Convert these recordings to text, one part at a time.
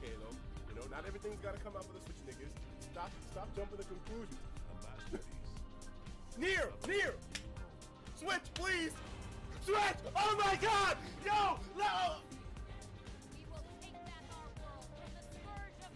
okay, though. You know, not everything's gotta come out for the Switch niggas. Stop jumping to conclusions. A masterpiece. Near! Switch, please! Switch! Oh my god! Yo! No! We will take back our world from the scourge of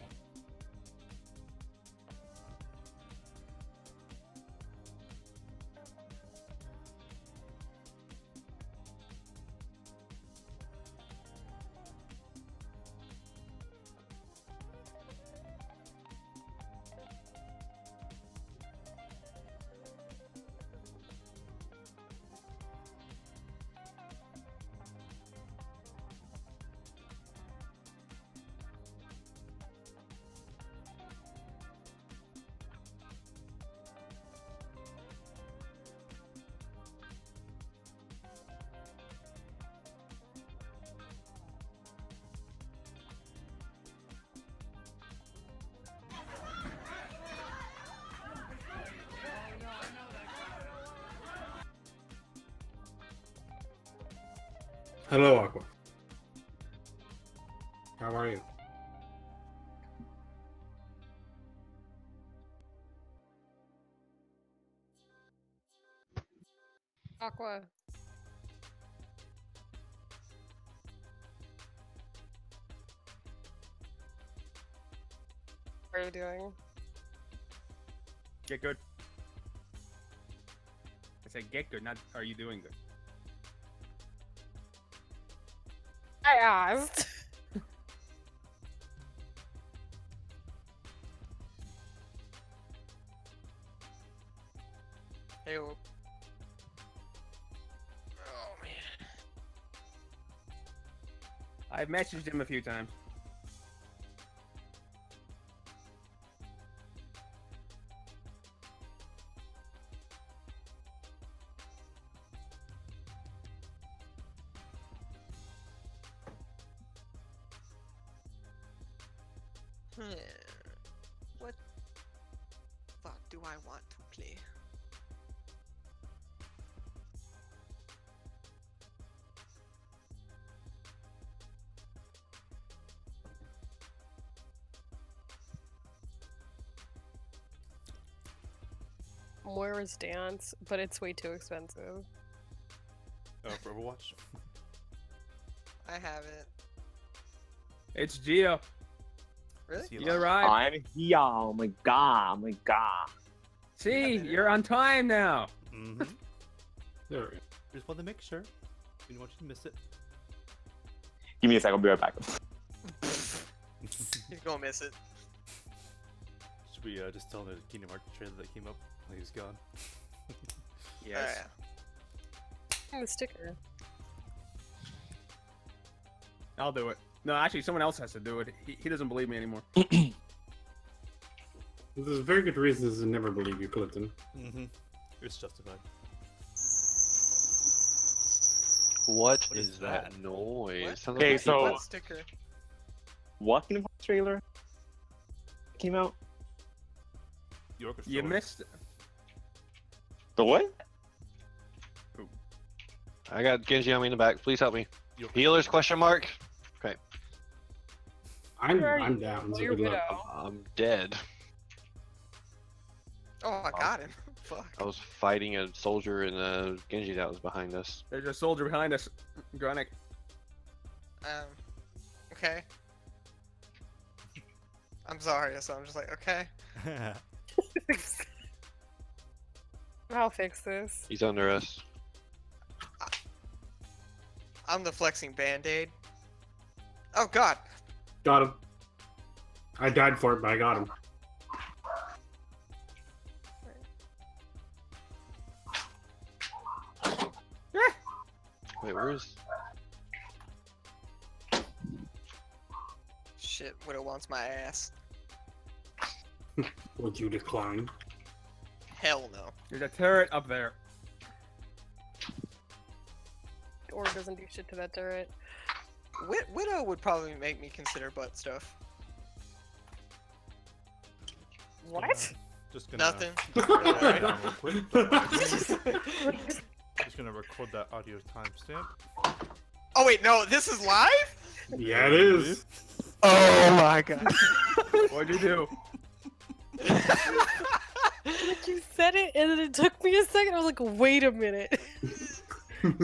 Hello, Aqua. How are you? Aqua. What are you doing? Get good. I said get good, not are you doing good? I asked. Hey, oh man. I've messaged him a few times. What fuck do I want to play? Moira's Dance, but it's way too expensive. Oh, for Overwatch? I haven't. It's Gio. Really? You're right. I'm here. Oh my god. Oh my god. See, you're on time now. Mm-hmm. There. Just want to make sure. We don't want you to miss it. Give me a second. I'll be right back. He's gonna miss it. Should we just tell him the Kingdom Hearts trailer that came up while he was gone? Yes. The sticker. I'll do it. No, actually, someone else has to do it. He doesn't believe me anymore. There's very good reasons to never believe you, Clifton. Mm-hmm. It's justified. What What is is that that? noise? What? Sounds Okay, like so- people- What sticker? What Kingdom Hearts trailer came out? The orchestra. You missed. The what? I got Genji on me in the back. Please help me. The orchestra. Healers? Question mark. Okay, I'm Where are you? down. So You're good luck. Widow. I'm dead. Oh, I got him. Fuck. I was fighting a soldier and a Genji that was behind us. There's a soldier behind us. Gronic. Okay. I'm sorry, so I'm just like, okay. I'll fix this. He's under us. I'm the flexing band-aid. Oh god. Got him. I died for it, but I got him. Wait, where's... Shit, Widow wants my ass. Would you decline? Hell no. There's a turret up there. Or doesn't do shit to that turret. Widow would probably make me consider butt stuff. What? Just gonna. Nothing. Alright, real quick. Just gonna record that audio timestamp. Oh wait, no, this is live? Yeah, it is. Oh my god. What'd you do? Like you said it, and then it took me a second. I was like, wait a minute. Man.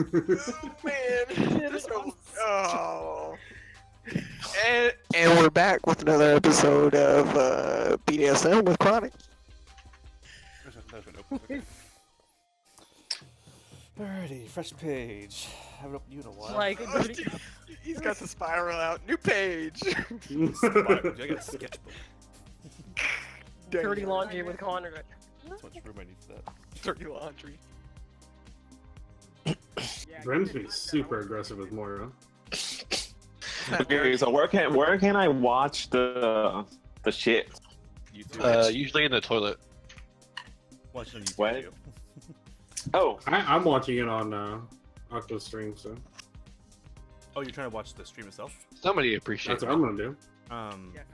There's no... Oh. And we're back with another episode of BDSM with Chronic. Alrighty, fresh page. Haven't opened you in a while. Like, He's got the spiral out. New page. I got a sketchbook. dirty laundry with Connor. That's much room I need for that. Dirty laundry. Bren's being super aggressive with Moira. Okay, so where can I watch the shit? YouTube. Usually in the toilet. Watch it on YouTube. What? Video. Oh, I'm watching it on Aqua stream, so Oh, you're trying to watch the stream itself? Somebody appreciate that's what I'm gonna do. Yeah,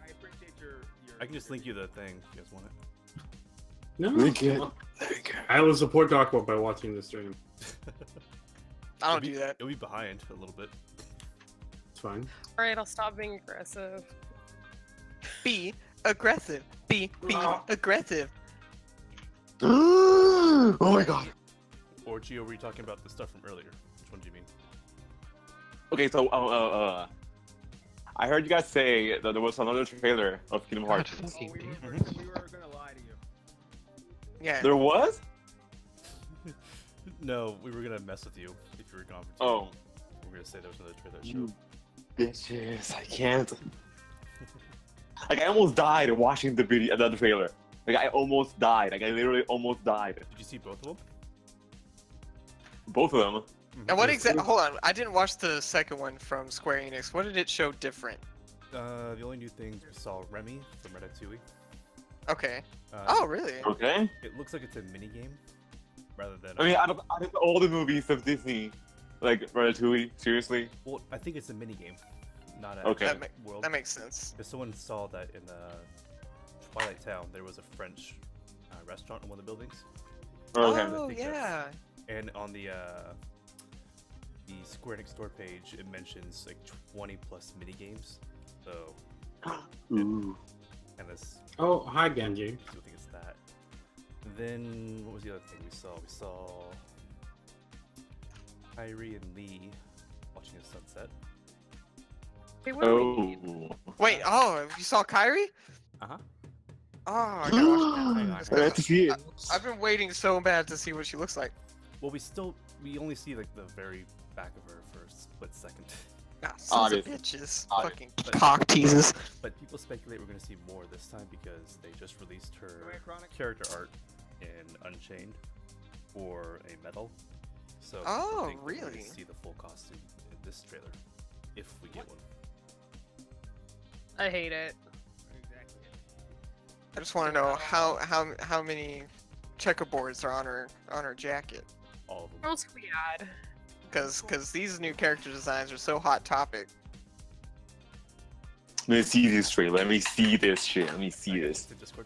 I appreciate your I can just link you the thing if you guys want it. No, Link it. I will support Aqua by watching the stream. I don't do that. It'll be behind a little bit. It's fine. Alright, I'll stop being aggressive. Be aggressive. Be aggressive. Oh my god. Or Gio, were you talking about the stuff from earlier? Which one do you mean? Okay, so I heard you guys say that there was another trailer of Kingdom Hearts. we were gonna lie to you. Yeah. There was? No, we were gonna mess with you if you were gone for too Oh. long. We were gonna say there was another trailer show. You bitches, I can't. Like, I almost died watching the video, the trailer. Like, I almost died. Like, I literally almost died. Did you see both of them? Both of them. And what exactly? Hold on, I didn't watch the second one from Square Enix. What did it show different? The only new things we saw Remy from Ratatouille. Okay. Uh, Oh, really? Okay. It looks like it's a mini game rather than. I mean, out of all the movies of Disney, like Ratatouille, seriously? Well, I think it's a mini game, not a Okay. world. That makes sense. Because someone saw that in Twilight Town, there was a French restaurant in one of the buildings, Okay. Oh, think so. yeah. and on the Square Enix store page, it mentions like 20 plus mini games. So, Ooh. and this, Oh, hi Genji. so I think it's that. Then what was the other thing we saw? We saw Kyrie and Lee watching a sunset. Hey, what do we need? Oh. Wait, oh, you saw Kyrie? Uh huh. Oh, I gotta watch that. Hang on. I have to see it. I've been waiting so bad to see what she looks like. Well, we only see like the very back of her for a split second. Ah, sons of Obvious. bitches. Obvious. Fucking But- cock teases. But people speculate we're going to see more this time because they just released her Go ahead, Chronic. character art in Unchained for a medal. So I Oh, think we're really? gonna see the full costume in this trailer, if we get one. I hate it. Exactly. I just want to know how many checkerboards are on her jacket. All of them. What else can we add? Cause these new character designs are so hot topic. Let me see this trailer. Let me see this shit. Let me see this. To Discord.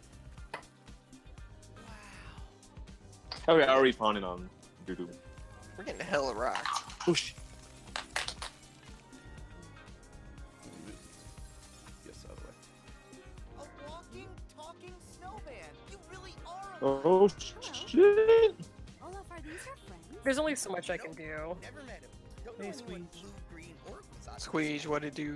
Okay, I already found it on YouTube. We're getting hella rocked. Oh shit. Yes, out of the way. A walking, talking snowman. You really are. Oh shit. Olaf, are these your friends? There's only so much I can do. Never met him. Don't Hey, know anyone Squeege. blue, green, or Gonzaga. Squeege, what it do?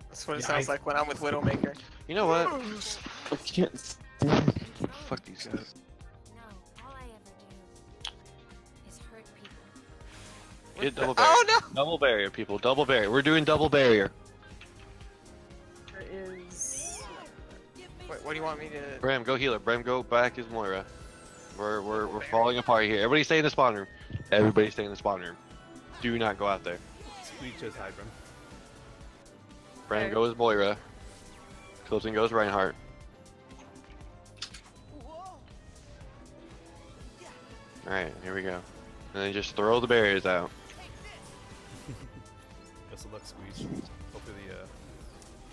That's what it sounds like when I'm with Widowmaker. You know what? I can't stand. Fuck these guys. No, all I ever do is hurt people. Get double barrier. Oh no! Double barrier, people. Double barrier. We're doing double barrier. There is. Wait, what do you want me to? Bram, go healer. Bram, go back as Moira. We're falling apart here. Everybody stay in the spawn room. Everybody stay in the spawn room. Do not go out there. Squeak just hide Bram. Bram, Okay. go as Moira. Tilton goes Reinhardt. Alright, here we go. And then just throw the barriers out. Best of luck, Squeeze. Hopefully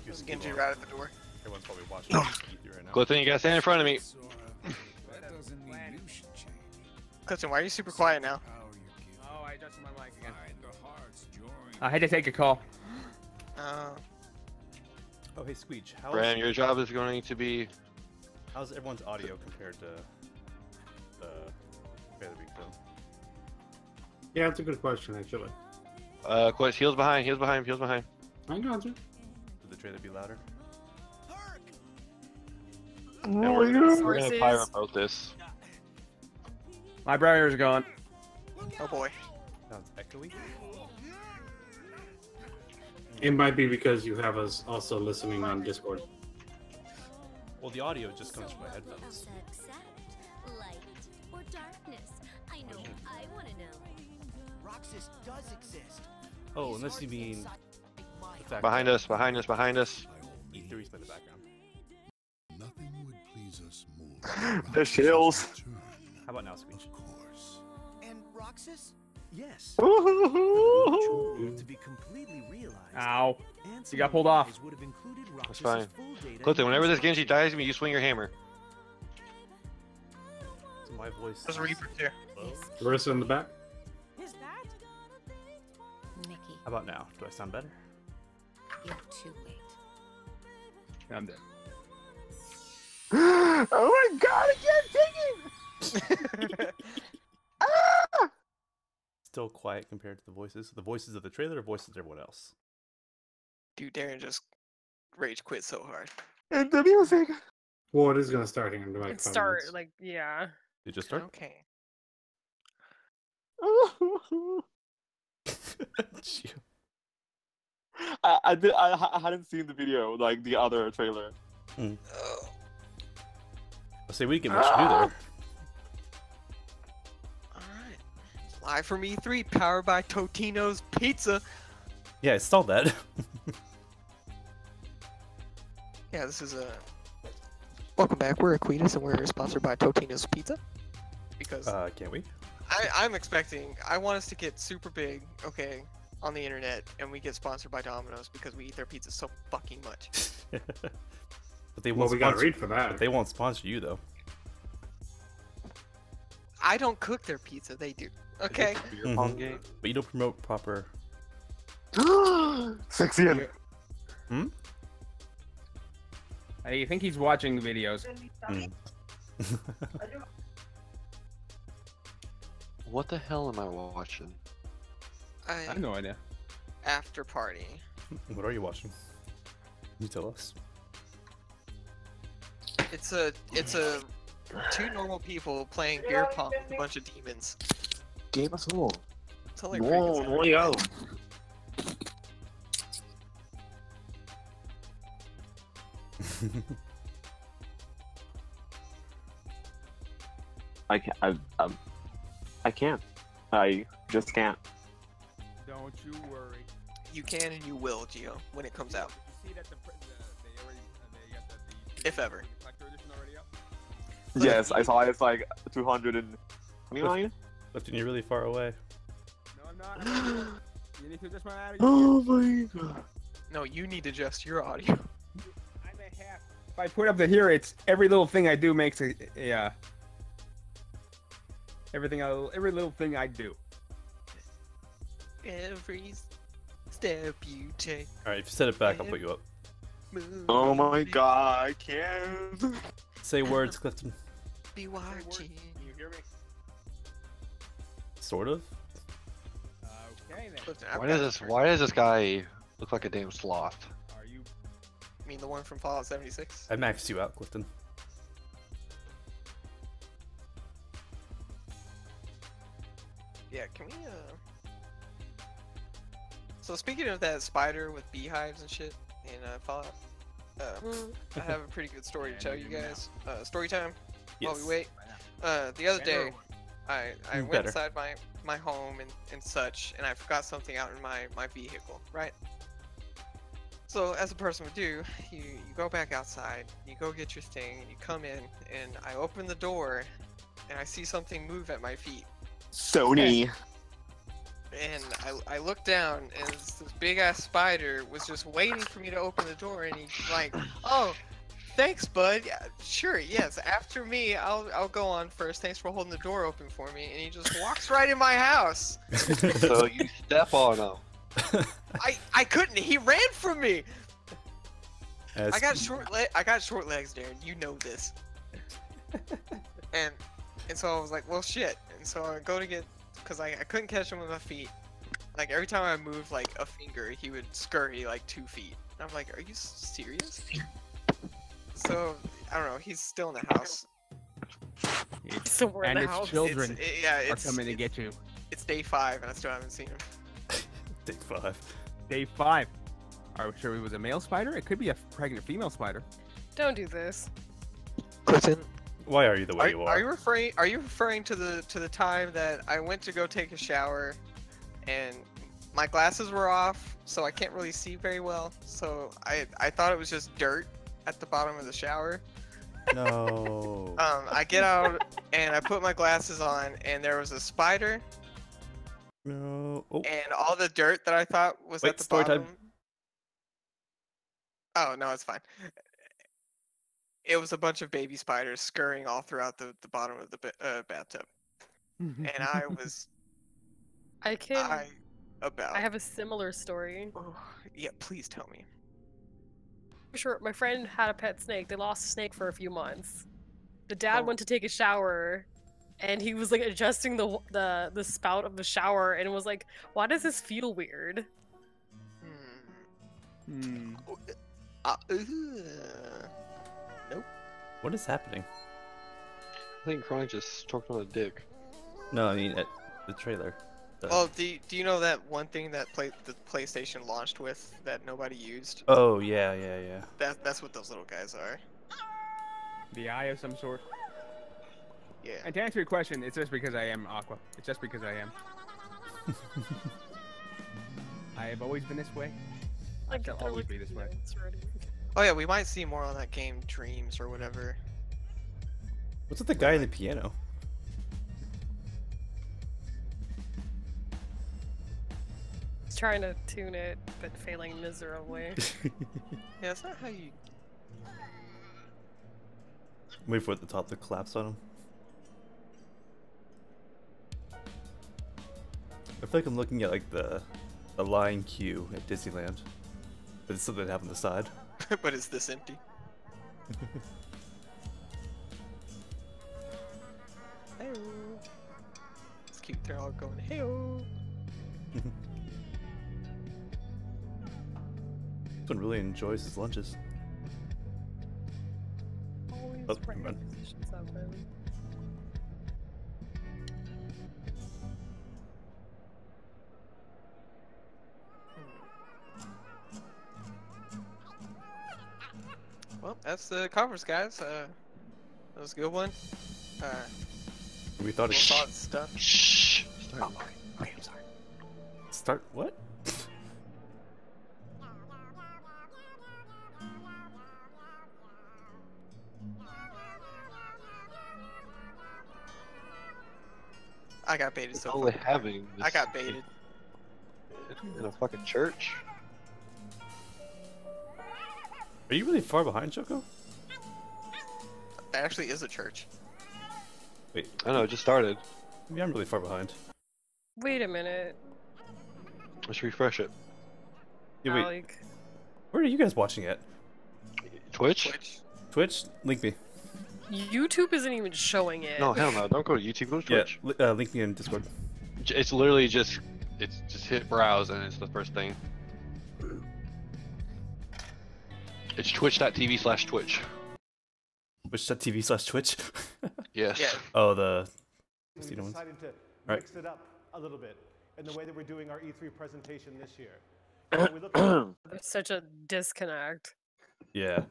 There's Genji right at the door. everyone's probably watching E3 right now. Clifton, you gotta stand in front of me. That doesn't mean you should change. Clifton, why are you super quiet now? Oh, I adjusted my mic again. I had to take a call. Oh, hey, Squeech. Bran, your job is going to be. How's everyone's audio compared to the other week, though? Yeah, that's a good question, actually. Quest, heals behind, heals behind, heals behind. I got you. Would the trailer be louder? And we're gonna pirate mode this. My browser's gone. Oh boy. Sounds echoey. It might be because you have us also listening on Discord. Well, the audio just comes from my headphones. Light or darkness? I know. I want to know. Roxas does exist. Oh, unless you mean the fact Behind that us, behind us, behind us. E3's by the background. Nothing would please us more. The shills. How about now, Squeech? And Roxas? Yes. Ooh. To be completely realized. Ow. And You got pulled off. would have included That's Roxas's fine. full data Clifton, in whenever this his Genji dies to me, you swing your hammer. So my voice. There's a Reaper too. Marissa in the back. Is that? Mickey, How about now? Do I sound better? you're too late. I'm dead. Oh my god, I can't take it! Ah! Still quiet compared to the voices. The voices of the trailer or voices of everyone else? Dude, Darren just rage quit so hard. And the music. Well, it is gonna start here in like It 5 start minutes. like yeah. Did it just start? Okay. Gee. I hadn't seen the video, like the other trailer. Oh. I'll say we can get much to do there. Alright. Live from E3, powered by Totino's Pizza. Yeah, I saw that. Yeah, this is a. Welcome back. We're Aequitas and we're sponsored by Totino's Pizza. Because Can't we? I'm expecting. I want us to get super big, okay, on the internet, and we get sponsored by Domino's because we eat their pizza so fucking much. But they Well, won't we gotta sponsor. read for that. But they won't sponsor you though. I don't cook their pizza, they do. Okay? Beer pong game. But you don't promote proper. Sexy and Hmm. I think he's watching videos. Mm. What the hell am I watching? I have no idea. After party. What are you watching? You tell us. It's a two normal people playing beer pong with a bunch of demons. Game of Soul. It's only pretty good stuff. No, yo. I can't. I can't. I just can't. Don't you worry. You can and you will, Gio, when it comes out. Did you see that they already they got the If ever. collector edition already up? Yes, I saw it's like 229. Lifting you really far away. No, I'm not. You need to adjust my audio. Oh my god. No, you need to adjust your audio. I'm a half. If I put up the here, it's every little thing I do makes a every little thing I do. Every step you take. Alright, if you set it back, I'll put you up. Oh my god, I can't. Say words, Clifton. Be watching. You hear me? Sort of. Okay then. Clifton, Why does this guy look like a damn sloth? Are you? I mean the one from Fallout 76? I maxed you out, Clifton. Yeah, can we So speaking of that spider with beehives and shit in Fallout, I have a pretty good story to tell you guys. Story time while we Yes. wait. The other day, I went Better. inside my home and such, and I forgot something out in my vehicle, right? So as a person would do, you go back outside, you go get your thing, and you come in, and I open the door, and I see something move at my feet. Sony. And I looked down, and this big ass spider was just waiting for me to open the door, and he's like, "Oh, thanks, bud. Yeah, sure, yes. After me, I'll go on first. Thanks for holding the door open for me. And he just walks right in my house. So you step on him. I couldn't. He ran from me. As- I got short legs, Darren. You know this. and so I was like, well, shit. And so I go to get, because I couldn't catch him with my feet. Like every time I moved like a finger, he would scurry like 2 feet. And I'm like, are you serious? So I don't know. He's still in the house. Somewhere in And the its house. children are It's coming to get you. It's day 5, and I still haven't seen him. Day 5. Day 5. Are we sure it was a male spider? It could be a pregnant female spider. Don't do this. Listen, Why are you the way you are? Are you referring to the time that I went to go take a shower, and my glasses were off, so I can't really see very well. So I thought it was just dirt at the bottom of the shower. No. I get out and I put my glasses on, and there was a spider. No. Oh. And all the dirt that I thought was Wait, at the story bottom. time. Oh no, it's fine. It was a bunch of baby spiders scurrying all throughout the bottom of the bathtub, and I was I have a similar story. Oh, yeah, please tell me. Sure, my friend had a pet snake. They lost a snake for a few months. The dad went to take a shower, and he was like adjusting the spout of the shower, and was like, "Why does this feel weird?" Nope. What is happening? I think Chronic just choked on a dick. No, I mean at the trailer. Well, do you know that one thing that the PlayStation launched with that nobody used? Oh yeah. That's what those little guys are. The eye of some sort. Yeah. And to answer your question, it's just because I am Aqua. It's just because I am. I have always been this way. I shall always be this way. Oh yeah, we might see more on that game, Dreams or whatever. What's with the guy in the piano? Trying to tune it, but failing miserably. Yeah, that's not how you. Wait for it at the top to collapse on him. I feel like I'm looking at like the line queue at Disneyland, but it's something that happened on the side. But is this empty? Hey, it's cute. They're all going hey. This one really enjoys his lunches. Always Oh, right never mind. positions open. Well, that's the conference, guys. That was a good one. We thought it. We'll stuff. Shh. Oh, okay, I'm sorry. Start what? I got baited so Only far. having. I got baited. In a fucking church. Are you really far behind, Choco? That actually is a church. Wait. I know, it just started. Maybe I'm really far behind. Wait a minute. Let's refresh it. Yeah, wait. Like, Where are you guys watching at? Twitch? Twitch? Link me. YouTube isn't even showing it. No, hell no. Don't go to YouTube. Go to Twitch. Yeah, link me in Discord. It's literally just hit browse and it's the first thing. It's twitch.tv/Twitch. Twitch.tv/Twitch? Yes. Yeah. Oh, the We casino ones. decided to Right. mix it up a little bit in the way that we're doing our E3 presentation this year. So we look at There's such a disconnect. Yeah.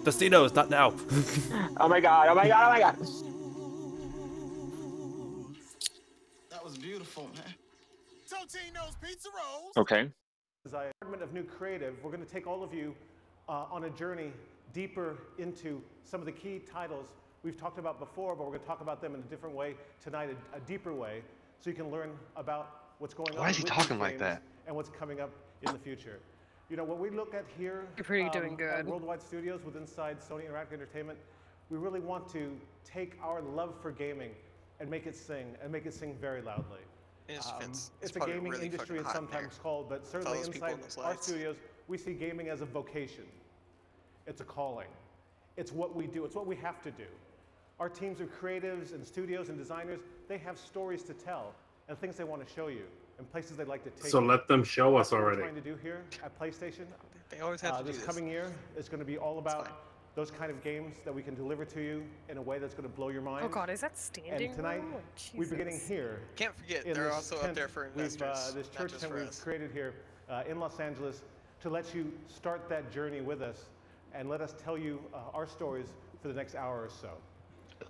Destinos, not now. Oh my god, oh my god, oh my god. That was beautiful, man. Totino's Pizza Rolls. Okay. As a segment of new creative, we're going to take all of you on a journey deeper into some of the key titles we've talked about before, but we're going to talk about them in a different way tonight, a deeper way, so you can learn about what's going on. Why is he with talking these like games that? And what's coming up in the future. You know, what we look at here You're pretty doing at good. Worldwide Studios with inside Sony Interactive Entertainment, we really want to take our love for gaming and make it sing very loudly. It's a probably gaming really industry, fucking it's hot in sometimes there. called, but certainly those people inside in those our lights. studios, we see gaming as a vocation. It's a calling. It's what we do. It's what we have to do. Our teams of creatives and studios and designers, they have stories to tell and things they want to show you and places they'd like to take So you. let them show us That's what already. we're trying to do here at PlayStation. They always have to do this coming year is going to be all about those kind of games that we can deliver to you in a way that's going to blow your mind. Oh god, is that standing? And tonight, room? we're beginning Jesus. here. Can't forget, in they're this also up tent there for investors, This not church just tent for we've us. created here in Los Angeles to let you start that journey with us and let us tell you our stories for the next hour or so.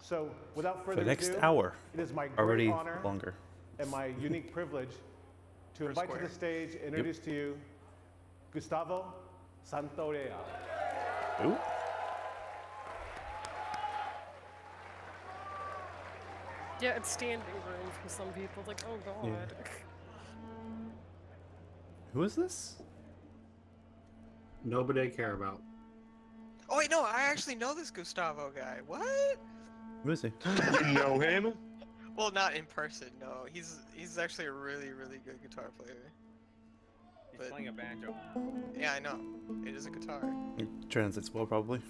So, without further For the next ado, hour. it is my great Already honor longer. and my unique privilege to invite to the stage, introduce to you, Gustavo Santorea. Ooh. Yeah, it's standing room for some people. Like, oh god. Yeah. Who is this? Nobody I care about. Oh wait, no, I actually know this Gustavo guy. What? Who is he? You know him? Well, not in person. No, he's actually a really good guitar player. He's playing a banjo. Yeah, I know. It is a guitar. It translates well, probably.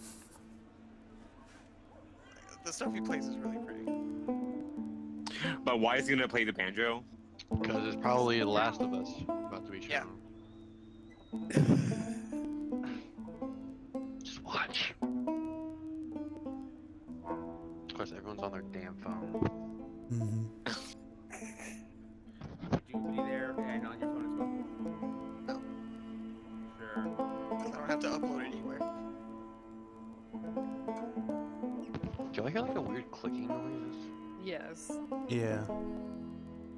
The stuff he plays is really pretty. But why is he gonna play the banjo? Because it's probably The Last of Us about to be shown. Yeah. Just watch. Of course, everyone's on their damn phone. Would you be there and on your phone as well? No. Sure. Because I don't have to upload it anywhere. Do I hear like a weird clicking noise? Yes. Yeah.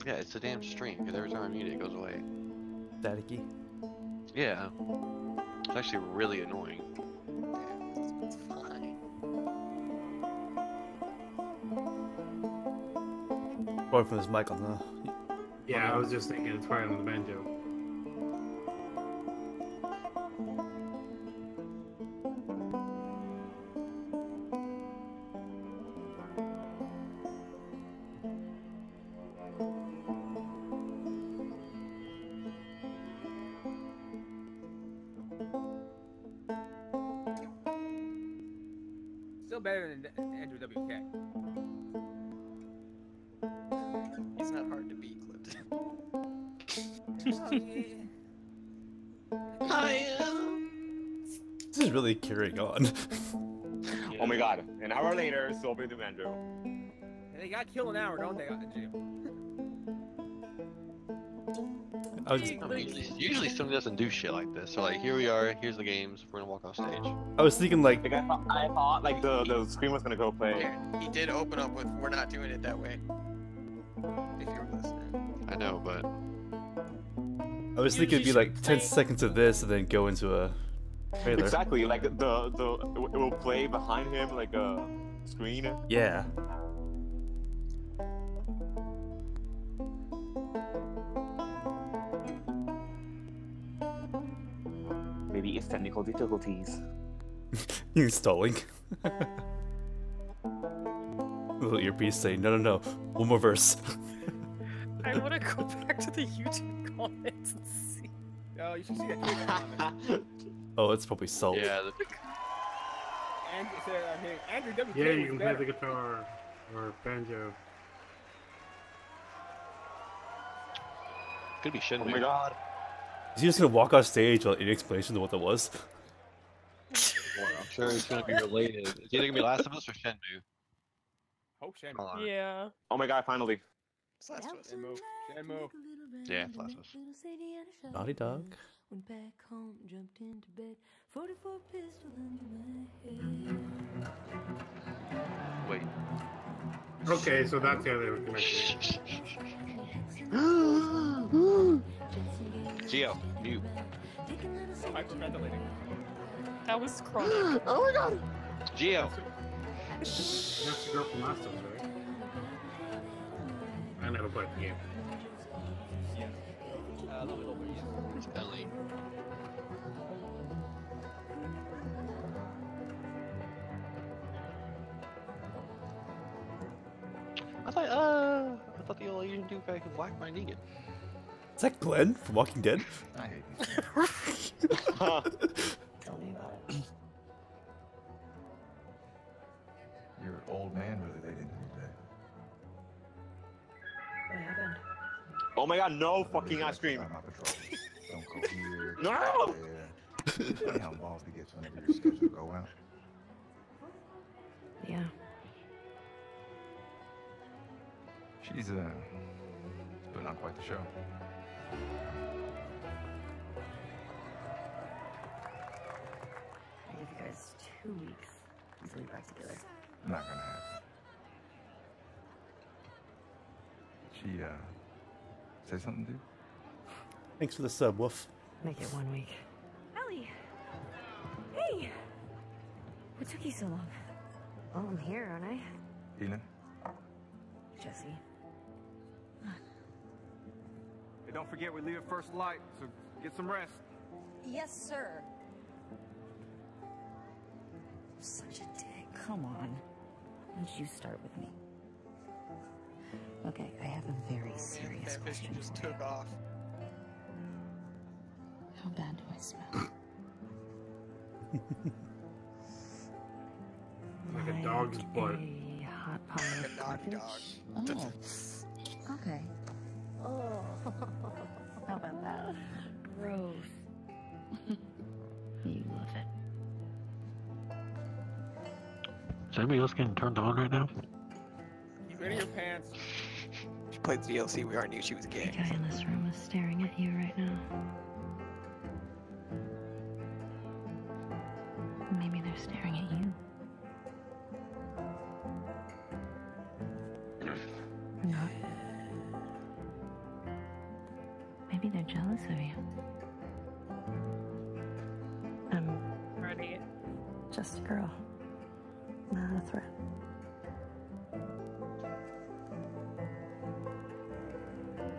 Yeah, it's a damn stream, because every time I mute it, it goes away. Staticky. Yeah. It's actually really annoying. It's fine. Probably from his mic on the. Yeah, I was just thinking it's probably on the banjo. Still better than Andrew WK. He's not hard to beat, Clifton. This is really carrying on. Oh my god, an hour later, still playing the banjo. And they got killed an hour, don't they, in jail? I was, Usually somebody doesn't do shit like this. So like, here we are, here's the games, we're gonna walk off stage. I was thinking like, Like I thought like the screen was gonna go play. He did open up with, "We're not doing it that way." If you were listening. I know, but I was thinking it'd be like 10 seconds of this and then go into a trailer. Exactly, like it will play behind him like a screen. Yeah. Maybe it's technical difficulties. You installing. Little earpiece saying, no, one more verse. I want to go back to the YouTube comments and see. Oh, you should see that kid comment. Oh, it's probably salt. yeah, And it said, Andrew WK Yeah, you was can play better. the guitar or banjo. could be Shenmue. Oh my god. Is he just gonna walk off stage without any explanation of what that was? Well, I'm sure it's gonna be related. It's either gonna be Last of Us or Shenmue. Hope Shenmue. Hold on. Yeah. Oh my god, finally. It's Last of Us. Shenmue. Shenmue. Yeah, it's Last of Us. Naughty Dog. Went back home, jumped into bed, 44 pistol under my head. Wait. Okay, so that's how they were connected. Geo, mute. Hyperventilating. That was chronic. Oh my god. Geo. That's the girl from Last of Us, right? I never played the game. Yeah. A little bit, yeah. It's Ellie. I thought the old Asian dude guy could whack my Negan. Is that Glenn from Walking Dead? I hate these. Tell me about it. Your old man really laid into me today. What happened? Oh my god, no fucking ice cream. Time out patrol. Don't go here. No! There. It's funny how involved he gets whenever your schedule go out. Yeah. She's putting on quite the show. I give you guys 2 weeks until you're back together. Not gonna happen. She say something, dude? Thanks for the sub, Wolf. Make it 1 week. Ellie! Hey! What took you so long? Well, I'm here, aren't I? Tina? Jesse. Hey, don't forget we leave at first light, so get some rest. Yes, sir. You're such a dick. Come on. Why don't you start with me? Okay, I have a very serious That question bitch just for you. took off. How bad do I smell? Like a dog's butt. A hot pie Like of a naughty garbage? Oh. Okay. Oh. How about that? Gross. You love it. Is anybody else getting turned on right now? Keep it in your pants. She played the DLC. We already knew she was The gay. guy in this room is staring at you right now. Maybe they're staring at you. Not. Maybe they're jealous of you. I'm Ready? just a girl, not a threat.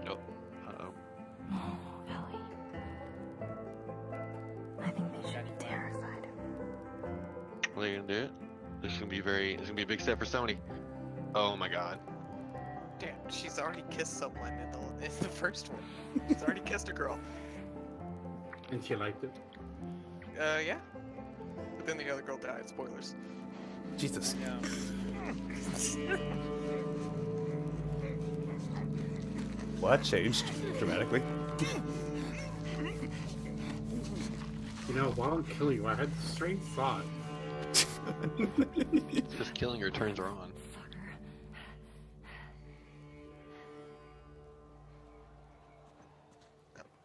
Oh, uh-oh. Oh, Ellie. I think they should be terrified. What are you gonna do? This is gonna be a big step for Sony. Oh my god. Damn, she's already kissed someone in the first one. She's already kissed a girl. And she liked it. Yeah. But then the other girl died. Spoilers. Jesus. Well, that changed dramatically. You know, while I'm killing you, I had this strange thought. Just killing her turns her on.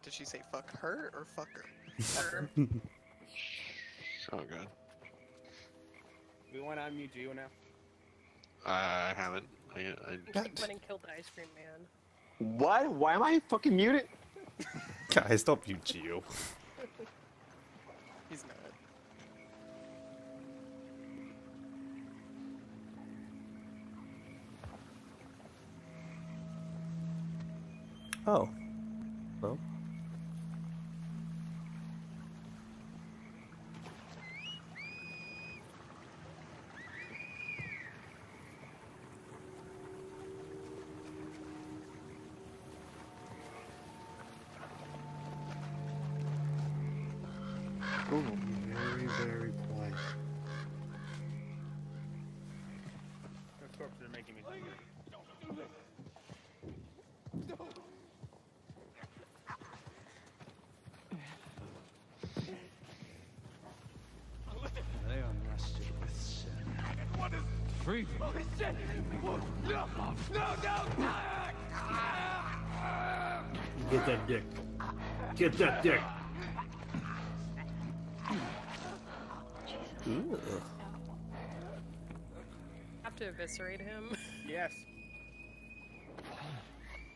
Did she say fuck her or fuck her? Her. So good. We want to unmute you now. I haven't. I Went and killed the ice cream man. What? Why am I fucking muted? Guys, don't mute Gio. He's not. Oh. Well. Oh, very, very quiet. Those corpses are making me hungry. They unrested with sin. What is free? Oh shit! No! No! Get that dick. Get that dick. Ooh. Have to eviscerate him. Yes.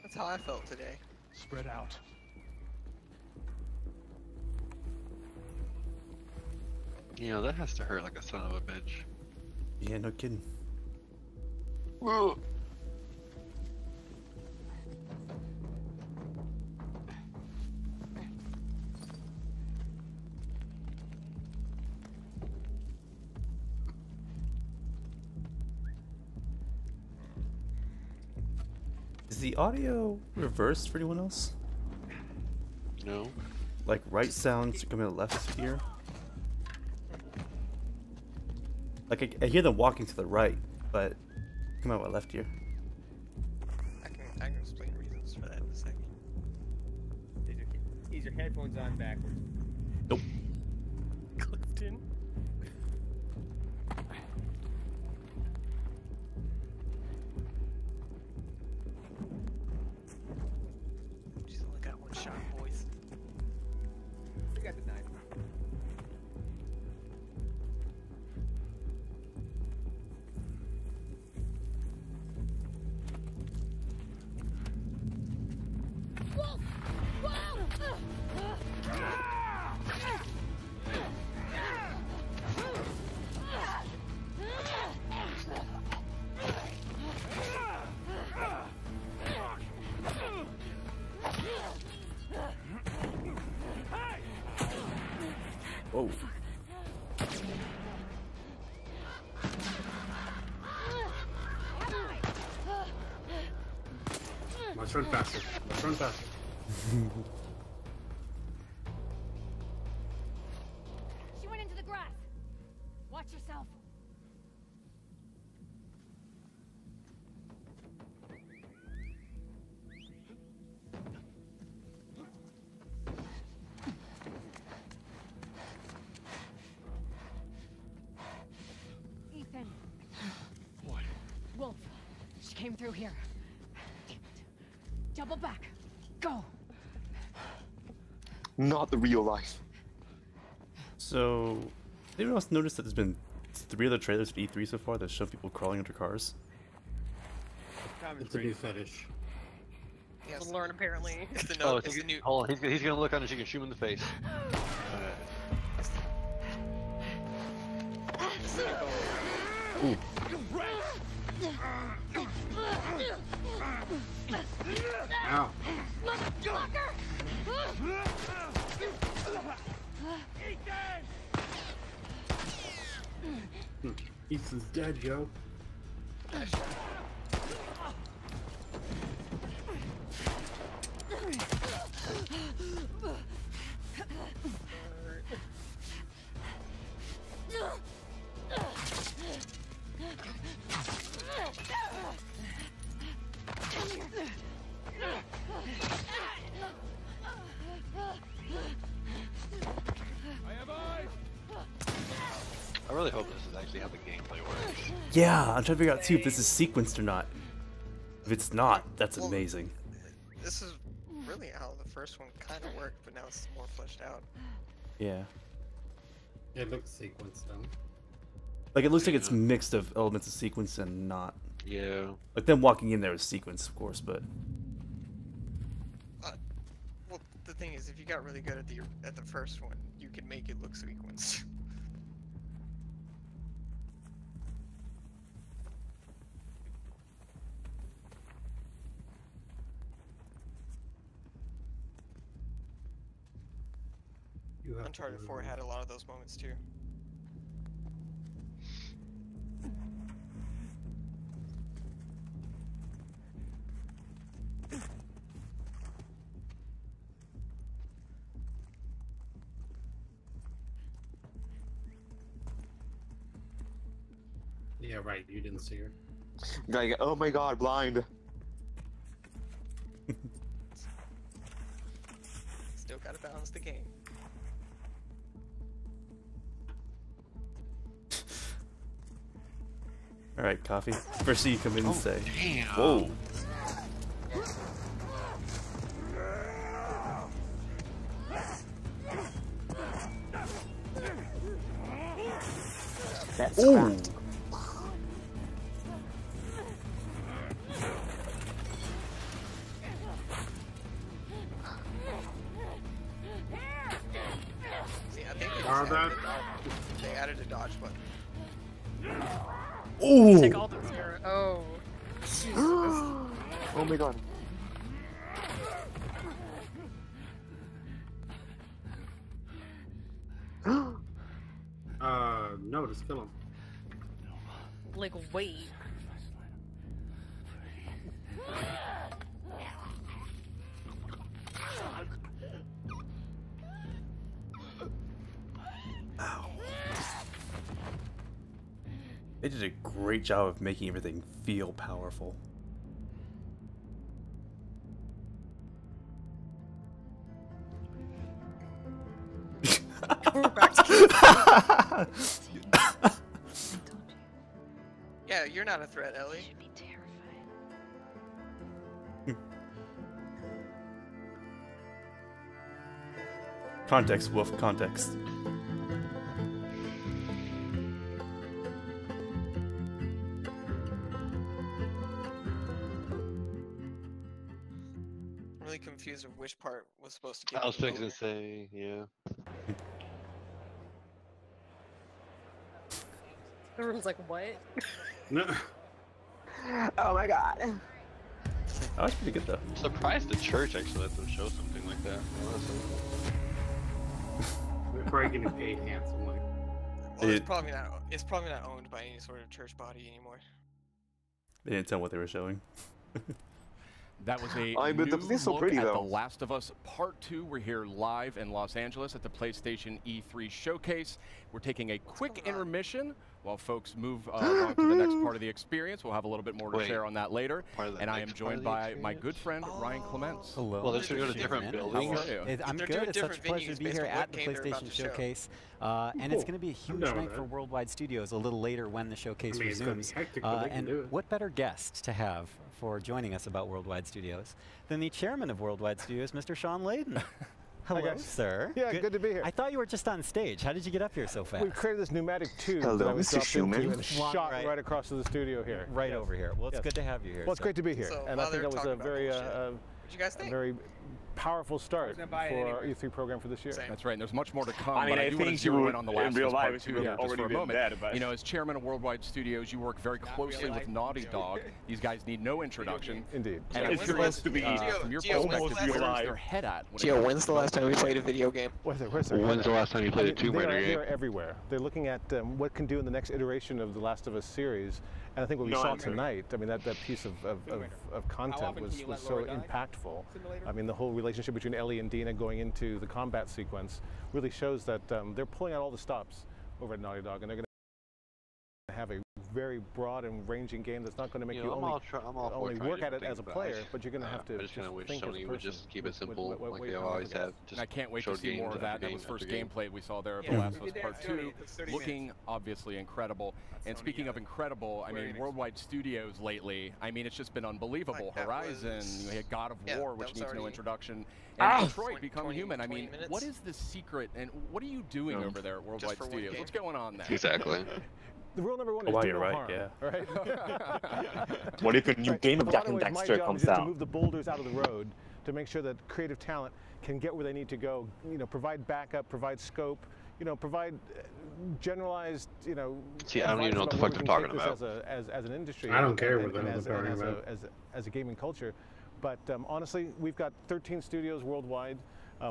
That's how I felt today. Spread out. You know, that has to hurt like a son of a bitch. Yeah, no kidding. Whoa. Is the audio reversed for anyone else? No. Like right sounds coming out left ear? Like I hear them walking to the right, but come out my left ear. I can explain reasons for that in a second. Is your headphones on backwards? Nope. Clifton. She's only got one shot, boys. You got the knife. Whoa. Let's run faster. Let's run faster. She went into the grass. Watch yourself. Ethan. What? Wolf. She came through here. Damn it. Double back. Go. Not the real life. So, anyone else notice that there's been 3 other trailers at E3 so far that show people crawling under cars? It's a new fetish. Yes. We'll learn apparently. It's the Oh, note. It's the new. hold on. He's gonna look on and she can shoot him in the face. Ooh. Ow. Ethan's dead, yo. I really hope this is actually how the gameplay works. Yeah, I'm trying to figure out too if this is sequenced or not. If it's not, that's amazing. This is really how the first one kind of worked, but now it's more fleshed out. Yeah. It looks sequenced though. Like it looks like it's mixed of elements of sequence and not. Yeah. Like them walking in there is sequence, of course, but. Well, the thing is, if you got really good at the first one, you could make it look sequenced. Uncharted 4 had a lot of those moments too. Yeah, right. You didn't see her. Like, oh my god, blind. Still gotta balance the game. All right, coffee. First thing you come in and say. Damn. Whoa. That's Ooh. See, I think they added a dodge button. Ooh. Take all those arrows. Oh. Jesus. Oh my god. No, just kill him. Like, wait. They did a great job of making everything feel powerful. We're back to Yeah, you're not a threat, Ellie. Should be terrified. Context, Wolf, context. I'm really confused of which part was supposed to be. I was fixing to say, yeah. Everyone's like, what? No. Oh my god. That was pretty good though. I'm surprised the church actually let them show something like that. Honestly. They're probably getting paid handsomely. Well, it's probably not. It's probably not owned by any sort of church body anymore. They didn't tell what they were showing. That was a but new this is so look pretty, at though. The Last of Us Part 2. We're here live in Los Angeles at the PlayStation E3 showcase. We're taking a quick intermission while folks move along to the next part of the experience. We'll have a little bit more to share on that later. And I am joined by my good friend Ryan Clements. Hello. Well, they're going to go to different buildings. How are you? I'm good. It's such a pleasure to be here at the PlayStation Showcase. And it's going to be a huge night for Worldwide Studios a little later when the showcase resumes. And what better guest to have for joining us about Worldwide Studios than the chairman of Worldwide Studios, Mr. Sean Layden. Hello, sir. Yeah, good to be here. I thought you were just on stage. How did you get up here so fast? We created this pneumatic tube Hello, that I was Mr. dropped Schumann. into and shot right across to the studio here. Right over here. Well, it's good to have you here. Well, it's great to be here. So And I think that was a very, what'd you guys think? very powerful start for our E3 program for this year. That's right, and there's much more to come. I mean, but I I do want to think zero you in on the in Last of real Us life Part 2 would just already for a been moment. dead, but- You know, as chairman of Worldwide Studios, you work very closely with Naughty Dog. These guys need no introduction. Indeed. And It's supposed to be from your Gio, perspective, real where's life. their head at? Gio, when's the last time we played a video game? Where's their When's head the at? last time you played a Tomb they Raider are game? everywhere. They're looking at what can do in the next iteration of the Last of Us series. And I think what we saw tonight, I mean, that piece of content was so impactful. I mean, the whole relationship between Ellie and Dina going into the combat sequence really shows that they're pulling out all the stops over at Naughty Dog, and they're going to have a very broad and ranging game that's not going to make you only work at it as a player, but you're going to have to I just kind of wish think as a Sony would person just keep it simple, what like way they you're always going. have. Just I can't wait show to see more games of that. after That was game first after game. gameplay we saw there of The Last of Us Part 2, looking obviously incredible. And speaking of incredible, I mean, Worldwide Studios lately, I mean, it's just been unbelievable. Horizon, you had God of War, which needs no introduction, and Detroit Become Human. I mean, what is the secret, and what are you doing over there at Worldwide Studios? What's going on there? Exactly. The rule number one is Well, do you're no right, harm, yeah. Right? What if a new game of Jack and My Dexter job comes is just to out? move the boulders out of the road to make sure that creative talent can get where they need to go. You know, provide backup, provide scope. You know, provide generalized. You know. See, I don't even know what the fuck they're talking about. As an industry. I don't care and what the hell they're talking about. As a gaming culture, but honestly, we've got 13 studios worldwide.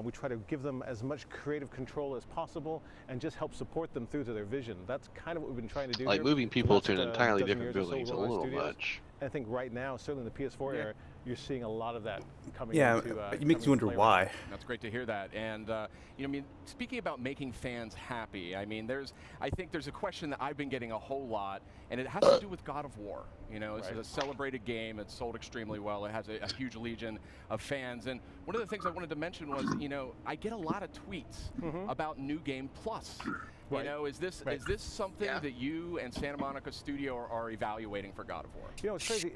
We try to give them as much creative control as possible and just help support them through to their vision. That's kind of what we've been trying to do. Like here moving for the people last, to an entirely dozen different years or so, building is a Worldwide little Studios. much. And I think right now, certainly in the PS4 era, you're seeing a lot of that coming Yeah, into, it makes you wonder why. That's great to hear that. And, you know, I mean, speaking about making fans happy, I mean, I think there's a question that I've been getting a whole lot, and it has to do with God of War. You know, it's a celebrated game. It's sold extremely well. It has a huge legion of fans. And one of the things I wanted to mention was, you know, I get a lot of tweets about New Game Plus. You know, is this something that you and Santa Monica Studio are evaluating for God of War? You know, it's crazy.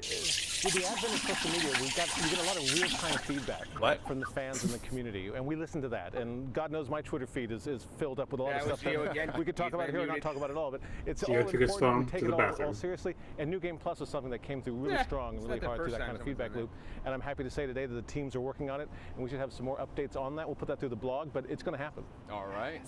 With the advent of social media, we get a lot of real-time feedback from the fans and the community, and we listen to that. And God knows my Twitter feed is filled up with a lot of stuff that we could talk about here or not talk about at all. But it's all important. We take it all seriously. And New Game Plus is something that came through really strong and really hard through that kind of feedback loop. And I'm happy to say today that the teams are working on it, and we should have some more updates on that. We'll put that through the blog, but it's going to happen. All right.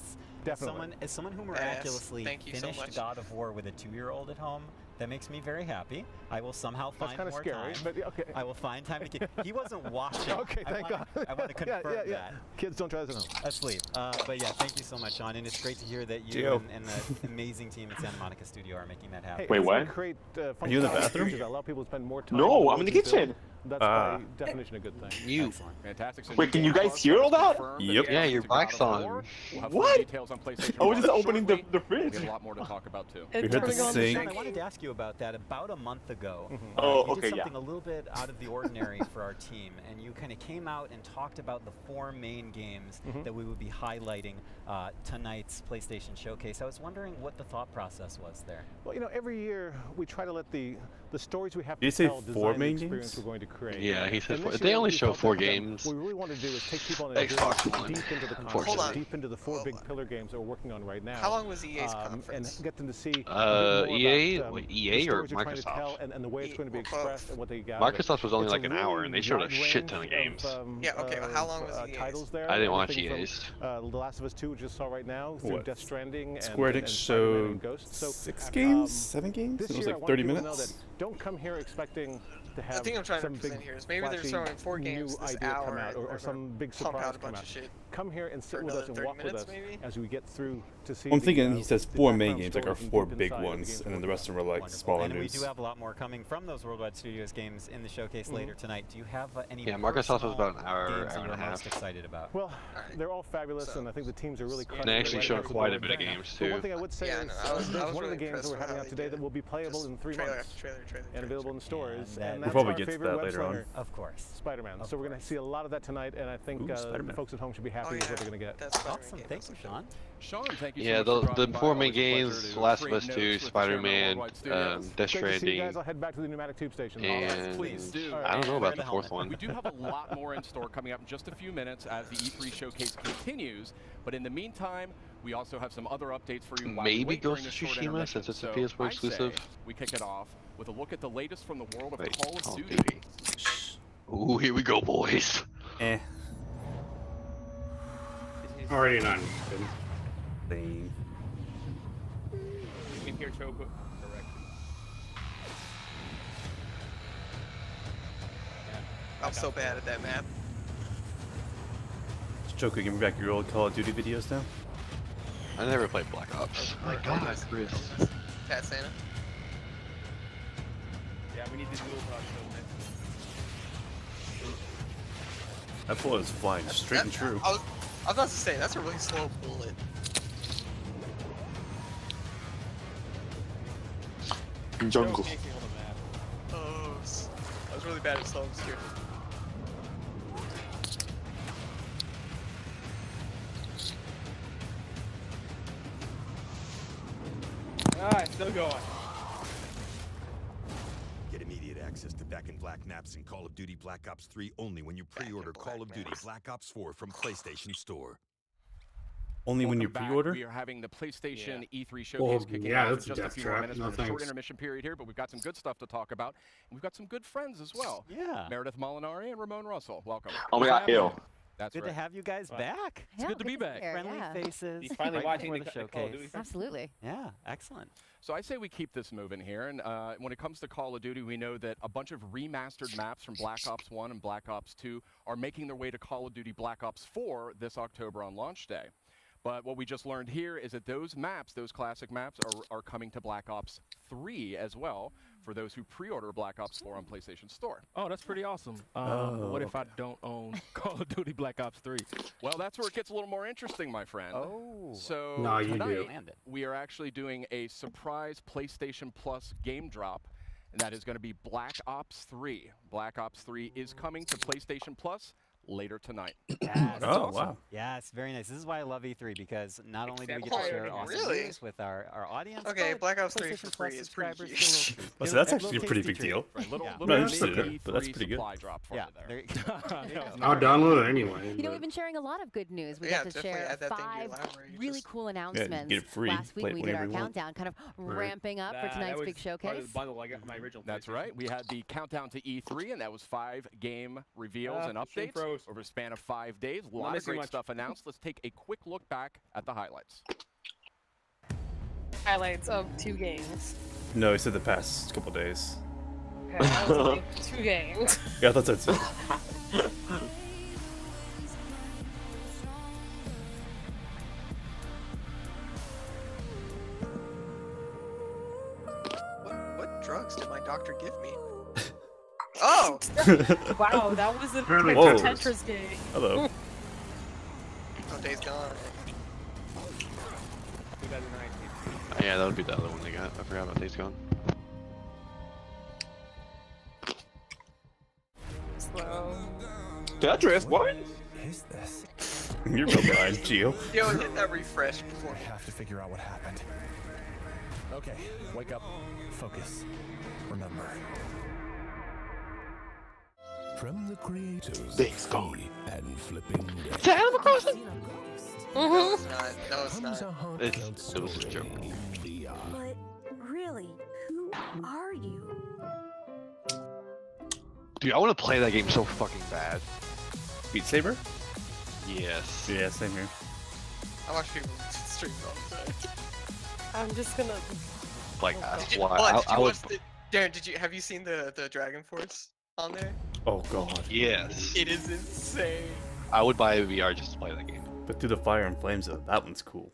Definitely. As someone who miraculously finished God of War with a 2-year-old at home, that makes me very happy. I will somehow find more scary, time. but okay. I will find time to get. He wasn't watching. Okay, thank God. I want to confirm that. Kids don't try this at home. Asleep. But yeah, thank you so much, Sean. And it's great to hear that you and the amazing team at Santa Monica Studio are making that happen. Hey, Wait, what? Create, are you in the bathroom? That allow people to spend more time. No, I'm in the kitchen. that's by definition a good thing. You. Fantastic. So Wait, can you guys hear all that? Yep. Yeah, your mic's on. What? Details on PlayStation I was just Plus opening shortly. the fridge. We have a lot more to talk about too. We heard the sing. I wanted to ask you about that. About a month ago, you did something a little bit out of the ordinary for our team, and you kind of came out and talked about the 4 main games that we would be highlighting tonight's PlayStation Showcase. I was wondering what the thought process was there. Well, you know, every year we try to let the stories we have Did to you tell say 4 design the main experience games? we're going to create. Yeah, he said And 4. this They year only we show felt 4 that games. What we really want to do is take people on a Xbox journey One, deep into the concept, deep into the 4 big pillar games that we're working on right now. How long was EA's conference? And get them to see EA, about, EA the or stories you're trying to Microsoft? tell and the way it's going to be expressed and what they got. Microsoft was only like an hour, and they showed a shit ton of games. Yeah, okay, but how long was EA's? Titles there. I didn't watch Everything EA's. from, The Last of Us 2, which you saw right now, through What? Death Stranding, Square and Enix Spider-Man and showed Ghost. So, 6 games, 7 games. This It was year, I like want 30 people to know minutes. that don't come here expecting to have I think I'm trying to some represent big here is maybe they're flashy showing 4 new games this idea hour come out, or and some big pump surprise out a come bunch out. of shit Come here and sit for with us another and walk 30 with us minutes, maybe? as we get through to see. I'm thinking he says 4 main background games, like our stories 4 deep big inside of the ones, games and then the we're rest of them are like Wonderful. smaller And we news. do have a lot more coming from those Worldwide Studios games in the showcase later tonight. Do you have any Yeah, Microsoft was about an hour, games that hour and you're a half. most excited about? Well, they're all fabulous, and I think the teams are really crushing They it actually right showed across the quite a board. bit of games But too. one thing I would say Yeah, is no, I was there's one of really the games that we're impressed having with out how today they that will be playable in 3 Trailer, months trailer. and available in stores. And And that's probably our get to favorite that web later on. slinger, Of course. Spider-Man. Of So we're going to course. see a lot of that tonight, and I think Ooh, the Spider-Man. folks at home should be happy with what they're going to get. That's Spider-Man Awesome. game. Thank you, Sean. Sean, thank you Yeah, so much for the dropping by. 4 main Always a pleasure games: to Last of trade Us 2, notes with the chairman of Spider-Man, Worldwide Studios. Death Great to see you Stranding, guys. I'll head back to the pneumatic tube station. and Please do. I don't know about And the 4th one. We do have a lot more in store coming up in just a few minutes as the E3 showcase continues. But in the meantime, we also have some other updates for you. While we Maybe wait during Ghost of this short Tsushima, intermission. since it's a So PS4 I exclusive. say we kick it off with a look at the latest from the world of Wait, Call of Call of Duty. Duty. Ooh, here we go, boys. Eh. Already not interested. Thing. You can hear Choco correct. I'm so bad at that map. Joker, give me back your old Call of Duty videos now. I never played Black Ops. Oh my God, Chris. Pat Santa. Yeah, we need to dual talk so That bullet is flying straight and true. I was about to say, that's a really slow bullet. Jungle. Oh, I was really bad at slow obscure. Alright, still going. Get immediate access to Back in Black maps in Call of Duty Black Ops 3 only when you pre-order Call of Duty Black Ops 4 from PlayStation Store. Only when you Welcome back. pre-order? We are having the PlayStation E3 showcase Well, kicking yeah, off in that's a just a death few more trap. minutes. No We're in a short thanks. intermission period here, but we've got some good stuff to talk about. And we've got some good friends as well. Yeah. Meredith Molinari and Ramon Russell. Welcome. Oh my God, ew. That's Good right. to have you guys back. It's good to be back. Friendly faces. He's finally right watching before the the Call of showcase. Duty. Absolutely. Yeah, excellent. So I say we keep this moving here, and when it comes to Call of Duty, we know that a bunch of remastered maps from Black Ops 1 and Black Ops 2 are making their way to Call of Duty Black Ops 4 this October on launch day. But what we just learned here is that those maps, those classic maps, are coming to Black Ops 3 as well for those who pre-order Black Ops 4 on PlayStation Store. Oh, that's pretty awesome. What if I don't own Call of Duty Black Ops 3? Well, that's where it gets a little more interesting, my friend. Oh. So No, you tonight, do. we are actually doing a surprise PlayStation Plus game drop, and that is going to be Black Ops 3. Black Ops 3 is coming to PlayStation Plus later tonight. Yes. Oh, wow. Yes, very nice. This is why I love E3, because not only do we get Oh, to share awesome really? news with our audience, Okay, but Black Ops 3 PlayStation for Plus free is pretty subscribers huge. get a Well, so little- that's get actually a little pretty tasty big treat. deal. Right, little, Yeah. little No, mini interested in it, but that's E3 pretty good. supply drop for Yeah, you there. there you go. I'll download it anyway. You know, we've been sharing a lot of good news. We Yeah, got to definitely share add that thing to your 5 library. really cool announcements. get it free. Last week Play it we did whenever our you want. countdown, kind of ramping up for That tonight's was big part of showcase. the bundle I got from my original. That's PlayStation. right. We had the countdown to E3, and that was 5 game reveals and the stream updates froze. over a span of 5 days. A lot of missing great much. stuff announced. Let's take a quick look back at the highlights. Highlights of 2 games. No, he said the past couple days. Okay, that was only 2 games. Yeah, I thought that's it. What drugs did my doctor give me? Oh! Oh! Wow, that was a Whoa. Tetris game. Hello. Oh, Days Gone. 2019. Oh, yeah, that would be the other one they got. I forgot about Days Gone. Slow. Tetris, what? Is this? You're real blind, Gio. Yo, hit that refresh before. I have to figure out what happened. Okay, wake up. Focus. Remember. From the creators Days of Gone. Free and Flipping Dead. Is that Animal Crossing? No, it's not. No, it's Comes not. a heartfelt It was a story joke. in VR. But really, who are you? Dude, I want to play that game so fucking bad. Beat Saber? Yes. Yeah, same here. I watch people stream all the time. I'm just gonna. Like, Did you, why? what, did I you would. watch the, Darren, have you seen the Dragon Force on there? Oh god. Yes. It is insane. I would buy a VR just to play that game. But through the fire and flames, though, that one's cool.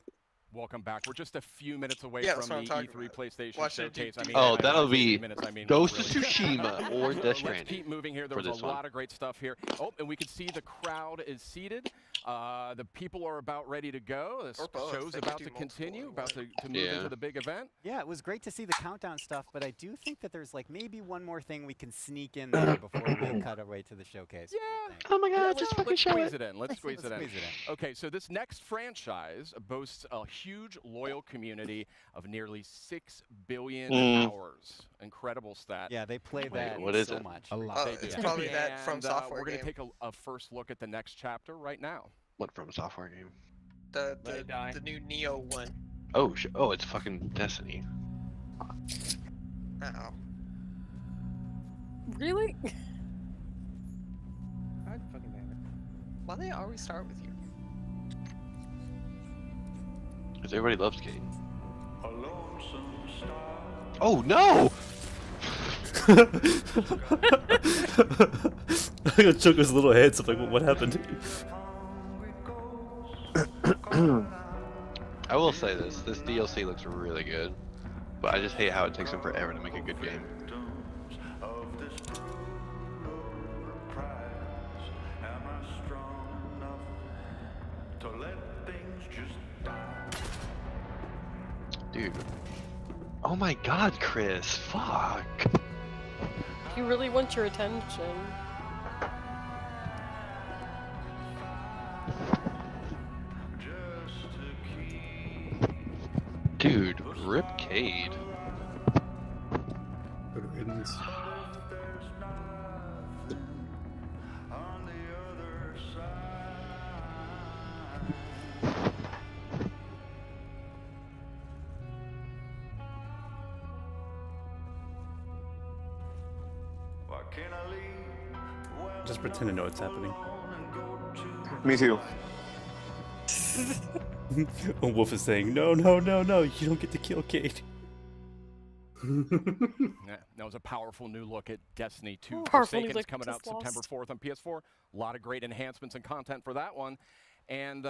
Welcome back. We're just a few minutes away Yeah, from that's what I'm the talking E3 about. PlayStation Watch it, Showcase. I mean, Oh, I that'll say be minutes, I mean, Ghost of really. Tsushima or Death Stranding. Let's keep moving here. There for was a this one. lot of great stuff here. Oh, and we can see the crowd is seated. The people are about ready to go. This Or both. show's They could about do to multiple continue, in about to move Yeah. into the big event. Yeah, it was great to see the countdown stuff, but I do think that there's like maybe one more thing we can sneak in there before we cut away to the showcase. Yeah. Oh my god, Let's just fucking let's show squeeze it. it in. Let's squeeze it in. Squeeze it in. Okay, so this next franchise boasts a huge loyal community of nearly 6 billion hours. Incredible stat. Yeah, they play Wait, that what is so it? much. A lot. Oh, They it's do. probably that From And, Software we're game. gonna take a first look at the next chapter right now. What from a software game? The Let it die. the new Neo one. Oh, oh, it's fucking Destiny. Uh-oh. Really? God fucking damn it. Why they always start with you? Because everybody loves Kate. Oh no! I got choke his little head, so I'm like, what happened? I will say this DLC looks really good, but I just hate how it takes them forever to make a good game. Dude. Oh my god, Chris. Fuck. He really wants your attention. Dude, rip Cade. Good riddance. Just pretend to know what's happening. Me too. Wolf is saying, no, no, no, no, you don't get to kill Kate. Yeah, that was a powerful new look at Destiny 2. Powerful new Forsaken's look, coming out just September lost. 4th on PS4. A lot of great enhancements and content for that one. And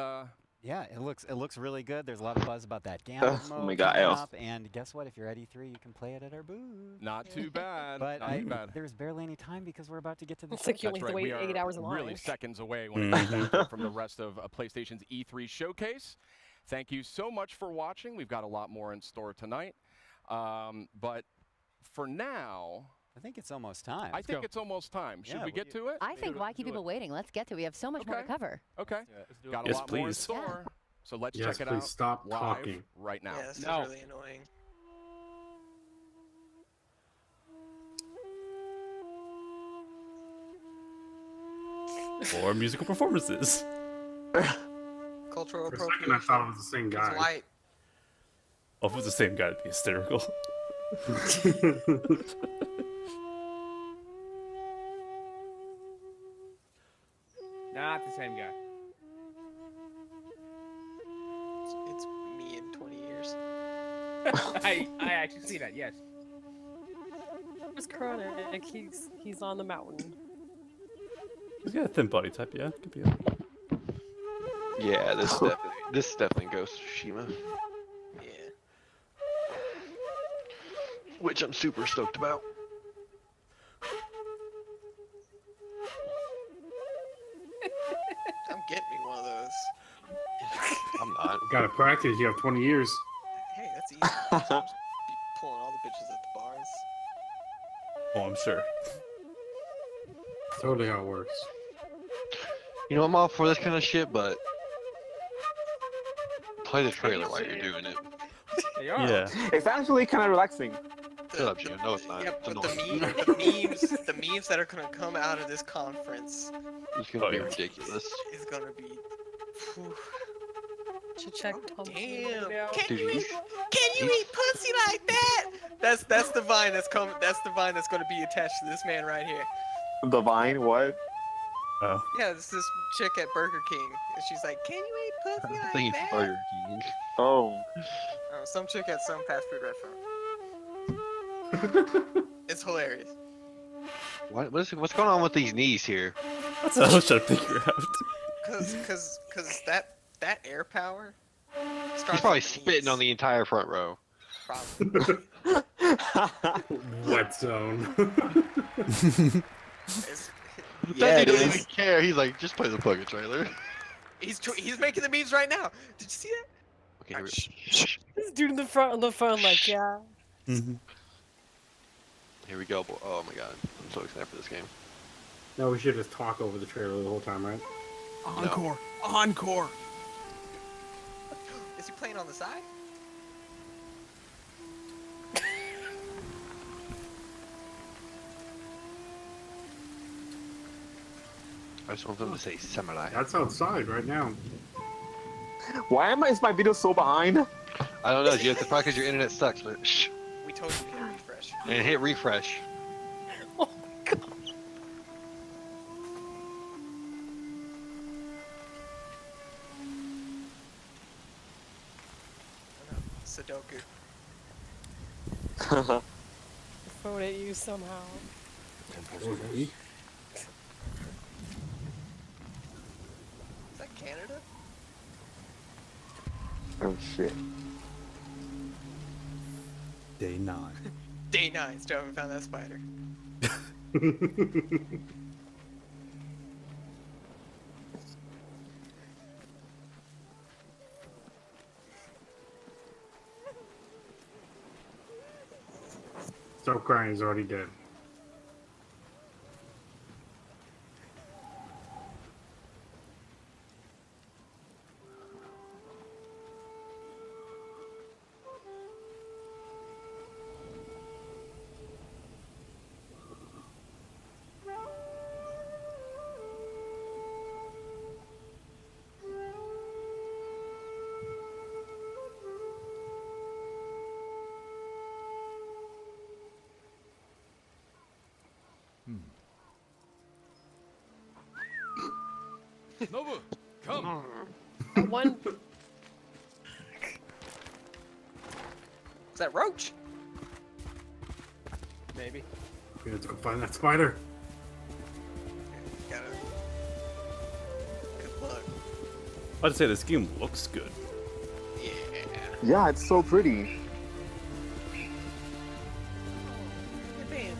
Yeah, it looks really good. There's a lot of buzz about that gamma Oh mode my God, coming yeah. up, and guess what? If you're at E3, you can play it at our booth. not too bad. But not too bad. there's barely any time because we're about to get to the It's like you showcase. only have to That's wait we 8 hours in are really line. seconds away when it comes down to it from the rest of PlayStation's E3 showcase. Thank you so much for watching. We've got a lot more in store tonight. But for now, I think it's almost time. I think it's almost time. Should Yeah, we what get to it? I think why keep people waiting? Let's get to it. We have so much more to Okay. cover. Okay. Got a Yes, lot more in please. store. So let's Yes, check it please out stop live talking. right now. Yeah, this is No. really annoying. Or musical performances. Cultural For a second, I appropriation. thought it was the same It's guy. white. Oh, if it was the same guy, it'd be hysterical. Not the same guy. It's me in 20 years. I actually see that. Yes. It's Chronic. He's on the mountain. He's got a thin body type, yeah. Could be it. Yeah, this is definitely Ghost of Tsushima, Yeah. which I'm super stoked about. get me one of those. I'm not. Gotta practice. You have 20 years. Hey, that's easy. I'll just be pulling all the bitches at the bars. Oh, I'm sure. Totally how it works. You know, I'm all for this kind of shit, but play the trailer while you're doing it. Yeah. It's actually kind of relaxing. Shut up, Jim. No, it's not. Yeah, It's but annoying. the memes that are gonna come out of this conference It's gonna be ridiculous. is gonna be. Whew. Should check Damn. out. Can you eat pussy like that? That's the vine that's coming. That's the vine that's gonna be attached to this man right here. The Vine, what? Oh. Yeah, it's this chick at Burger King, and she's like, "Can you eat pussy I like think it's that?" Burger King. Oh. Some chick at some fast food restaurant. It's hilarious. What's going on with these knees here? That's what I was trying to figure out. Cause that air power. He's probably spitting on the entire front row. Probably. Wet zone. That dude doesn't even care. He's like, just play the fucking trailer. He's making the memes right now. Did you see that? Okay, here we This dude in the front on the phone, like, yeah. Here we go. Oh my god, I'm so excited for this game. No, we should just talk over the trailer the whole time, right? Encore! Encore! Is he playing on the side? I just want them to say samurai. That's outside right now. Why is my video so behind? I don't know. You have to probably because your internet sucks, but shh. We told you to hit refresh. And hit refresh. Oh god. Sudoku. Phone at you somehow. Is that Canada? Oh shit. Day 9. Day 9. Still haven't found that spider. Stop crying, he's already dead. Nobu, come. One. Is that Roach? Maybe. We have to go find that spider. Gotta. Good luck. I'd say this game looks good. Yeah. Yeah, it's so pretty. Hey, baby.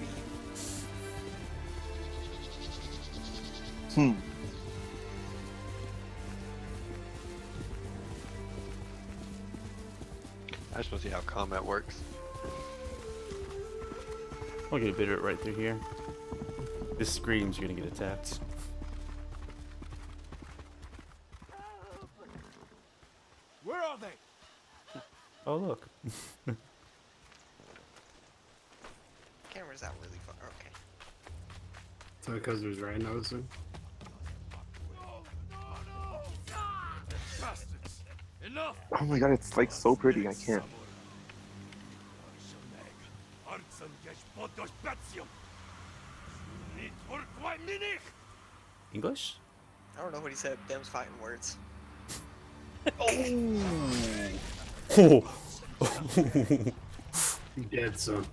I just want to see how combat works. I'll get a bit of it right through here. This screams you're gonna get attacked. Where are they? Oh look. Camera's out really far. Okay. Is that because there's rhinos in? Bastards! Enough! Oh my god, it's like so pretty, I can't. English? I don't know what he said. Them's fighting words. Oh. You dead, son.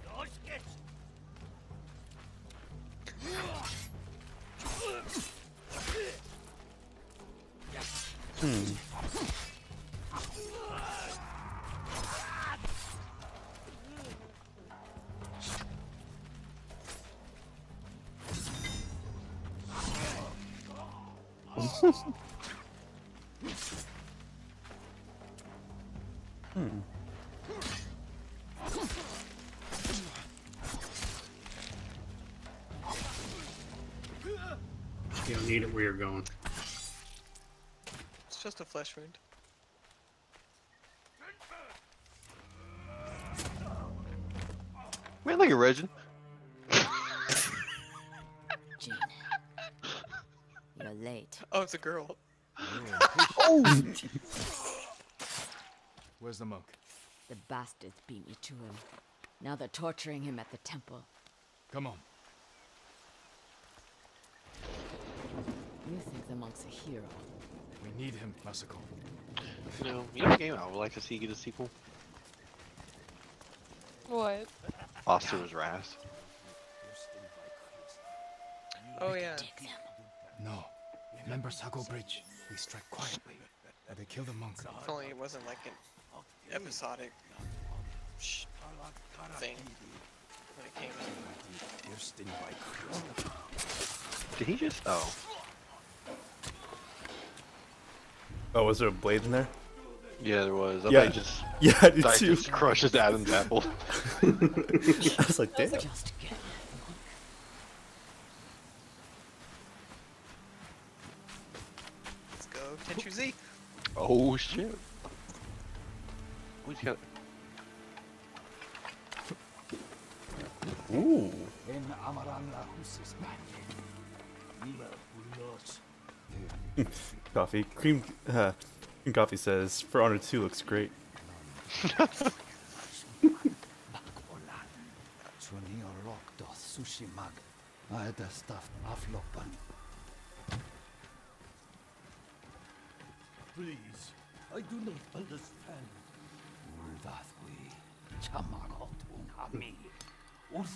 You don't need it where you're going. It's just a flesh wound. Man, like a Regin. Jean, you're late. Oh, it's a girl. Oh! Where's the monk? The bastards beat me to him. Now they're torturing him at the temple. Come on. You think the monk's a hero? We need him, Masako. You know a game I would like to see get a sequel? What? Foster's Wrath. Oh yeah. No. Remember Sago Bridge? We strike quietly. And they kill the monk. If only it wasn't like an episodic thing when it came out. Did he just? Oh. Oh, was there a blade in there? Yeah, there was. Yeah, just. Yeah, I did Dyke too. just crushes Adam's apple. I was like, damn. Just get Let's go, Tenchu Z. Oh shit. We just got. Ooh. Coffee. Cream Coffee says, For Honor 2 looks great. Please, I do not understand.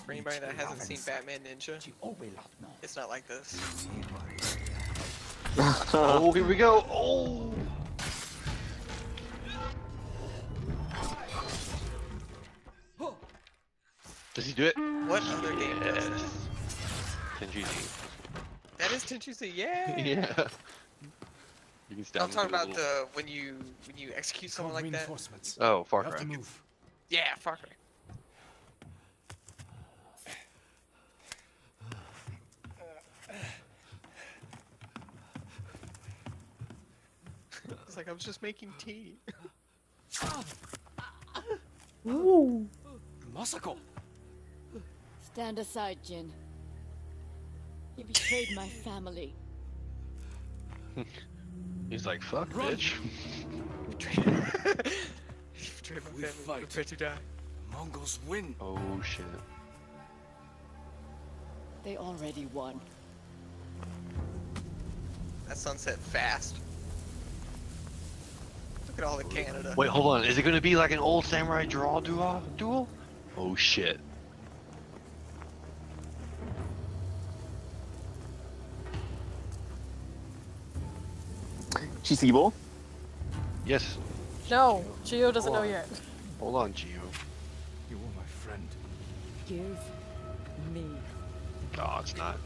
For anybody that hasn't seen Batman Ninja, it's not like this. Oh, here we go. Oh. Does he do it? What other game does this? Tenchu Z. That is Tenchu Z, yeah! Yeah. You can stab I'm him talking with a about little- when you execute someone like that. Oh, Far Cry. Yeah, Far Cry. It's like I was just making tea. Ooh. Masako! Stand aside, Jin. You betrayed my family. He's like, fuck, bitch. Betrayed my family. Prepare to die. Mongols win. Oh shit. They already won. That sunset fast. Look at all the Canada. Wait, hold on. Is it gonna be like an old samurai draw duel? Oh shit. She's evil? Yes. No, Gio doesn't know yet. Hold on, Gio. You were my friend. Give me. Oh, it's not.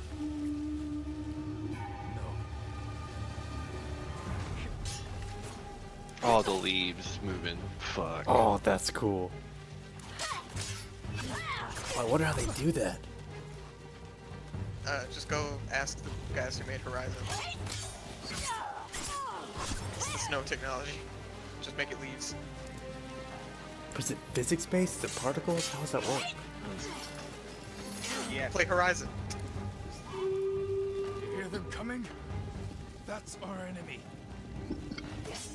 Oh, the leaves moving. Fuck. Oh, that's cool. I wonder how they do that. Just go ask the guys who made Horizon. It's the snow technology. Just make it leaves. Is it physics-based? Is it particles? How does that work? Yeah. Play Horizon. You hear them coming? That's our enemy.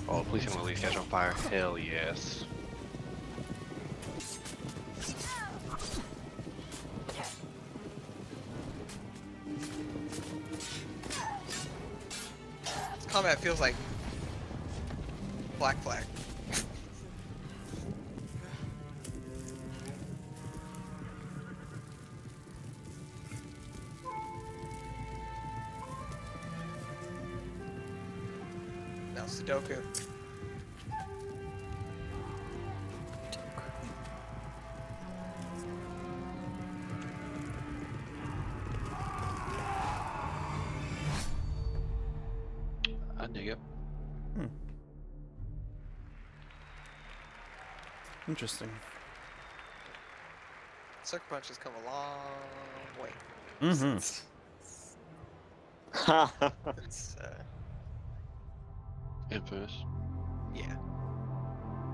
Oh, please don't leave catch on fire. Hell yes. This combat feels like Black Flag. Now Sudoku. I dig it. Interesting. Sucker Punch has come a long way. Mm-hmm. It's, Infamous. yeah.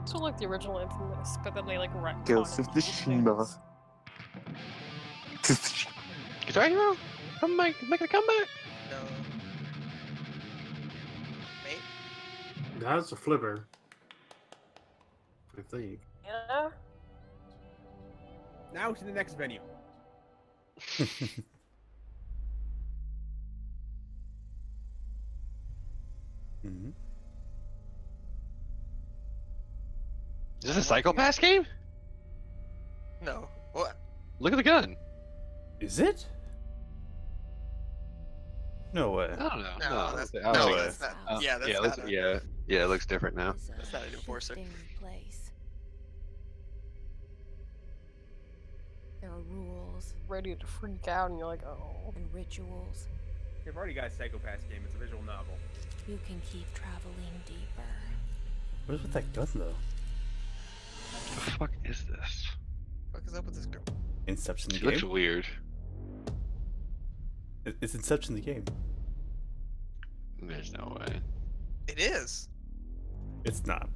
So like the original Infamous, but then they like Ghost retconned of Tsushima. Guitar Hero? Come back, making a comeback? No. Mate? That's a flipper. I think. Yeah. Now to the next venue. Mm-hmm. Is this a Psycho-Pass game? No. What? Look at the gun. Is it? No way. I don't know. No, that's, I no, don't that's think- not. Yeah, that's yeah, not. yeah, it looks different now. That's not an enforcer. Place. There are rules Ready to freak out, and you're like, oh. and rituals. You've already got a Psycho-Pass game. It's a visual novel. You can keep traveling deeper. What is with that gun though? What the fuck is this? What is up with this girl? Inception the She game. looks weird. It's Inception the game. There's no way. It is. It's not.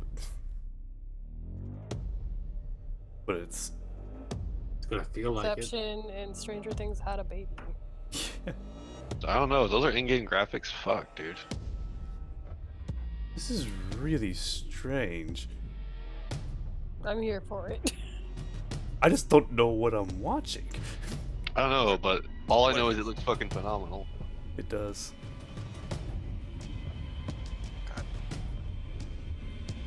But it's. It's gonna feel like it. Inception and Stranger Things had a baby. I don't know. Those are in-game graphics. Fuck, dude. This is really strange. I'm here for it. I just don't know what I'm watching. I don't know, but all I know is it looks fucking phenomenal. It does.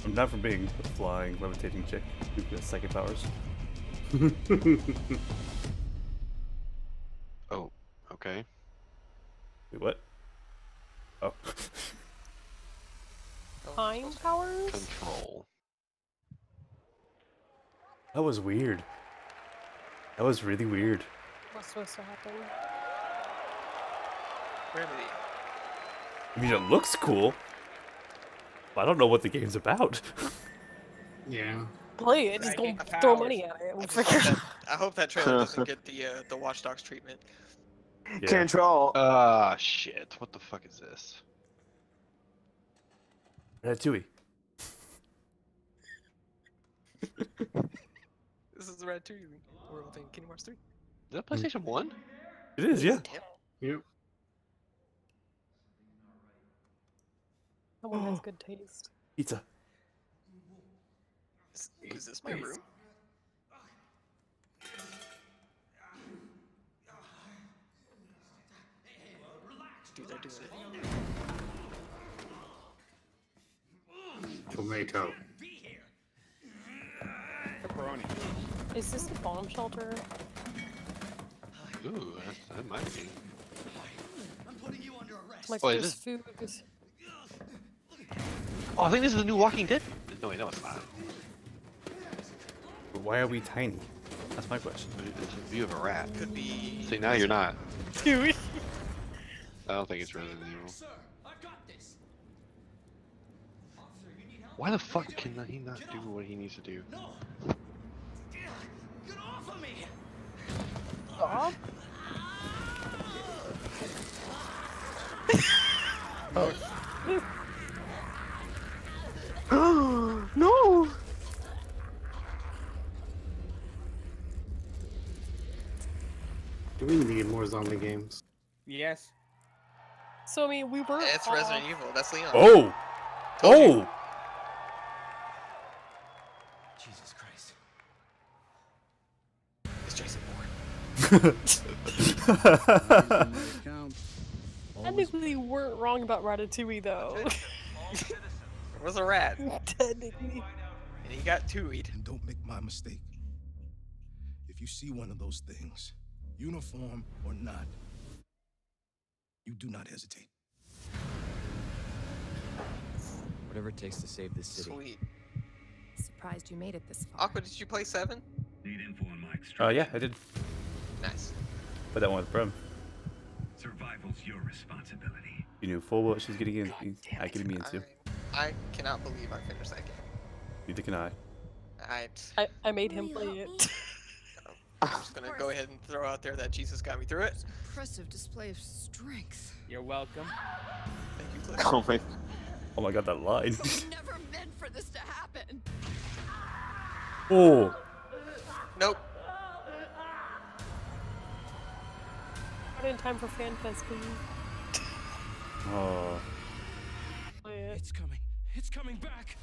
I'm not from being a flying, levitating chick who has psychic powers. Oh, okay. Wait, what? Oh. Time powers? Control. That was weird. That was really weird. What's supposed to happen? Remedy. I mean, it looks cool. But I don't know what the game's about. Yeah. Play it, just go throw money at it. We'll figure it out. I hope that trailer doesn't get the Watch Dogs treatment. Yeah. Control. Ah, shit. What the fuck is this? Ratatouille. This is the Red 2 world in Kingdom Hearts 3. Is that PlayStation 1? It is, yeah. Yep. Someone has good taste. Pizza. Is this my room? Dude, they're doing it. Tomato. Pepperoni. Is this a bomb shelter? Ooh, that might be. Like Oh, is there's this- food. There's... Oh, I think this is the new Walking Dead. No, wait, no, it's not. But why are we tiny? That's my question. It's a view of a rat. Could be. See, now you're not. Dude. I don't think it's Resident Evil. Why the fuck can he not do what he needs to do? Stop. Oh. No! Do we need more zombie games? Yes. So I mean, we were. It's Resident Evil. That's Leon. Oh! Oh! Jesus Christ. It's Jason Bourne. Technically, we weren't wrong about Ratatouille, though. It was a rat. Technically. And he got two-weed. And don't make my mistake. If you see one of those things, uniform or not, you do not hesitate. Whatever it takes to save this city. Sweet. Surprised you made it this far. Aqua, did you play 7? Need info on Mike. Oh, yeah, I did. Nice. But that one with Brim. Survival's your responsibility. You knew full well she's getting in. Getting me into. I cannot believe I finished that game. Neither can I. I made him play it. I'm just gonna go ahead and throw out there that Jesus got me through it. Impressive display of strength. You're welcome. Thank you, Cliff. Oh my god, that line. Never meant for this to happen. Oh. Nope. Not in time for FanFest, please. Oh. It's coming. It's coming back.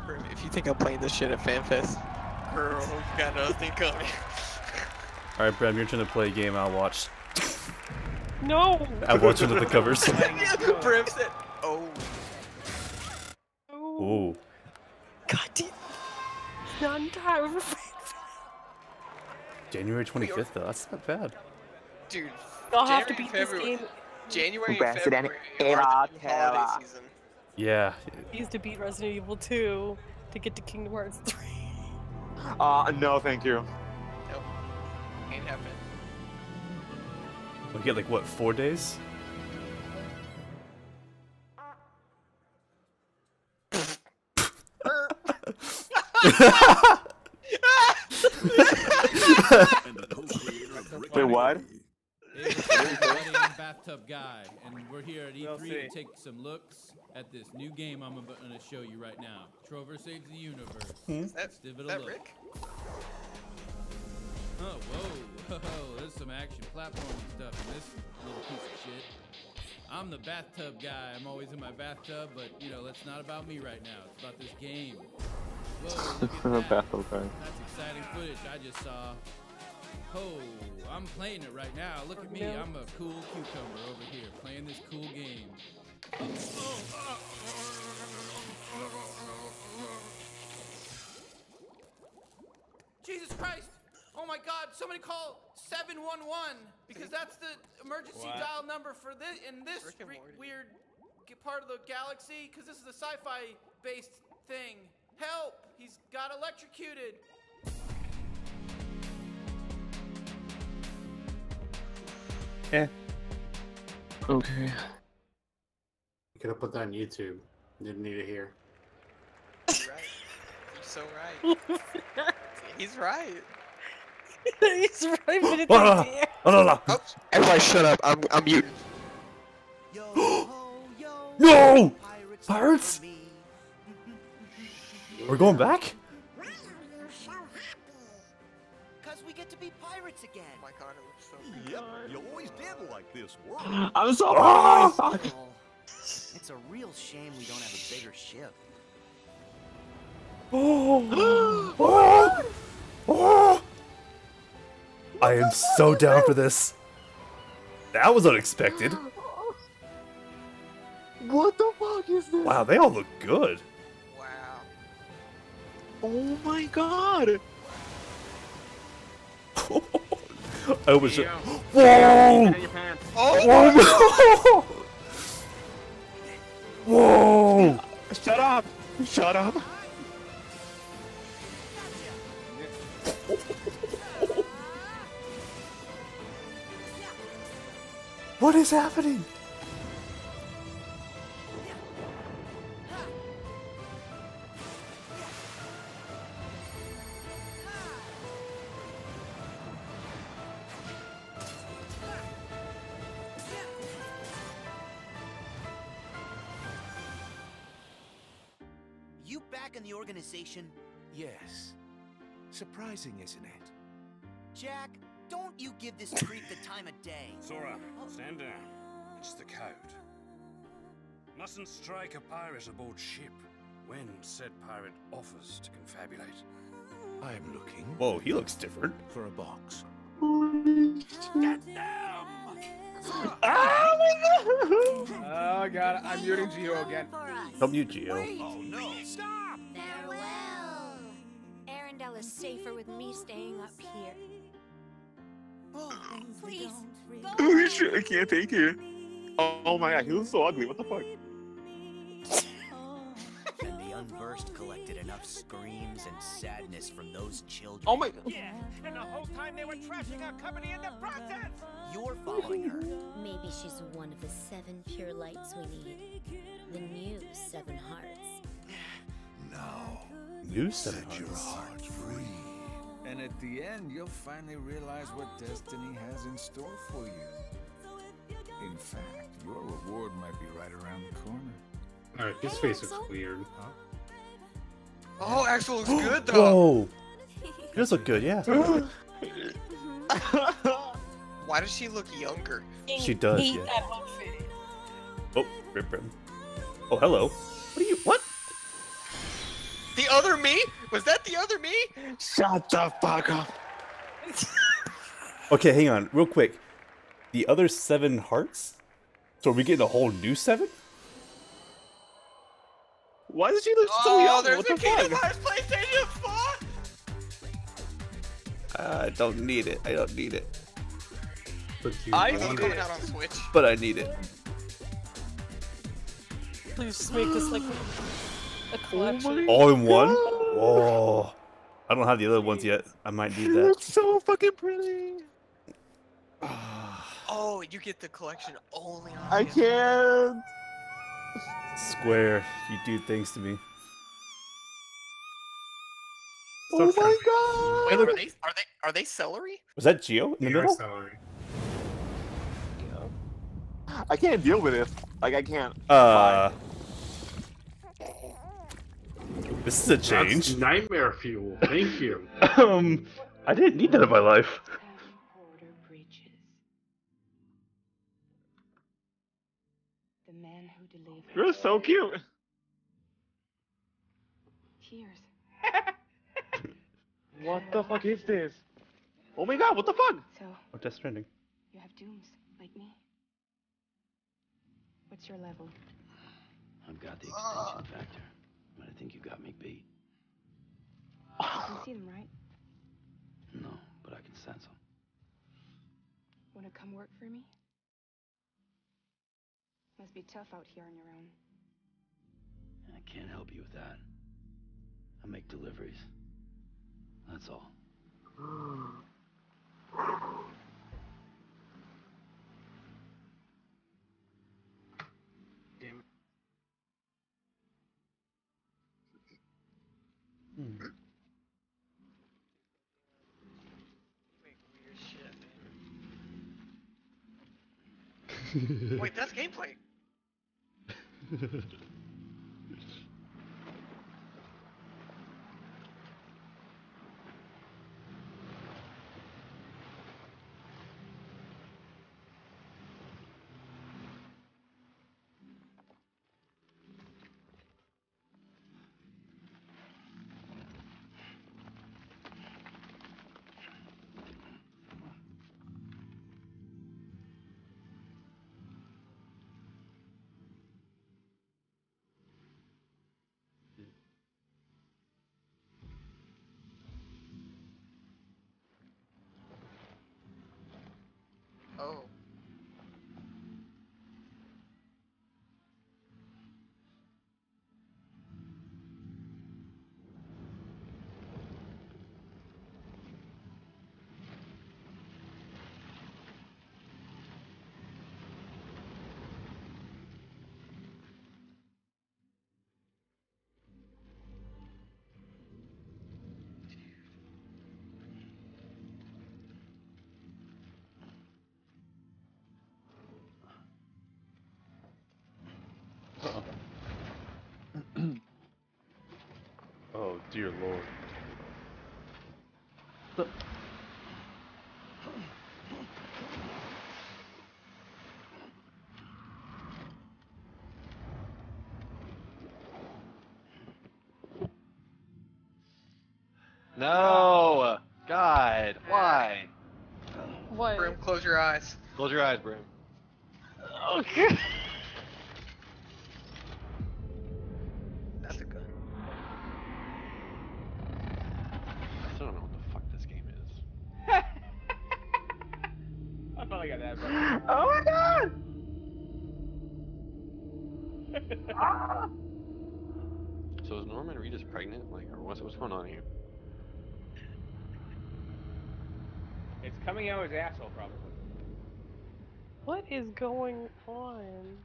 Brim, if you think I'm playing this shit at FanFest, girl, you got another thing coming. Alright, Bram, your turn to play a game I'll watch. No! I'll watch under the covers. Brim said, oh. Oh. God damn. Not in time for FanFest. January 25th, though. That's not bad. Dude, I'll have to January, beat this February. game. January and February are the new holiday season. Yeah. I used to beat Resident Evil 2 to get to Kingdom Hearts 3. No, thank you. Nope. Ain't happening. We get like what, 4 days? Wait, what? Hey, everybody, I'm Bathtub Guy, and we're here at E3 to take some looks at this new game I'm going to show you right now. Trover Saves the Universe. Let's give it a look. Rick? Oh, whoa, there's some action platforming stuff in this little piece of shit. I'm the bathtub guy. I'm always in my bathtub, but, you know, that's not about me right now. It's about this game. Whoa, look at that. Bathtub guy. That's exciting footage I just saw. Oh, I'm playing it right now. Look at me. I'm a cool cucumber over here playing this cool game. Jesus Christ! Oh my God! Somebody call 711 because that's the emergency dial number for this in this weird part of the galaxy. Because this is a sci-fi based thing. Help! He's got electrocuted. Yeah. Okay. You could have put that on YouTube. Didn't need it here. You're right. You're so right. He's right. He's right, but it's Oh, no. Oh, everybody shut up. I'm muting. No! Pirates? We're going back? Because we get to be pirates again. Oh my god, it looks so good. Yep, you always did like this world. I'm so It's a real shame we don't have a bigger ship. I am so down for this. That was unexpected. What the fuck is this? Wow, they all look good. Wow. Oh my god. I was just... Whoa! Oh! Whoa! Shut up! Shut up! What is happening? You back in the organization? Yes. Surprising, isn't it? Jack, don't you give this creep the time of day. Sora, stand down. It's the code. Mustn't strike a pirate aboard ship when said pirate offers to confabulate. I'm looking. Whoa, he looks different. For a box. Get them! Oh god, I'm muting Geo again. Don't mute Geo. Oh no! Stop! Farewell. Arendelle is safer with me staying up here. Please, go. Oh shit, I can't take it. Oh my god, he looks so ugly. What the fuck? And the first collected enough screams and sadness from those children. Oh my. Yeah, and the whole time they were trashing our company in the process. You're following her. Maybe she's one of the 7 pure lights we need. The new 7 hearts. Now, New 7 set your hearts. heart free. And at the end, you'll finally realize what destiny has in store for you. In fact, your reward might be right around the corner. Alright, his face looks weird. Oh, Axel looks good though. Whoa. He does look good, yeah. Why does she look younger? She does, Hate yeah. that outfit. Oh, rip, rip. Oh, hello. What are you? What? The other me? Was that the other me? Shut the fuck up. Okay, hang on, real quick. The other 7 hearts? So are we getting a whole new 7? Why does she look so young? There's What a the Kingdom fuck? Hearts PlayStation 4. I don't need it. I don't need it. But I It's need coming it. out on Switch. But I need it. Please just make this like a collection. All in one? Oh. I don't have the other ones yet. I might need It that. looks so fucking pretty. Oh, you get the collection only on I PS4. can't. Square, you do things to me. Oh my god. Wait, are they celery? Was that Geo in the middle? Celery. I can't deal with it. Like, I can't. This is a change. That's nightmare fuel. Thank you. I didn't need that in my life. The man who delivered You're so cute. tears. What the fuck is this? Oh my god, what the fuck? So, Oh, Death Stranding. you have dooms, like me. What's your level? I've got the extinction factor, but I think you got me beat. You can see them, right? No, but I can sense them. Wanna come work for me? Must be tough out here on your own. I can't help you with that. I make deliveries. That's all. Damn. Wait, that's gameplay. Oh. Oh, dear lord. No! God, why? What? Brim, close your eyes. Close your eyes, Brim. Okay. That's a gun. I still don't know what the fuck this game is. I finally got that. Bro. Oh my god! So is Norman Reedus pregnant? Like, or what's going on here? It's coming out of his asshole, probably. What is going on?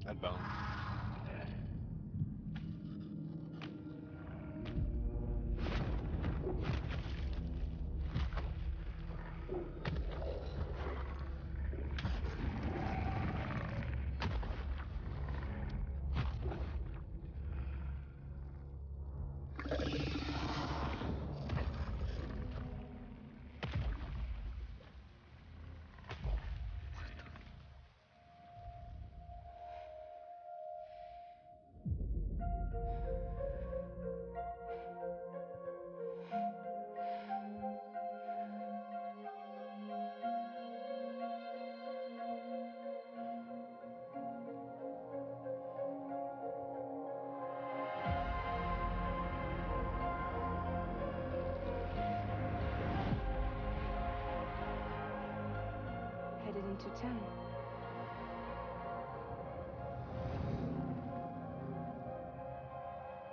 That bone. Headed into town.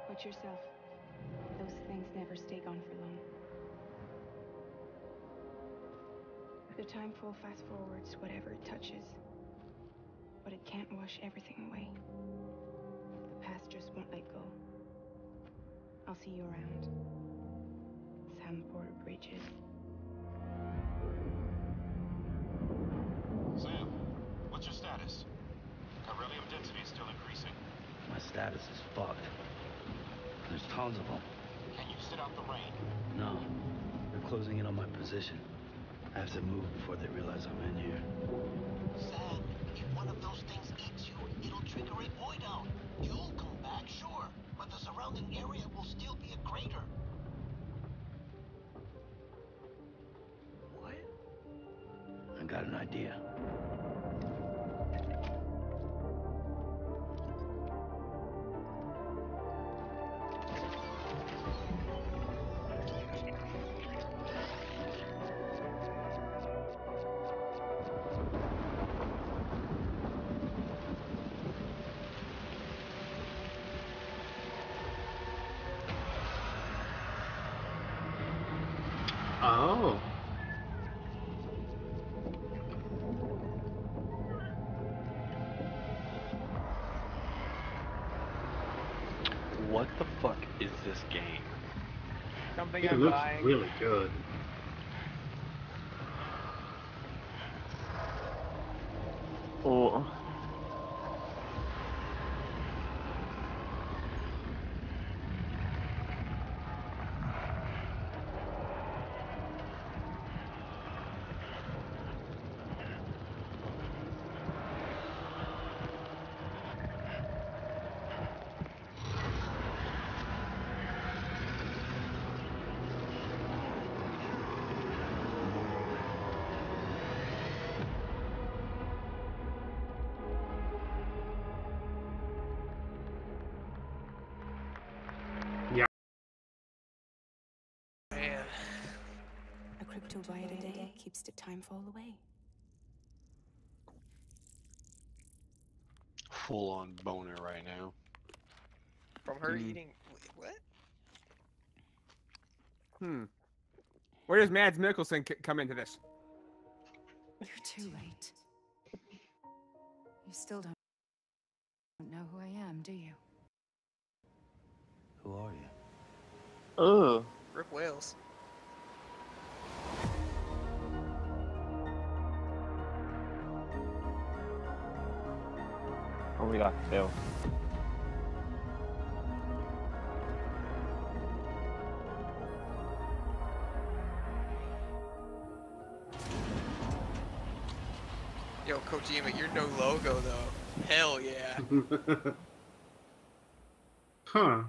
Watch yourself. Those things never stay gone for long. The time fall fast forwards whatever it touches. But it can't wash everything away. The past just won't let go. I'll see you around. Sam Porter Bridges. Sam, what's your status? Beryllium density is still increasing. My status is fucked. There's tons of them. Can you sit out the rain? No, they're closing in on my position. I have to move before they realize I'm in here. Sam, if one of those things eats you, it'll trigger a void out. You'll come back, sure, but the surrounding area will still be a crater. What? I got an idea. Oh. What the fuck is this game? Something It I'm looks buying. really good. Oh. Man. A crypto bite a day keeps the time fall away. Full on boner right now. From her eating. What? Where does Mads Mikkelsen come into this? You're too late. You still don't know who I am, do you? Who are you? Oh. Rip Wales. Oh my god, Phil. Yo, Kojima, you're no logo though. Hell yeah. Huh.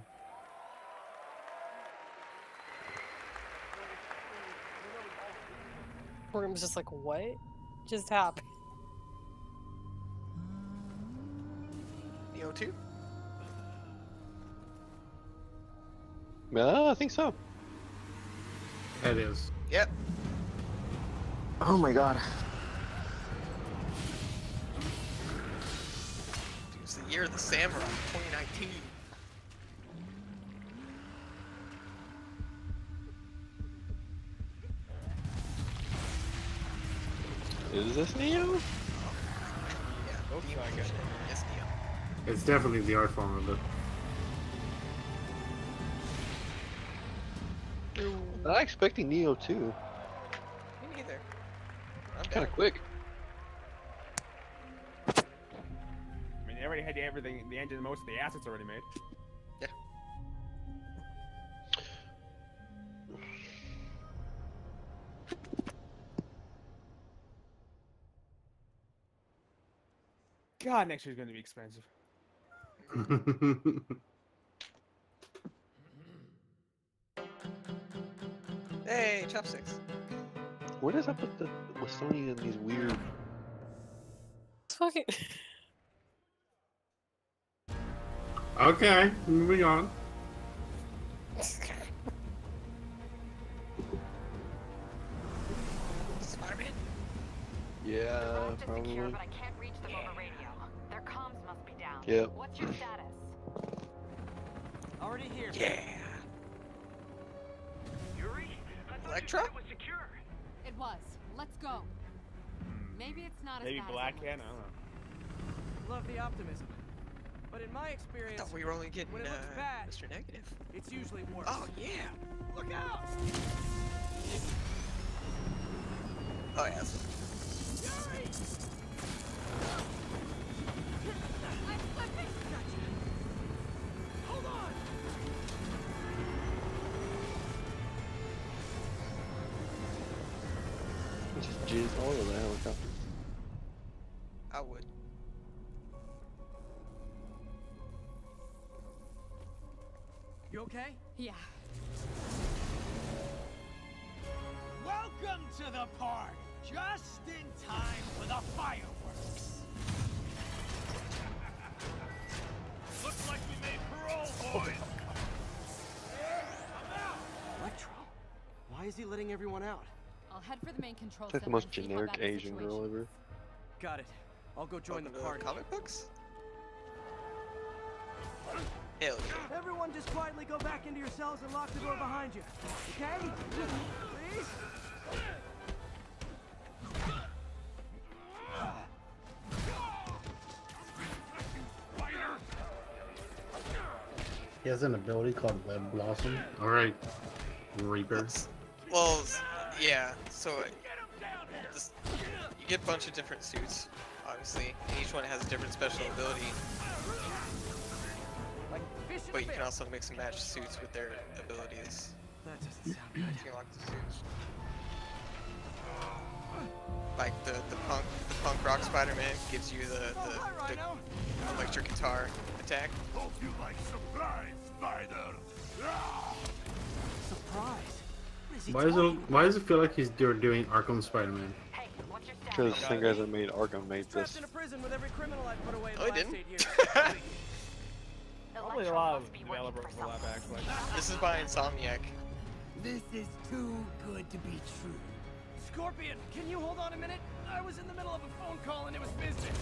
Room's just like, what just happened? Neo 2? I think so. It is. Yep. Oh my god. Dude, it's the year of the samurai, 2019. Is this Neo? Yeah, Looks Neo like it. Yes, Neo. It's definitely the art form of it. Not expecting Neo 2. Me neither. I'm Kind down. of quick. I mean, they already had everything, the engine, most of the assets already made. Yeah. God, next year's gonna be expensive. Hey, chopsticks. What is up with Sony and these weird? It's fucking. Okay, moving on. Spider-Man? Yeah, probably. Secure, but I can't reach them over radio. Their comms must be down. Yep. What's your status? Already here. Yeah. Yuri? Electra? It was. Let's go. Maybe it's not Maybe as bad Black as Cat, I don't know. Love the optimism. But in my I experience, thought we were only getting when it looks bad, Mr. Negative. it's usually worse. Oh, yeah. Look out! Oh, yes. Yuri! I'm slipping! Hold on! Just jizz all over the helicopter. I would. You okay? Yeah. Welcome to the party! Just in time for the fireworks! Looks like we made parole, boys! I'm out! Electro? Why is he letting everyone out? I'll head for the main control It's like the center most and see how generic bad the Asian girl situation ever. Got it. I'll go join the Welcome to party. comic books? Hell yeah. Everyone just quietly go back into your cells and lock the door behind you. Okay? Please? He has an ability called Web Blossom. Alright, Reaper. Well, yeah, so you get a bunch of different suits, obviously, and each one has a different special ability. But you can also mix and match suits with their abilities. That doesn't sound good. You can lock the suits. Like the punk rock Spider-Man gives you the electric guitar attack. Hope you like surprise, Spider. Surprise? Why does it feel like they're doing Arkham Spider-Man? Because the same guys that made Arkham made this. In a prison with every criminal I've put away in Oh, the he last didn't? 8 years. Probably a lot of developers overlap, actually. This is by Insomniac. This is too good to be true. Scorpion, can you hold on a minute? I was in the middle of a phone call and it was business.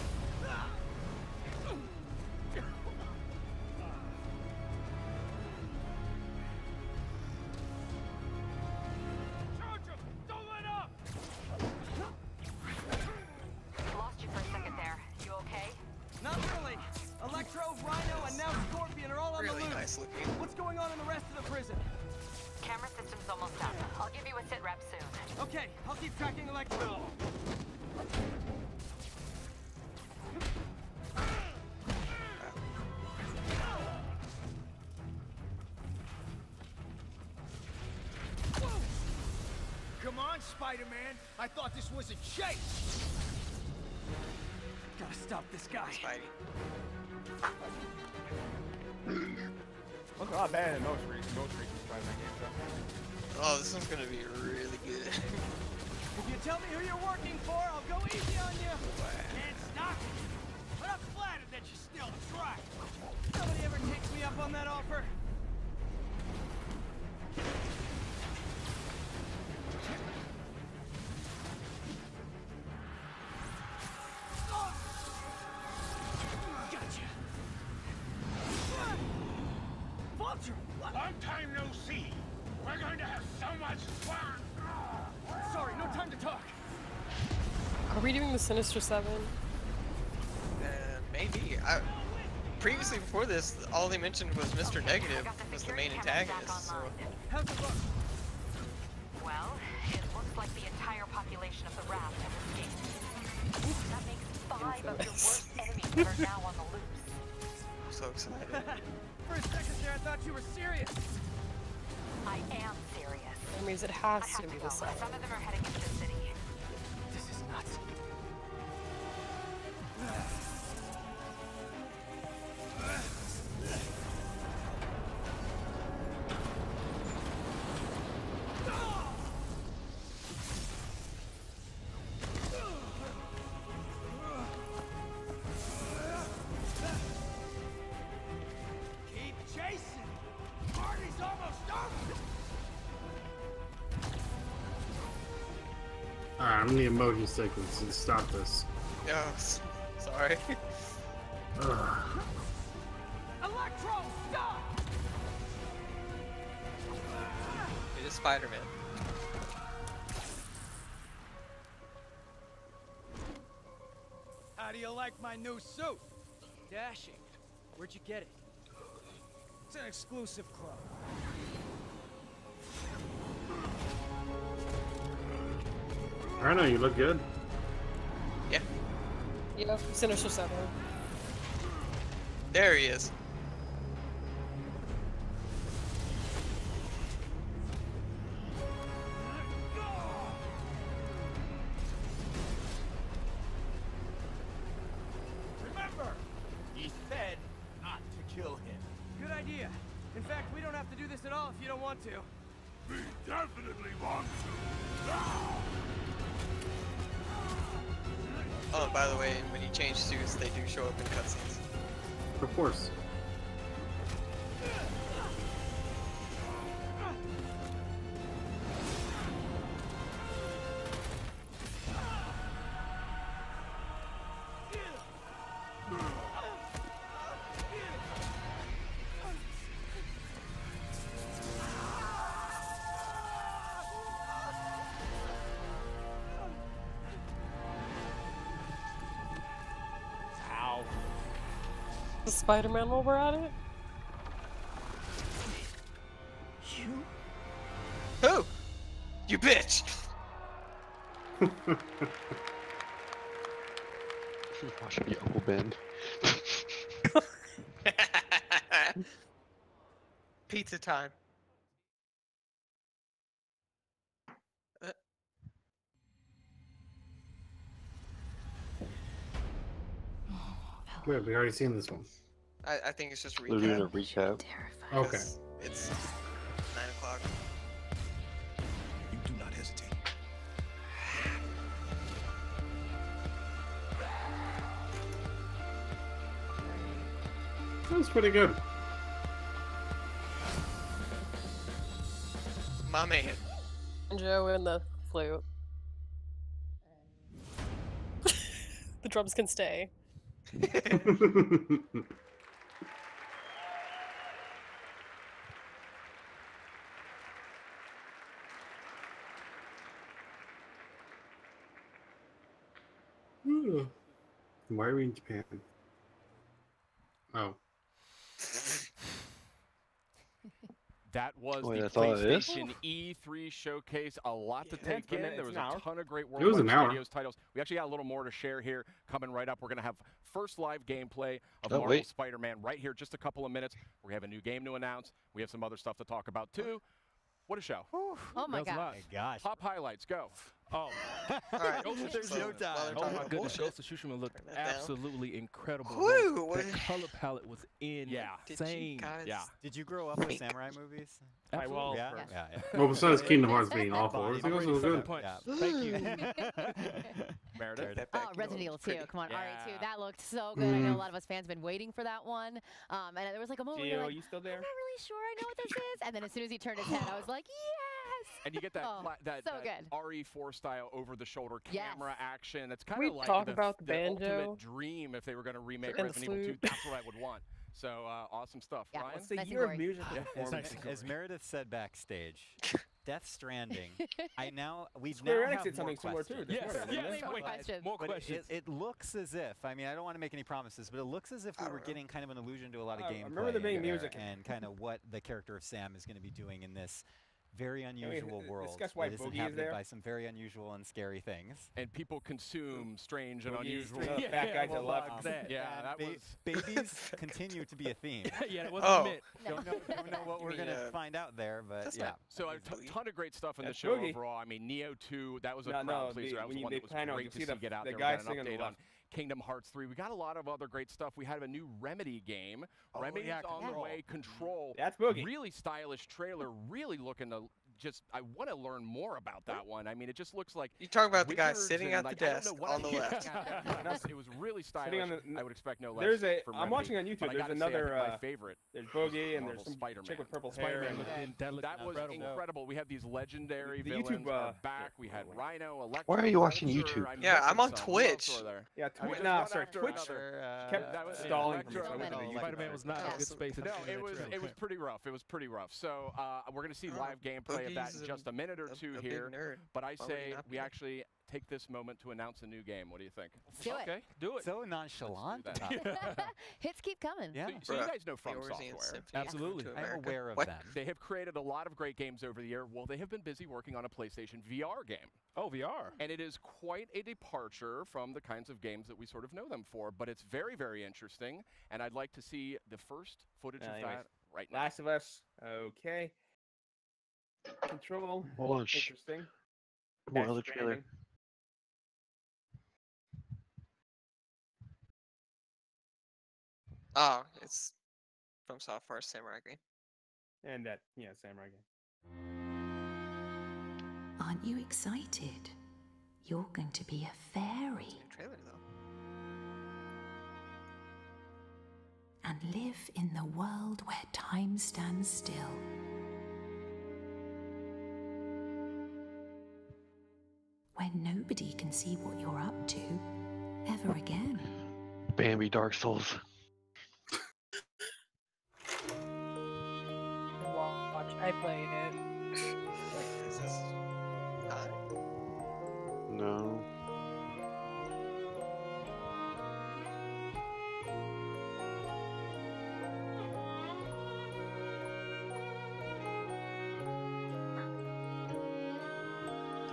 Charge him! Don't let up! Lost you for a second there. You okay? Not really. Electro, Rhino, and now Scorpion are all on Really the loose. nice looking. What's going on in the rest of the prison? Camera system's almost up. I'll give you a sit rep soon. Okay, I'll keep tracking Electro. Come on, Spider-Man. I thought this was a chase. Gotta stop this guy. Spidey. Looks a lot better than most recent Spider-Man games, though. Oh, this one's gonna be really good. If you tell me who you're working for, I'll go easy on you. Can't stop it. But I'm flattered that you still try. Nobody ever takes me up on that offer. Gotcha. Vulture! Long time no see. We're going to have so much fun. Sorry, no time to talk. Are we doing the Sinister Seven? Maybe. Previously, before this, all they mentioned was Mr. Negative was the main antagonist. So. How's it look? Well, it looks like the entire population of the raft has escaped. That makes 5 of your worst enemies that are now on the loose. I'm so excited. For a second there, I thought you were serious. I am serious. That means it has to be the Seven. Some of them are heading into the city. This is nuts. Keep chasing. Party's almost over. Alright, I'm gonna need a motion sequence and stop this. Oh, sorry. Ugh. Electro, stop! It is Spider-Man. How do you like my new suit? Dashing. Where'd you get it? It's an exclusive club. I know, you look good. Yeah. Yep, Sinister Seven. There he is. Remember, he said not to kill him. Good idea. In fact, we don't have to do this at all if you don't want to. We definitely want to. Oh, by the way, when you change suits, they do show up in cutscenes. Of course. The Spider-Man while we're at it? You? Who? You bitch! Watching the Uncle Ben. Pizza time. Wait, we already seen this one. I think it's just a We're doing a recap. recap. Okay. It's 9 o'clock. You do not hesitate. That was pretty good. My man. Joe and the flute. The drums can stay. Why are we in Japan? Oh. That was Wait, the that's all it is? PlayStation E3 showcase. A lot to Yeah, take in. it's There was an hour. a ton of great It was an Worldwide hour. Studios titles. We actually got a little more to share here coming right up. We're going to have first live gameplay of Oh, Marvel wait. Spider-Man right here, just a couple of minutes. We have a new game to announce. We have some other stuff to talk about too. What a show. Oh my That was a lot. gosh. Pop highlights, go. Oh, Alright, there's so no while time. they're Oh talking my about goodness, bullshit, Ghost of Tsushima looked turn that down. absolutely incredible. Whew, The what- color palette was insane. guys- Yeah. Did you grow up with samurai movies? I will. Yeah, first. yeah, yeah. Well, besides Kingdom Hearts being awful, Body everything else part. was good. Punch. Yeah. Thank you. Meredith. Oh, Resident Evil 2. Come on, Yeah. RE2. That looked so good. I know a lot of us fans have been waiting for that one. And there was like a moment where Gio, you're are like, you still there? I'm not really sure I know what this is. And then as soon as he turned his head, I was like, yes! And you get that Oh, that so good. RE4 style over-the-shoulder Yes. camera action. It's Can kind of we like talk the, about the banjo? ultimate dream if they were going to remake And the Resident Evil 2. flute. That's what I would want. So awesome stuff. Yeah, Ryan? it's the nice year of and gory. music As Meredith said backstage, Death Stranding. We Square now Enix have did more something similar too. questions. this morning, didn't they? More questions. More But questions. it looks as if, I mean, I don't want to make any promises, but it looks as if we were getting kind of an allusion to a lot of I gameplay. remember there being and- music. And kind of what the character of Sam is going to be doing in this very unusual world discuss why that is Boogie is inhabited there? by some very unusual and scary things. And people consume strange and Boogie, unusual. another fat guy to the left. Yeah, that was. Babies continue to be a theme. Yeah, it wasn't Oh. meant. Don't know what You we're mean, going to find out there, but that's yeah. not- So a Boogie. ton of great stuff in the That's show Boogie. overall. I mean, Neo 2, that was a No, crowd no, pleaser. That was when you- one they that was pan out, great you to see see the- get out the there. guy We got an singing on the update on left. Kingdom Hearts 3. We got a lot of other great stuff. We had a new Remedy game. Remedy's yeah, on the Control. way. Control. That's Boogie. Really stylish trailer. Really looking to just. I want to learn more about that one. I mean, it just looks like. You talking about the guy wizards sitting and, at the like, I don't know desk what on the I'm- left. Yeah, it was really stylish. on the- I would expect no less. There's a. from I'm Remedy. watching on YouTube. But I There's gotta say, I another. think my favorite. There's Boogie and there's Marvel's some Spider-Man. chick with purple hair. Spider-Man. And That was incredible. We had these legendary The villains YouTube, are back. We had Rhino, Electro. Why are you watching Vulture. YouTube? I'm Yeah, missing I'm on some. Who else Twitch. were there? Yeah, I mean, just nah, one sorry, after Twitch another. kept That was stalling Electro. for me, so I went to the YouTube. Spider-Man was not a good space. No, it was pretty rough. It was pretty rough. So we're gonna see live gameplay of that in Boogie's just a minute or two a big here. nerd. But I Why would he say not we be? actually take this moment to announce a new game. What do you think? Let's do it. Okay, do it. So nonchalant. Let's do Hits keep coming. Yeah. So you Bruh. guys know From Eorzean Software. Symphony Absolutely. to I'm America. aware of What? them. They have created a lot of great games over the year. Well, they have been busy working on a PlayStation VR game. Oh, VR. And it is quite a departure from the kinds of games that we sort of know them for, but it's very, very interesting. And I'd like to see the first footage of Anyways, that right now. Last of Us. Okay. Control. Hold on, Interesting. More Death other trailer. Stranding. Oh, it's from Software Samurai game. And that, yeah, Samurai game. Aren't you excited? You're going to be a fairy Trailer though. and live in the world where time stands still. Where nobody can see what you're up to ever again. Bambi Dark Souls. Watch, I played it. Is this? No.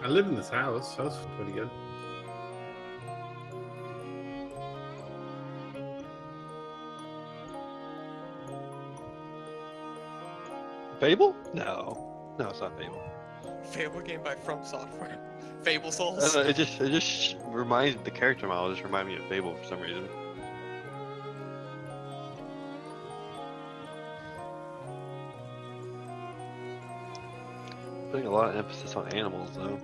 I live in this house. That's pretty good. Fable? No. No, it's not Fable. Fable game by From Software. Fable Souls. It just reminds the character model just remind me of Fable for some reason. Putting a lot of emphasis on animals though.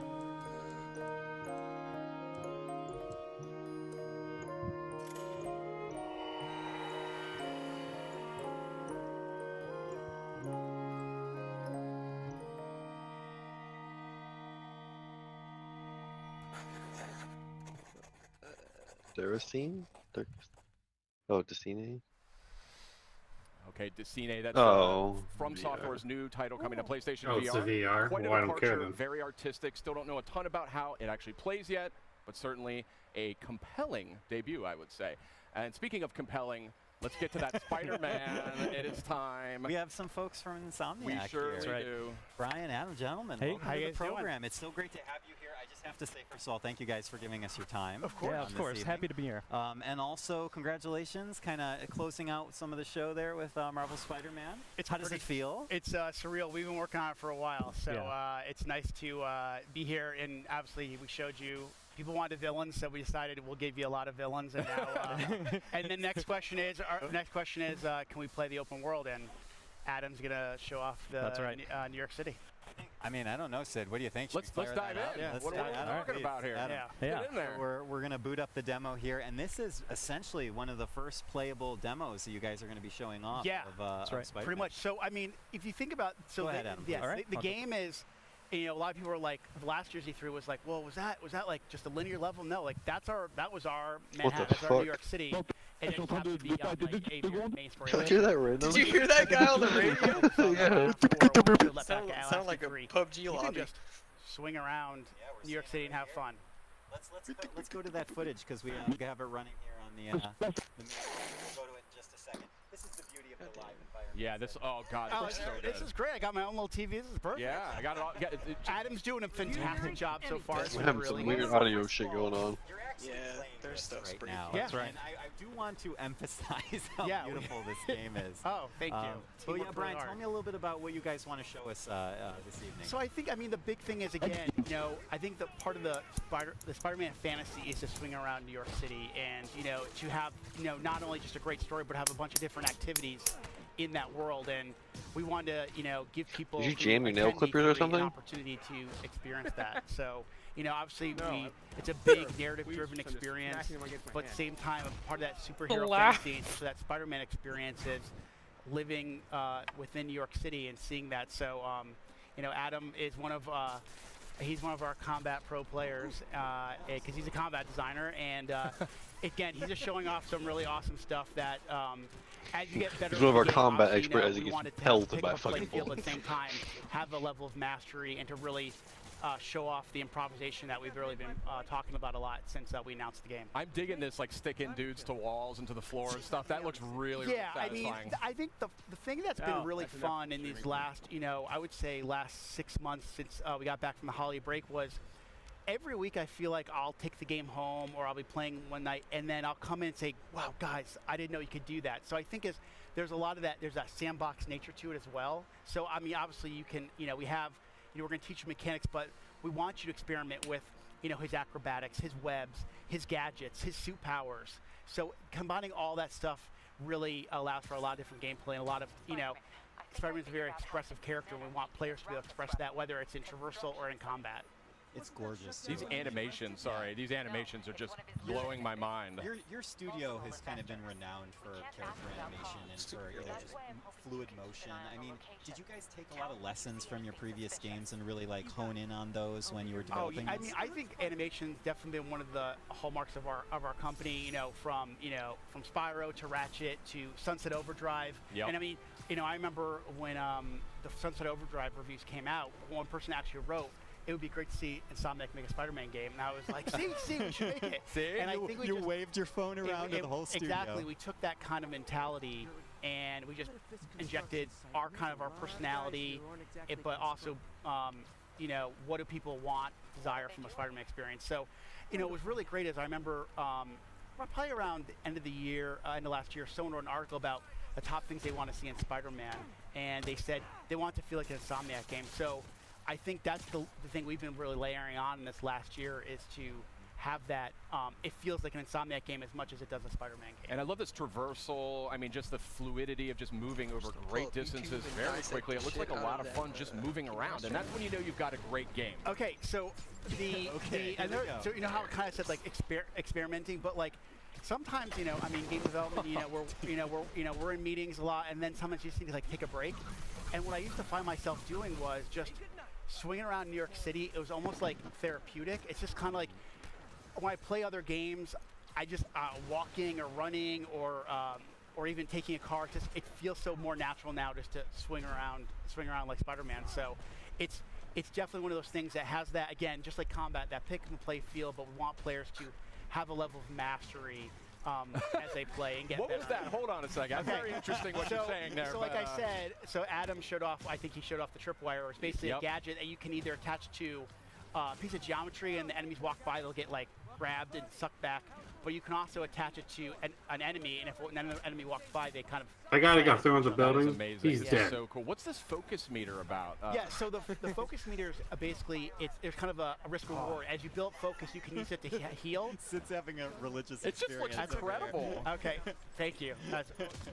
Deracine? Oh, Decine? Okay, Decine, that's Oh, From VR. Software's new title coming to PlayStation Oh, VR. it's a VR. Quite a Well, I don't care departure, then. very artistic. Still don't know a ton about how it actually plays yet, but certainly a compelling debut, I would say. And speaking of compelling, let's get to that Spider-Man. It is time. We have some folks from Insomniac We sure here. do. Brian, Adam, gentlemen, Hey, welcome how to you the guys doing? program. It's so great to have you here. I just have to say, first of all, thank you guys for giving us your time. Of course. Yeah, of course. Happy to be here. And also, congratulations, kind of closing out some of the show there with Marvel Spider-Man. How does it feel? It's surreal. We've been working on it for a while, so it's nice to be here. And obviously, we showed you. People wanted villains, so we decided we'll give you a lot of villains. And now, and the next question is, can we play the open world? And Adam's gonna show off the New York City. I mean, I don't know, Sid. What do you think? Let's dive in. Yeah, what are we talking about here? Adam. Get in there. We're gonna boot up the demo here, and this is essentially one of the first playable demos that you guys are gonna be showing off. Yeah, of Spider-Man. Pretty much. So I mean, if you think about, Go ahead, Adam. the game is. You know, a lot of people were like, last year's E3 was like, well, was that like just a linear level? No, like that was our Manhattan, that's our New York City, and it happened to be on like a main story. Did you hear that random? Did you hear that guy on the radio? Yeah. Sound like a PUBG lobby. You can just swing around New York City and have fun. Let's go to that footage because we have it running here on the We'll go to it in just a second. This is the beauty of the live environment. Yeah, This is great. I got my own little TV. This is perfect. Yeah, I got it all. Adam's doing a fantastic job so far. We're having some weird audio shit going on. Yeah, there's stuff right pretty now. cool. That's right. And I do want to emphasize how beautiful this game is. Oh, thank you. But yeah, Brian, tell me a little bit about what you guys want to show us this evening. So I think, the big thing is, again, I think that part of the Spider-Man fantasy is to swing around New York City and, to have, not only just a great story, but have a bunch of different activities in that world. And we wanted to, give people Did you jam your nail clippers or something? An opportunity to experience that. So, obviously it's a big narrative-driven experience, but at the same time, part of that superhero fantasy, so that Spider-Man experience is living within New York City and seeing that. So, Adam is he's one of our combat pro players because he's a combat designer, and again, he's just showing off some really awesome stuff that as you get better. He's one of our combat experts experts as he gets pelted by fucking bullets. At the same time, have a level of mastery and to really show off the improvisation that we've really been talking about a lot since we announced the game. I'm digging this, like sticking dudes to walls and to the floor and stuff. That looks really satisfying. I think the thing that's been really fun in these last, I would say last 6 months since we got back from the holiday break was every week I feel like I'll take the game home or I'll be playing one night and then I'll come in and say, wow, guys, I didn't know you could do that. So I think there's a lot of that, there's that sandbox nature to it as well. So, obviously you can, we have, we're going to teach you mechanics, but we want you to experiment with, his acrobatics, his webs, his gadgets, his suit powers. So combining all that stuff really allows for a lot of different gameplay and a lot of, Spider-Man's a very expressive character and we want players to be able to express that whether it's in traversal or in combat. It's gorgeous. These animations, these animations are just blowing my mind. Your studio has kind of been renowned for character animation and for just fluid motion. I mean, did you guys take a lot of lessons from your previous games and really hone in on those when you were developing? I think animation's definitely been one of the hallmarks of our company. From Spyro to Ratchet to Sunset Overdrive. Yep. And I remember when the Sunset Overdrive reviews came out, one person actually wrote, it would be great to see Insomniac make a Spider-Man game. And I was like, see, we should make it. See? And I think you waved your phone around to the whole studio. Exactly. We took that kind of mentality and we just injected our personality, but also, what do people desire from a Spider-Man experience. So, it was really great as I remember probably around the end of the year, end of last year, someone wrote an article about the top things they want to see in Spider-Man. And they said they want to feel like an Insomniac game. So I think that's the thing we've been really layering on in this last year is to have that, it feels like an Insomniac game as much as it does a Spider-Man game. And I love this traversal, just the fluidity of just moving over great distances very quickly. It looks like a lot of fun just moving around, and that's when you know you've got a great game. Okay, so so how it kind of said experimenting, but sometimes game development, we're in meetings a lot, and then sometimes you just need to take a break. And what I used to find myself doing was just swinging around New York City. It was almost like therapeutic. It's just kind of like when I play other games, I just walking or running or even taking a car. It feels so more natural now just to swing around like Spider-Man. So it's definitely one of those things that has that, again, just like combat, that pick and play feel, but we want players to have a level of mastery as they play and get What better. was that? Hold on a second. Okay. Very interesting what you're saying there. So like I said, Adam showed off, I think he showed off the tripwire, or it's basically a gadget that you can either attach to piece of geometry, and the enemies walk by, they'll get like grabbed and sucked back. But you can also attach it to an enemy, and if another enemy walks by, they kind of. That guy that got thrown in the building, amazing. he's This dead. is so cool. What's this focus meter about? Yeah, so the focus meter is basically there's kind of a risk reward. As you build focus, you can use it to heal. Sid's having a religious It just looks experience. incredible. Okay, thank you.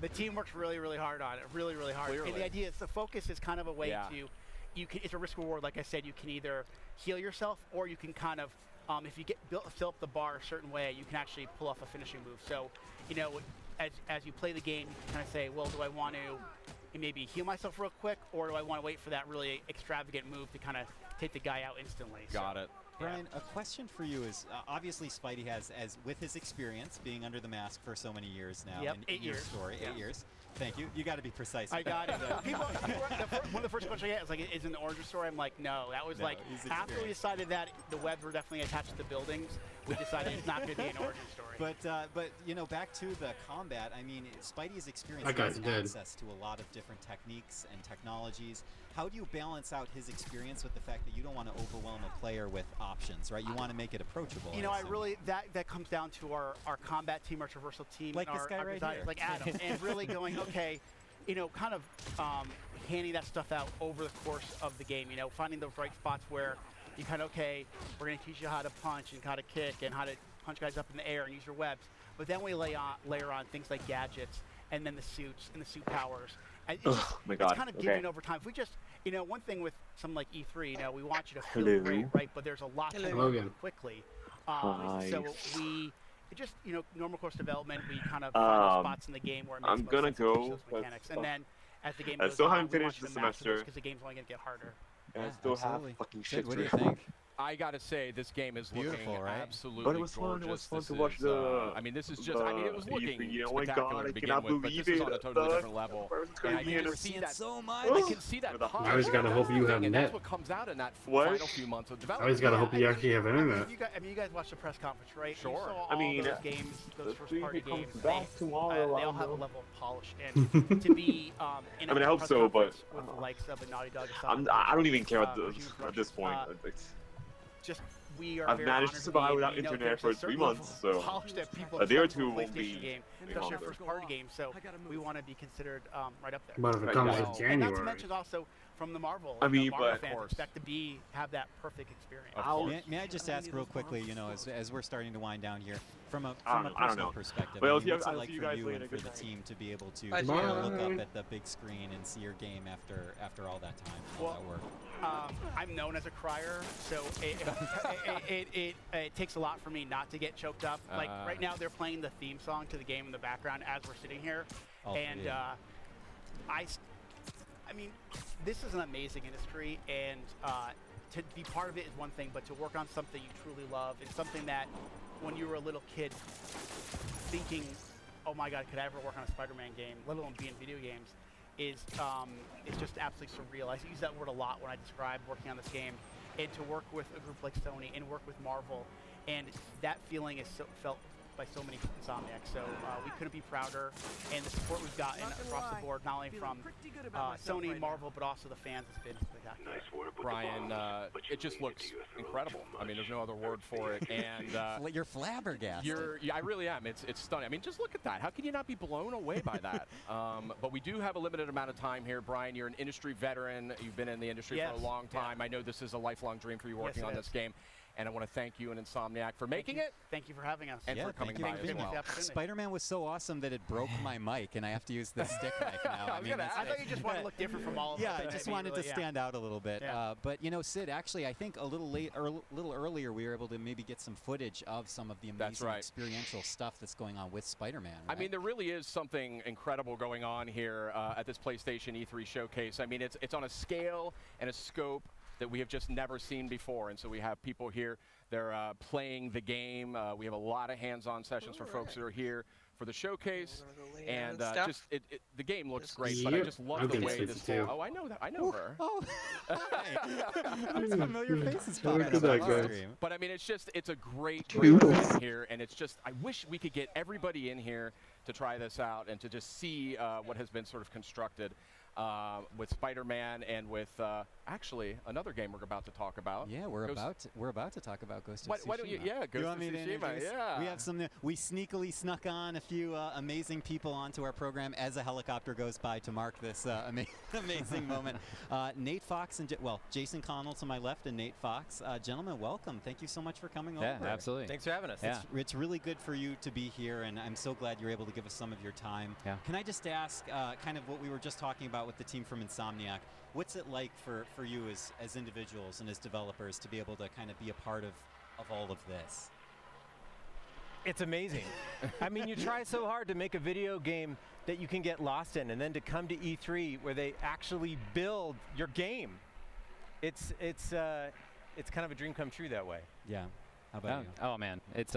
The team works really, really hard on it. Really, really hard. Clearly. And the idea is the focus is kind of a way Yeah. to, it's a risk reward. Like I said, you can either heal yourself or you can kind of, if you fill up the bar a certain way, you can actually pull off a finishing move. So, you know, as you play the game, you can kind of say, well, do I want to maybe heal myself real quick, or do I want to wait for that really extravagant move to kind of take the guy out instantly? Got it. Brian, a question for you is, obviously Spidey has, with his experience being under the mask for so many years now, Yep, in 8 your years. story, 8 years. Thank you. You got to be precise. I got it. One of the first questions I get is like, is it an origin story? I'm like, no. That was No, like, he's after we experienced. decided that the webs were definitely attached to the buildings, we decided it's not going to be an origin story. But you know, back to the combat. I mean, Spidey's experience That guy's has dead. access to a lot of different techniques and technologies. How do you balance out his experience with the fact that you don't want to overwhelm a player with options, right? You want to make it approachable. You know, I assume. really that comes down to our combat team, our traversal team, Like our, this guy our right designers, here. like Adam, and really going, okay, you know, kind of handing that stuff out over the course of the game. You know, finding those right spots where you kind of, okay, we're going to teach you how to punch and how to kick and how to punch guys up in the air and use your webs. But then we layer on things like gadgets and then the suits and the suit powers. And it's, my it's God. kind of Okay. given over time. If we just, you know, one thing with something like E3, you know, we want you to feel Hello. great, right? But there's a lot to Hello. learn quickly. Hi. So we just, you know, normal course development, we kind of find those spots in the game where it makes I'm most gonna sense to teach go, those mechanics. And then as the game I goes still on, haven't we want finished you the to master semester. because the game's only going to get harder. And I still absolutely. have fucking Sid, shit what do you to think? I gotta say, this game is Beautiful, looking right? absolutely But it was gorgeous. fun. It was fun This to watch is, the. I mean, this is just. I mean, it was looking E3. Oh my spectacular God! to I begin cannot with, but believe this is it. on a totally different level. And I can see that so much. I can see that. Now he's gotta hope you have and net. that's what comes out in that What? final few months of Now development. he's gotta hope you actually have I mean, internet. you guys watched the press conference, right? You Sure. saw I mean, all those games, those let's see if first-party it comes games. back tomorrow, They all I have a don't know. level of polish, and to be in a I mean, I hope press so, but conference with the likes of a Naughty Dog, I don't even care at Human this Rush, point. just we are I've very managed to honored survive be, without you know, internet there's for 3 certain level months, of so polish that people a day or expect from two a won't be. PlayStation game, especially a first-party game. So we want to be considered right up there. But if it Right, comes yeah. in And not to January, mention also from the Marvel. I mean, Marvel but- fans Of course. expect to have that perfect experience. May I just ask real quickly, you know, as we're starting to wind down here, from a I don't personal know. perspective, Well, I mean, what's it I'll like see you for guys you later. and for Good the night. team to be able to Bye. look Bye. up at the big screen and see your game after all that time, all Well, that work? I'm known as a crier, so it takes a lot for me not to get choked up. Like right now, they're playing the theme song to the game in the background as we're sitting here, Oh, and yeah. I mean, this is an amazing industry, and to be part of it is one thing, but to work on something you truly love, it's something that when you were a little kid, thinking, "Oh my God, could I ever work on a Spider-Man game?" let alone be in video games, is just absolutely surreal. I use that word a lot when I describe working on this game, and to work with a group like Sony and work with Marvel, and that feeling is felt by so many Insomniacs. So we couldn't be prouder, and the support we've gotten across the board, not only from Sony, Marvel, but also the fans, has been spectacular. Brian, it just looks incredible. I mean, there's no other word for it. And You're flabbergasted. I really am. It's stunning. I mean, just look at that. How can you not be blown away by that? But we do have a limited amount of time here. Brian, you're an industry veteran. You've been in the industry for a long time. I know this is a lifelong dream for you working on this game. And I want to thank you and Insomniac for making it. Thank you for having us. And for coming by as well. Spider-Man was so awesome that it broke my mic, and I have to use the stick mic now. I thought you just wanted to look different from all of us. Yeah, I just wanted to stand out a little bit. Yeah. But you know, Sid, actually, I think a little earlier, we were able to maybe get some footage of some of the amazing experiential stuff that's going on with Spider-Man. Right? I mean, there really is something incredible going on here at this PlayStation E3 showcase. I mean, it's on a scale and a scope that we have just never seen before. And so we have people here, they're playing the game. We have a lot of hands-on sessions for folks that are here for the showcase. And just the game looks great, but I just love the way this whole... Oh, I know that. I know her. Oh, familiar faces popping up Look at that on guy. stream. But I mean, it's a great event here, and it's just, I wish we could get everybody in here to try this out and to just see what has been sort of constructed. with Spider-Man and with actually another game we're about to talk about. Yeah, we're about to talk about Ghost of Tsushima. Why don't you? Yeah, Ghost of Tsushima. Yeah, we have some. We sneakily snuck on a few amazing people onto our program as a helicopter goes by to mark this amazing moment. Nate Fox and Jason Connell to my left and Nate Fox. Gentlemen, welcome. Thank you so much for coming over. Yeah, absolutely. Thanks for having us. Yeah. It's really good for you to be here, and I'm so glad you're able to give us some of your time. Yeah. Can I just ask, kind of what we were just talking about with the team from Insomniac, what's it like for you as individuals and as developers to be able to kind of be a part of all of this? It's amazing. I mean, you try so hard to make a video game that you can get lost in, and then to come to E3 where they actually build your game. It's kind of a dream come true that way. Yeah. How about you? Oh man, it's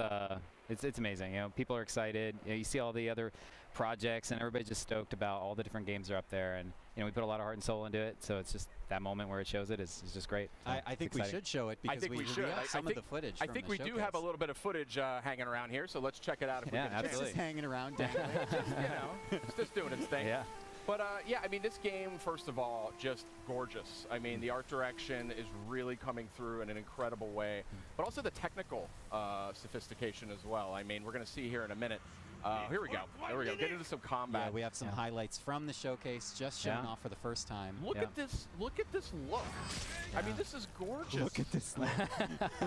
amazing. You know, people are excited. You see all the other projects, and everybody's just stoked about all the different games that are up there. And you know, we put a lot of heart and soul into it, so it's just that moment where it shows it is just great. I think we should show it because we have some of the footage. I think we do have a little bit of footage hanging around here, so let's check it out. If we can absolutely. Just hanging around. It's just doing its thing. Yeah. But yeah, I mean, this game, first of all, just gorgeous. I mean, the art direction is really coming through in an incredible way, but also the technical sophistication as well. I mean, we're going to see here in a minute. Here we go. There we go. Get into some combat. Yeah, we have some highlights from the showcase just showing off for the first time. Look at this. Look at this look. I mean, this is gorgeous. Look at this look.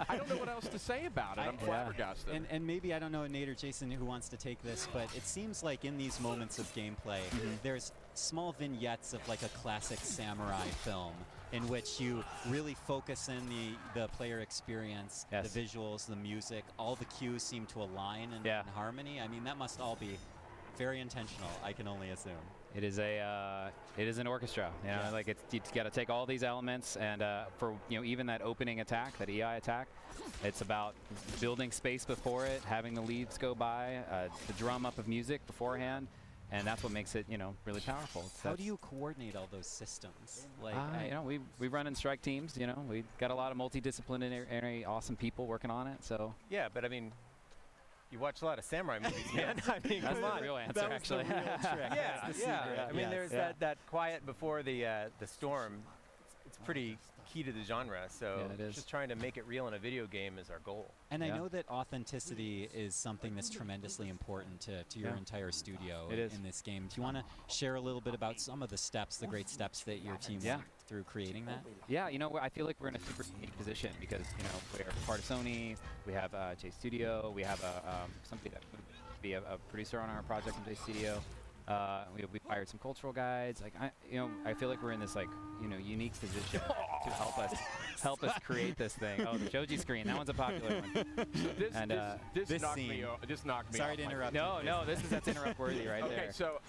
I don't know what else to say about it. I'm flabbergasted. And maybe, I don't know, Nate or Jason, who wants to take this, but it seems like in these moments of gameplay, there's small vignettes of like a classic samurai film in which you really focus in the player experience, the visuals, the music, all the cues seem to align in harmony. I mean, that must all be very intentional, I can only assume. It is an orchestra. You know, like you got to take all these elements, and for even that opening attack, that EI attack, it's about building space before it, having the leads go by, the drum up of music beforehand. And that's what makes it, really powerful. How do you coordinate all those systems? Like, we run in strike teams. We got a lot of multidisciplinary, awesome people working on it. So yeah, but I mean, you watch a lot of samurai movies, man. I mean, that's come the on. real answer, actually. The real trick. Yeah. I mean, there's that quiet before the storm. It's pretty key to the genre. So just trying to make it real in a video game is our goal. And I know that authenticity is something that's tremendously important to your entire studio in this game. Do you want to share a little bit about some of the steps, the great steps that your team went through creating that? Yeah, I feel like we're in a super unique position because, we're part of Sony. We have J Studio. We have somebody that would be a producer on our project from J Studio. We hired some cultural guides. Like I feel like we're in this unique position to help us create this thing. Oh, the Shoji screen, that one's a popular one. This knocked me off. Sorry to interrupt. No, that's interrupt worthy right there. Okay, so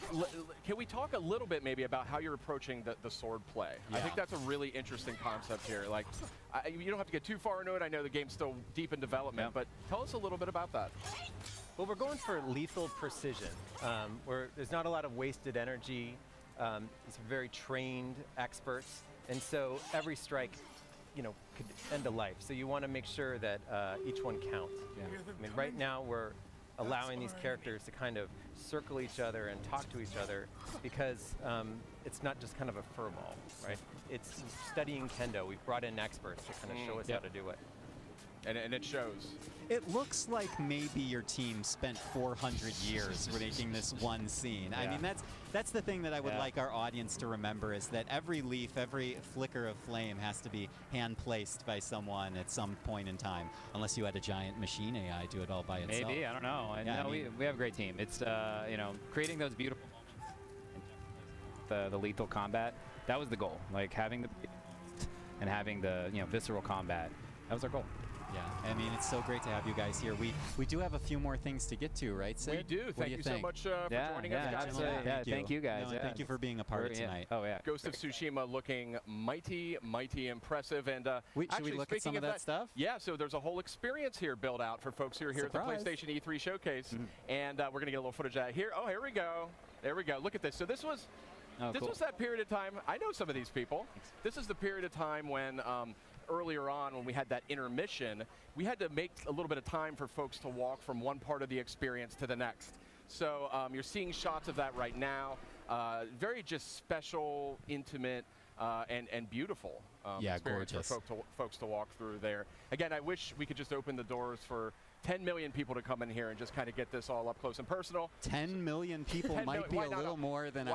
can we talk a little bit maybe about how you're approaching the sword play? I think that's a really interesting concept here. Like, you don't have to get too far into it. I know the game's still deep in development, but tell us a little bit about that. Well, we're going for lethal precision, where there's not a lot of wasted energy. These are very trained experts, and so every strike, could end a life. So you want to make sure that each one counts. Yeah. I mean, right now we're allowing these characters to kind of circle each other and talk to each other because it's not just kind of a furball, right? It's studying kendo. We've brought in experts to kind of show us how to do it. And it shows. It looks like maybe your team spent 400 years making this one scene. I mean, that's the thing that I would like our audience to remember is that every leaf, every flicker of flame has to be hand-placed by someone at some point in time, unless you had a giant machine AI do it all by itself. Maybe, I don't know. We have a great team. It's, creating those beautiful moments, the lethal combat, that was the goal. Like having and having the, visceral combat, that was our goal. Yeah, I mean, it's so great to have you guys here. We do have a few more things to get to, right, Sid? We do. Thank you so much for joining us, guys. Thank you guys. Thank you for being a part of tonight. Oh, yeah. Ghost of Tsushima looking mighty impressive. And should we look at some of that stuff? Yeah, so there's a whole experience here built out for folks who are here at the PlayStation E3 showcase. And we're going to get a little footage of that here. Oh, here we go. There we go. Look at this. So this was was that period of time. I know some of these people. This is the period of time when earlier on when we had that intermission, we had to make a little bit of time for folks to walk from one part of the experience to the next. So you're seeing shots of that right now. Very just special, intimate, and beautiful experience gorgeous. for folks to walk through there. Again, I wish we could just open the doors for 10 million people to come in here and just kind of get this all up close and personal. 10 million people 10 might million, be a little more than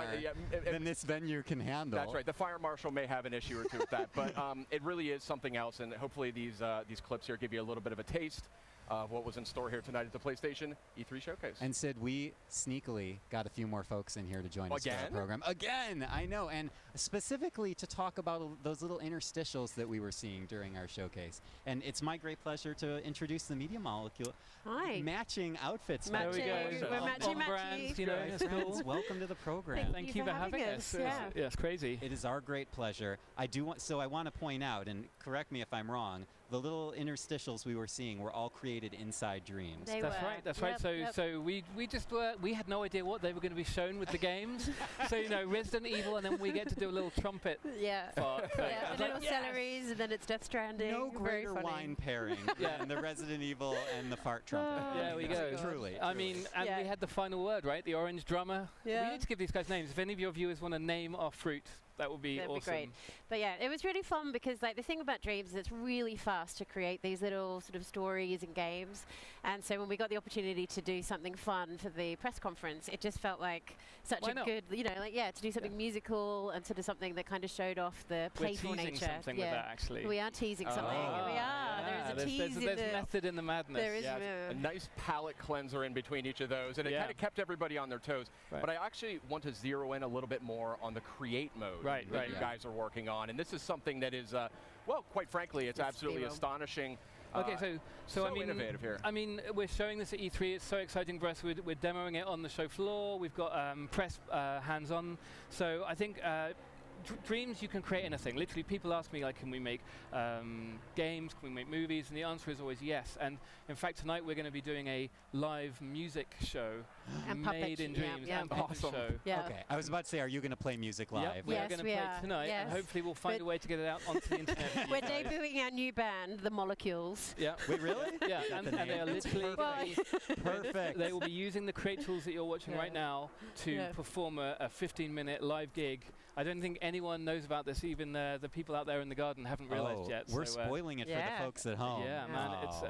than this venue can handle. That's right. The fire marshal may have an issue or two with that, but it really is something else. And hopefully these clips here give you a little bit of a taste of what was in store here tonight at the PlayStation E3 Showcase. And Sid, we sneakily got a few more folks in here to join us for our program. Again, I know, and specifically to talk about those little interstitials that we were seeing during our showcase. And it's my great pleasure to introduce the Media Molecule. Hi. Matching outfits. There we go. We're matchy-matchy. You know, it's cool. Welcome to the program. Thank you for having us. Yeah. It's crazy. It is our great pleasure. I want to point out, and correct me if I'm wrong, the little interstitials we were seeing were all created inside Dreams. That's right. That's right. So we just we had no idea what they were going to be shown with the games. So you know, Resident Evil, and then we get to do a little trumpet. Yeah. Part thing. Yeah. The little celeries, and then it's Death Stranding. No greater wine pairing than the Resident Evil and the fart trumpet. There we go. Truly. I mean, and we had the final word, right? The orange drummer. Yeah. We need to give these guys names. If any of your viewers want to name our fruit, that would be That'd awesome. be great. But yeah, it was really fun because like the thing about Dreams is it's really fast to create these little sort of stories and games. And so when we got the opportunity to do something fun for the press conference, it just felt like such Why a not? good, to do something musical and sort of something that kind of showed off the playful We're teasing nature. something with that, actually. We are teasing something. We are. There is a tease in there's the method in the madness. There is a nice palate cleanser in between each of those, and it kind of kept everybody on their toes. Right. But I actually want to zero in a little bit more on the create mode that you guys are working on, and this is something that is, well, quite frankly, it's absolutely astonishing. Okay, so I mean, innovative here. I mean, we're showing this at E3. It's so exciting for us. We're demoing it on the show floor. We've got press hands-on. So I think Dreams, you can create anything. Literally, people ask me, like, can we make games? Can we make movies? And the answer is always yes. And in fact, tonight we're going to be doing a live music show made in Dreams. And puppet show. Okay, I was about to say, are you going to play music live? Yep, we're going to play tonight, and hopefully we'll find a way to get it out onto the internet. We're debuting our new band, The Molecules. Yeah. Wait, really? Yeah, and they are literally perfect. They will be using the create tools that you're watching right now to perform a 15-minute live gig. I don't think anyone knows about this. Even the people out there in the garden haven't realized yet. We're spoiling it for the folks at home. Yeah, man, it's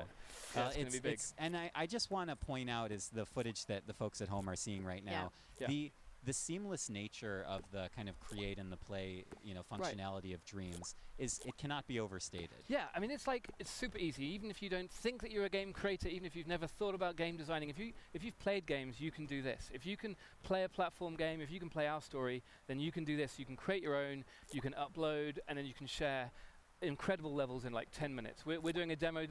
going to be big. And I just want to point out is the footage that the folks at home are seeing right now. Yeah. The seamless nature of the kind of create and the play, functionality of Dreams it cannot be overstated. Yeah, I mean, it's super easy. Even if you don't think that you're a game creator, even if you've never thought about game designing, if you've played games, you can do this. If you can play a platform game, if you can play our story, then you can do this. You can create your own, you can upload, and then you can share incredible levels in like 10 minutes. We're doing a demo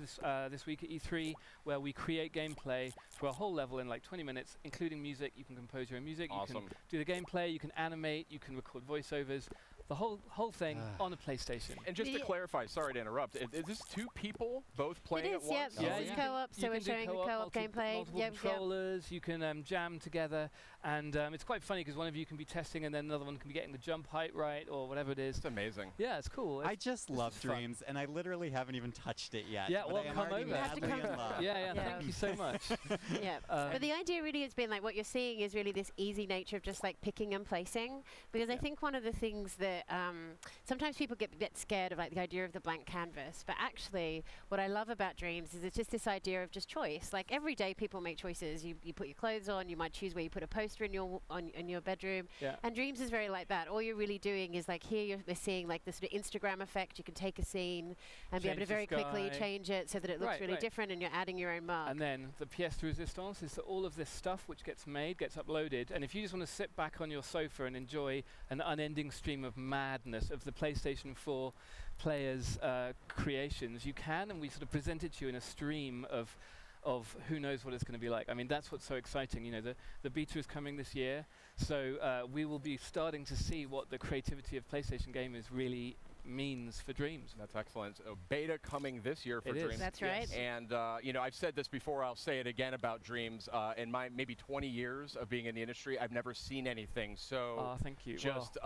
this week at E3 where we create gameplay for a whole level in like 20 minutes, including music. You can compose your own music. Awesome. You can do the gameplay. You can animate. You can record voiceovers. The whole thing on a PlayStation. And just to clarify, sorry to interrupt, is this two people both playing at once? Yeah, it's co-op, so we're showing co-op gameplay. Multiple controllers, you can jam together, and it's quite funny because one of you can be testing and then another one can be getting the jump height right or whatever it is. It's amazing. Yeah, it's cool. I just love Dreams, and I literally haven't even touched it yet. Yeah, but well, I am come already over. madly in love. Yeah, thank you so much. Yeah, but the idea really has been like what you're seeing is really this easy nature of just like picking and placing, because I think one of the things that sometimes people get scared of like the idea of the blank canvas, but actually what I love about Dreams is it's just this idea of just choice. Like every day people make choices. You put your clothes on, you might choose where you put a poster in your bedroom, and Dreams is very like that. All you're really doing is like here we're seeing like this sort of Instagram effect. You can take a scene and be able to very quickly change it so that it looks really different, and you're adding your own mark. And then the pièce de résistance is that all of this stuff which gets made gets uploaded, and if you just want to sit back on your sofa and enjoy an unending stream of madness of the PlayStation 4 players' creations, you can, and we sort of present it to you in a stream of who knows what it's going to be like. I mean, that's what's so exciting. You know, the beta is coming this year, so we will be starting to see what the creativity of PlayStation gamers really means for Dreams. That's excellent. Beta coming this year for Dreams. That's right. And I've said this before, I'll say it again about Dreams. In my maybe 20 years of being in the industry, I've never seen anything so thank you. Just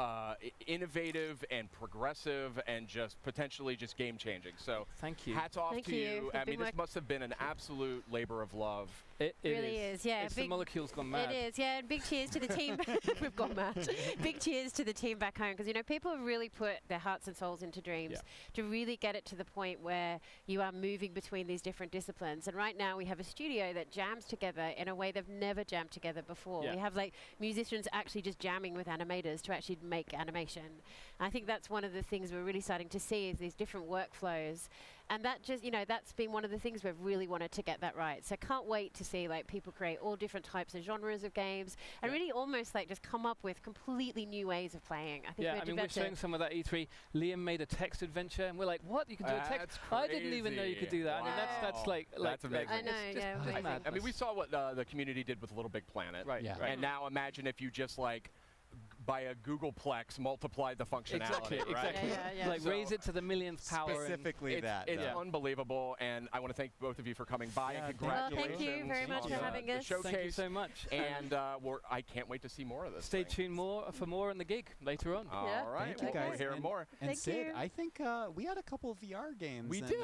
innovative and progressive and just potentially just game changing. So thank you. Hats off Thank to you. I mean, this work. must have been an absolute labor of love. It really is. Yeah, it's the molecules gone mad. It is. Yeah, and big cheers to the team. We've gone mad. Big cheers to the team back home, because people have really put their hearts and souls into Dreams to really get it to the point where you are moving between these different disciplines. And right now we have a studio that jams together in a way they've never jammed together before. We have musicians actually just jamming with animators to actually make animation. I think that's one of the things we're really starting to see is these different workflows. And that just, that's been one of the things we've really wanted to get that right. So can't wait to see people create all different types of genres of games and really almost just come up with completely new ways of playing. I think we're showing some of that E3. Liam made a text adventure, and we're like, what? You can do a text? I didn't even know you could do that. Wow. I mean, that's amazing. I know, I mean, we saw what the community did with Little Big Planet. Right. And now imagine if you just by a Googleplex multiplied the functionality. Exactly. Like raise it to the millionth power. Specifically it's unbelievable, and I want to thank both of you for coming by, and congratulations. Thank you very much for having us. Showcase. Thank you so much. And I can't wait to see more of this. Stay tuned for more on the gig later on. All right, thank you guys. We'll hear more. And Sid, I think we had a couple of VR games. We and, did.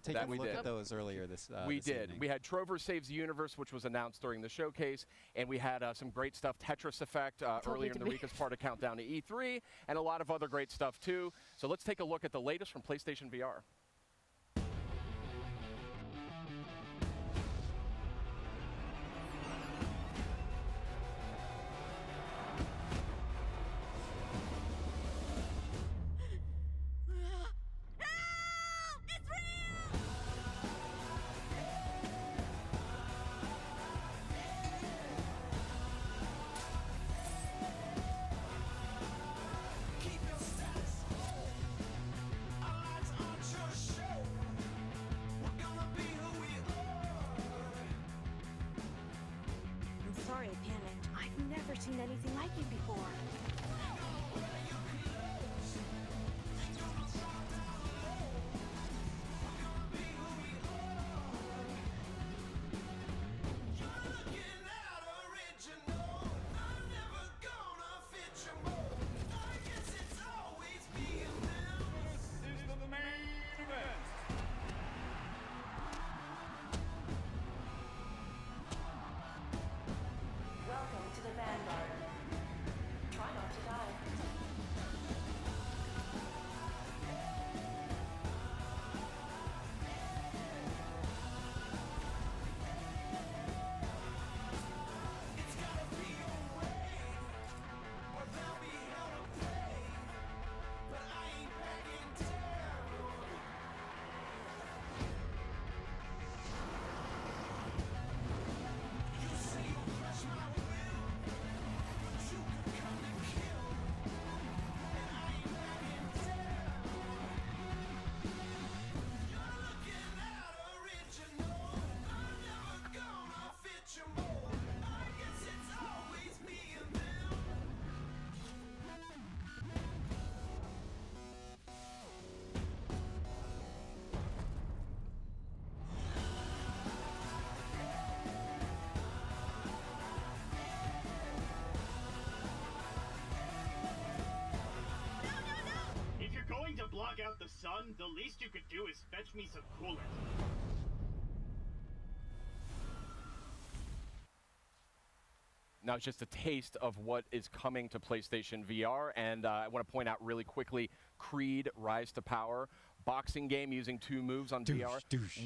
Taking a look at those earlier this We did. evening. We had Trover Saves the Universe, which was announced during the showcase, and we had some great stuff. Tetris Effect earlier in the week as part of Countdown to E3, and a lot of other great stuff too. So let's take a look at the latest from PlayStation VR. Sorry I panicked. I've never seen anything like you before. Welcome to the Vanguard. Try not to die. To block out the sun, the least you could do is fetch me some coolant. Now it's just a taste of what is coming to PlayStation VR, and I want to point out really quickly, Creed Rise to Power, boxing game using 2 moves on VR.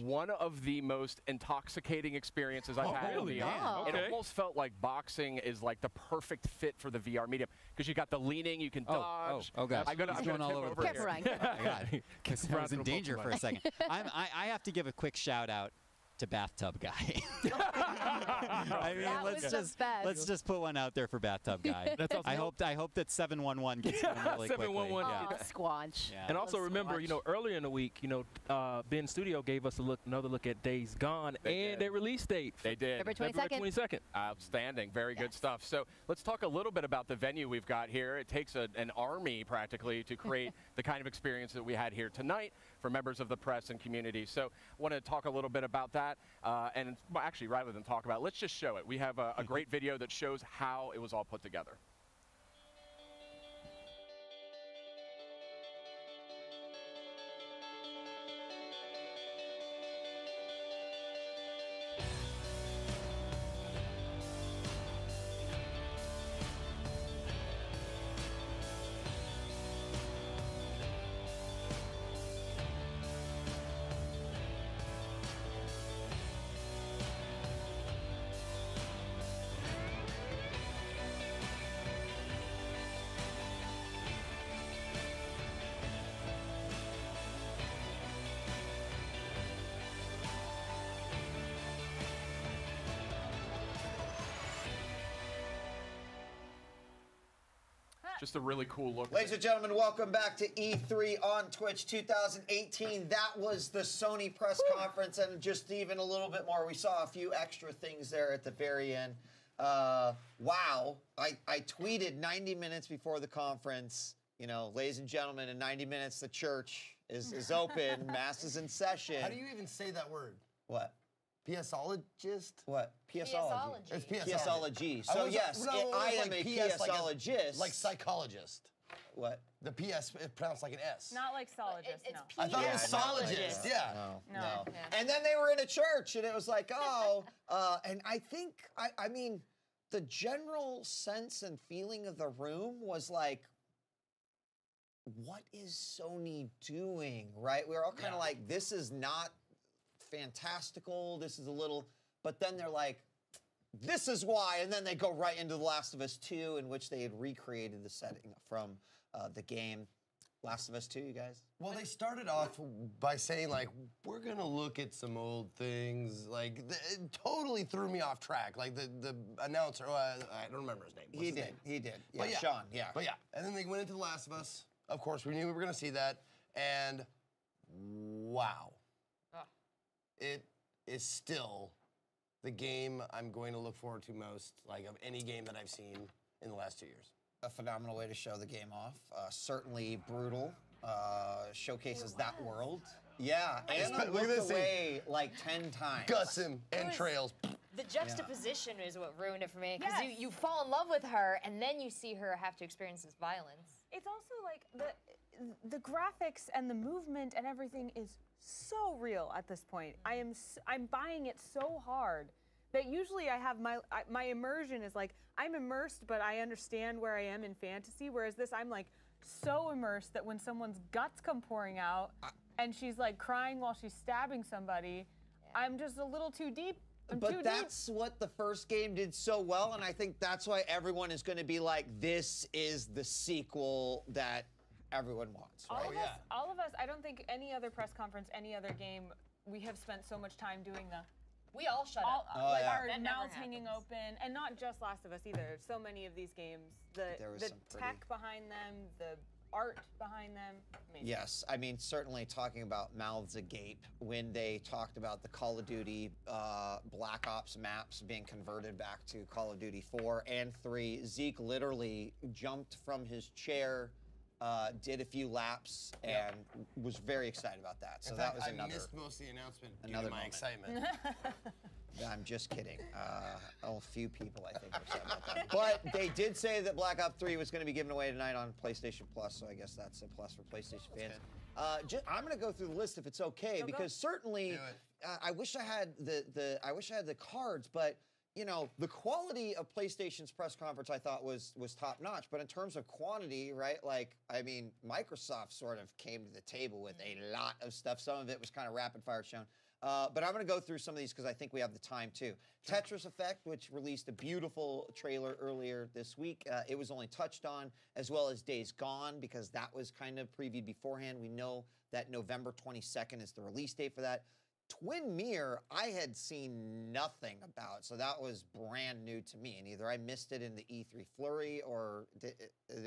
One of the most intoxicating experiences I've had in VR. Oh. It almost felt like boxing is like the perfect fit for the VR medium, because you got the leaning, you can dodge. Oh gosh, I'm going all over the place. Careful, Ryan. Oh my God, I was in danger for a second. I have to give a quick shout out to Bathtub Guy. I mean, let's just put one out there for Bathtub Guy. That's awesome. I hope that 711 gets one really quickly. 711. Yeah. Squanch. Yeah. And also remember, earlier in the week, Ben Studio gave us another look at Days Gone and their release date. They did. February 22nd. Outstanding. Very good stuff. So let's talk a little bit about the venue we've got here. It takes an army practically to create the kind of experience that we had here tonight for members of the press and community. So I want to talk a little bit about that. And actually, rather than talk about it, let's just show it. We have a great video that shows how it was all put together. Just a really cool look. Ladies and gentlemen, welcome back to E3 on Twitch 2018. That was the Sony press conference, and just even a little bit more. We saw a few extra things there at the very end. Wow. I tweeted 90 minutes before the conference, you know, ladies and gentlemen, in 90 minutes, the church is open, mass is in session. How do you even say that word? What? PSologist? What? PSology. It's PSology. PSology. So yes, I am a PSologist. Like psychologist. What? The PS is pronounced like an S. Not like sologist, no. I thought it was sologist, yeah. No. And then they were in a church, and it was like, oh, and I think, I mean, the general sense and feeling of the room was like, what is Sony doing, right? We were all kind of like, this is not fantastical, this is a little, but then they're like, this is why, and then they go right into The Last of Us 2, in which they had recreated the setting from the game. Last of Us 2, you guys? Well, they started off by saying, like, we're gonna look at some old things. Like, it totally threw me off track. Like, the announcer, I don't remember his name. What's his name? He did. Yeah, But Sean, yeah. But yeah, and then they went into The Last of Us. Of course, we knew we were gonna see that, and wow. It is still the game I'm going to look forward to most, like, of any game that I've seen in the last 2 years. A phenomenal way to show the game off. Certainly brutal. Showcases that world. Yeah, and Look at this looked away like 10 times. Guts him and trails. The juxtaposition is what ruined it for me, because you fall in love with her, and then you see her have to experience this violence. It's also like the graphics and the movement and everything is so real at this point. I'm buying it so hard that usually I have my immersion is like, I'm immersed, but I understand where I am in fantasy, whereas this, I'm like so immersed that when someone's guts come pouring out and she's like crying while she's stabbing somebody, I'm just a little too deep. But that's what the first game did so well, and I think that's why everyone is going to be like, this is the sequel that everyone wants, right? All of us, I don't think any other press conference, any other game, we have spent so much time doing we all shut up. Like our mouths hanging open, and not just Last of Us either. So many of these games, the tech behind them, the art behind them. Amazing. Yes, I mean, certainly talking about mouths agape, when they talked about the Call of Duty Black Ops maps being converted back to Call of Duty 4 and 3, Zeke literally jumped from his chair, did a few laps, and was very excited about that. So that was another. I missed most of the announcement due another to my excitement. I'm just kidding. A few people, I think, were sad about that. But they did say that Black Ops 3 was going to be given away tonight on PlayStation Plus, so I guess that's a plus for PlayStation fans. I'm going to go through the list if it's okay, because certainly I wish I had the cards, but you know, the quality of PlayStation's press conference I thought was top notch, but in terms of quantity, right? Like, I mean, Microsoft sort of came to the table with a lot of stuff. Some of it was kind of rapid fire shown. But I'm going to go through some of these because I think we have the time too. Tetris Effect, which released a beautiful trailer earlier this week. It was only touched on, as well as Days Gone, because that was kind of previewed beforehand. We know that November 22nd is the release date for that. Twin Mirror, I had seen nothing about, so that was brand new to me. And either I missed it in the E3 flurry, or did